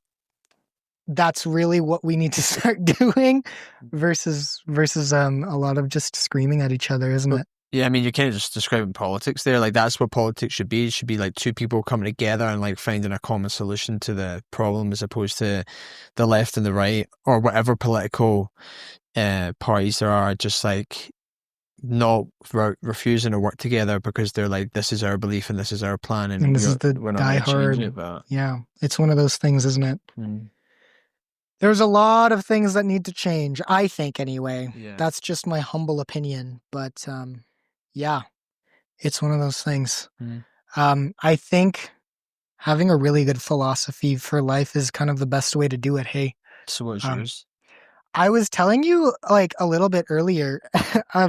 That's really what we need to start doing versus a lot of just screaming at each other, isn't it? Yeah, I mean, you're kind of just describing politics there. Like, that's what politics should be. It should be like two people coming together and like finding a common solution to the problem, as opposed to the left and the right or whatever political parties there are, just like not refusing to work together because they're like, this is our belief and this is our plan, And and this is the we're not going to change it. diehard. But Yeah, it's one of those things, isn't it? mm. There's a lot of things that need to change, I think, anyway. Yeah. That's just my humble opinion. But yeah, it's one of those things. I think having a really good philosophy for life is kind of the best way to do it. Hey, So what's yours? I was telling you like a little bit earlier,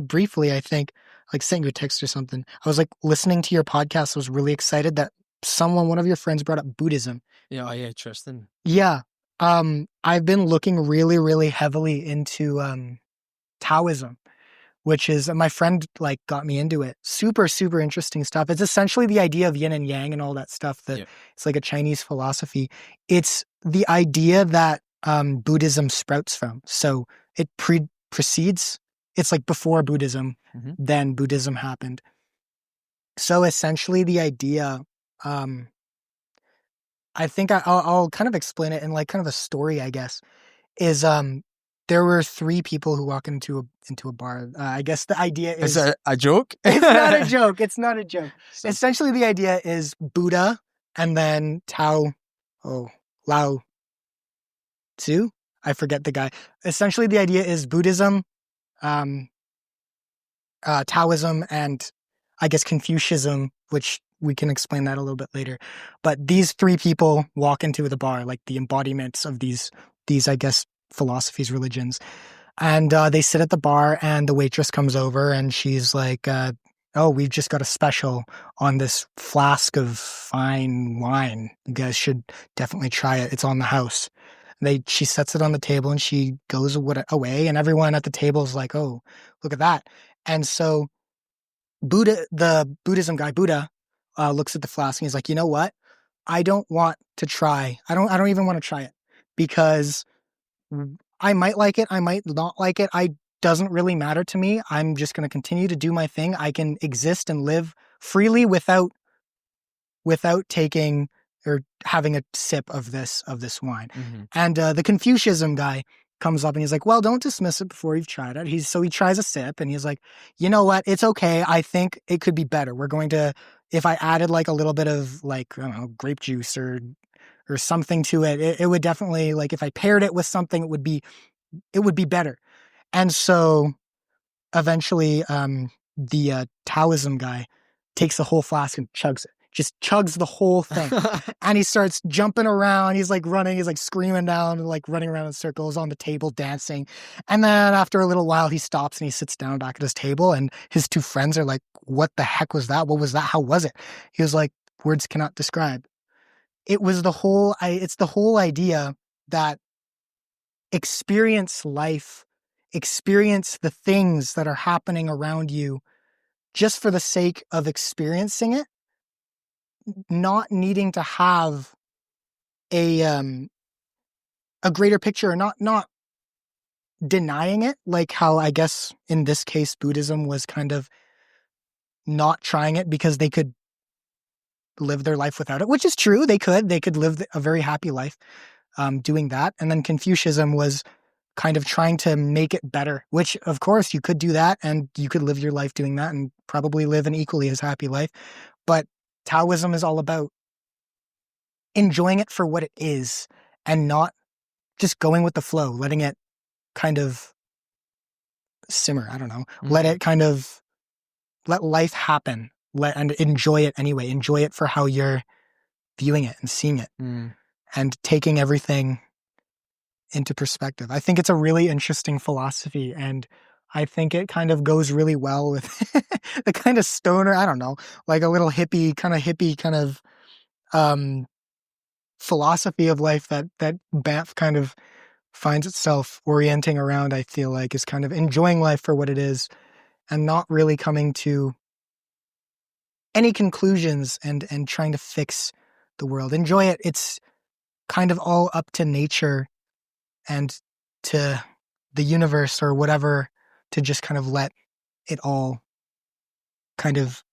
briefly, I think, like sent you a text or something. I was like listening to your podcast. I was really excited that one of your friends brought up Buddhism. Yeah, oh, yeah, Tristan. Yeah. I've been looking really, really heavily into Taoism, which is my friend like got me into it. Super, super interesting stuff. It's essentially the idea of yin and yang and all that stuff. It's like a Chinese philosophy. It's the idea that Buddhism sprouts from. So it precedes. It's like before Buddhism, then Buddhism happened. So essentially, the idea. I think I'll kind of explain it in like kind of a story, I guess. Is there were three people who walk into a bar. I guess the idea is it a joke? It's not a joke. It's not a joke. So, essentially, the idea is Buddha and then Lao Tzu. I forget the guy. Essentially, the idea is Buddhism, Taoism, and I guess Confucianism, which we can explain that a little bit later. But these three people walk into the bar, like the embodiments of these I guess philosophies, religions, and they sit at the bar, and the waitress comes over, and she's like, "Oh, we've just got a special on this flask of fine wine. You guys should definitely try it. It's on the house." She sets it on the table, and she goes away, and everyone at the table is like, "Oh, look at that!" And so the Buddhism guy, Buddha, looks at the flask and he's like, you know what? I don't want to try. I don't even want to try it because I might like it. I might not like it. Doesn't really matter to me. I'm just going to continue to do my thing. I can exist and live freely without taking or having a sip of this wine. And the Confucianism guy comes up and he's like, well, don't dismiss it before you've tried it. He tries a sip and he's like, you know what? It's okay. I think it could be better. We're going to, if I added like a little bit of like, I don't know, grape juice or something to it, it would definitely, like if I paired it with something, it would be better. And so eventually the Taoism guy takes the whole flask and chugs just chugs the whole thing. And he starts jumping around. He's like running, he's like screaming down, like running around in circles on the table, dancing. And then after a little while, he stops and he sits down back at his table. And his two friends are like, what the heck was that? What was that? How was it? He was like, words cannot describe. It's the whole idea that experience life, experience the things that are happening around you just for the sake of experiencing it, not needing to have a greater picture, or not denying it, like how I guess in this case Buddhism was kind of not trying it because they could live their life without it, which is true. They could live a very happy life doing that. And then Confucianism was kind of trying to make it better, which of course you could do that and you could live your life doing that and probably live an equally as happy life. But Taoism is all about enjoying it for what it is and not just going with the flow, letting it kind of simmer. I don't know. Let it kind of, let life happen, and enjoy it anyway. Enjoy it for how you're viewing it and seeing it and taking everything into perspective. I think it's a really interesting philosophy, and I think it kind of goes really well with the kind of stoner, I don't know, like a little hippie kind of philosophy of life that Banff kind of finds itself orienting around, I feel like, is kind of enjoying life for what it is and not really coming to any conclusions and trying to fix the world. Enjoy it. It's kind of all up to nature and to the universe or whatever to just kind of let it all kind of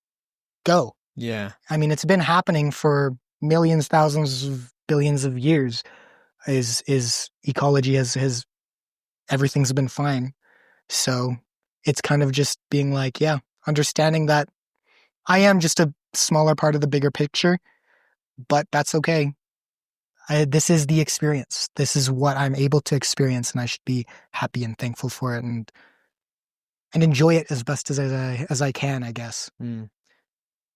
go. Yeah. I mean, it's been happening for millions, thousands of billions of years. Is ecology has everything's been fine. So it's kind of just being like, yeah, understanding that I am just a smaller part of the bigger picture, but that's okay. This is the experience. This is what I'm able to experience, and I should be happy and thankful for it, and enjoy it as best as I can, I guess.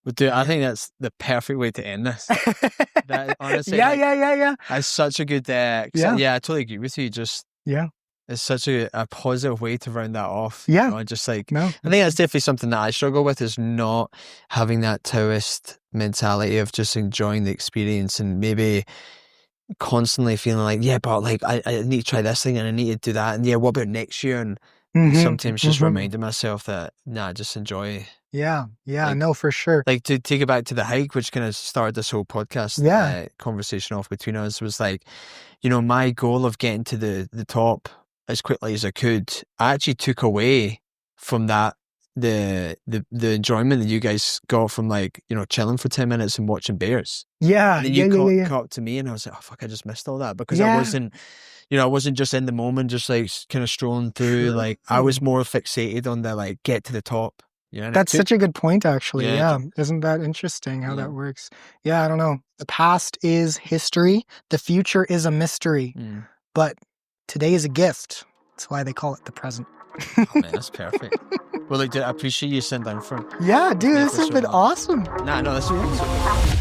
But dude, I think that's the perfect way to end this. That, honestly, yeah. It's such a good. Yeah, I totally agree with you. Just it's such a positive way to round that off. Yeah, you know, just like I think that's definitely something that I struggle with, is not having that Taoist mentality of just enjoying the experience and maybe constantly feeling like, yeah, but like I need to try this thing and I need to do that, and yeah, what about next year? And sometimes just reminding myself that just enjoy. Yeah, like, no, for sure. Like, to take it back to the hike, which kind of started this whole podcast conversation off between us, was like, you know, my goal of getting to the top as quickly as I could, I actually took away from that the enjoyment that you guys got from, like, you know, chilling for 10 minutes and watching bears. Yeah, and then you caught up to me and I was like, oh fuck, I just missed all that, because I wasn't, you know, I wasn't just in the moment, just like kind of strolling through. Like, I was more fixated on the, like, get to the top. Yeah, that's such a good point, actually. Yeah. Isn't that interesting how that works? Yeah, I don't know. The past is history. The future is a mystery. But today is a gift. That's why they call it the present. Oh, man, that's perfect. Well, like, dude, I appreciate you sitting down for. Yeah, dude, this has been awesome. Nah, no, this has been super.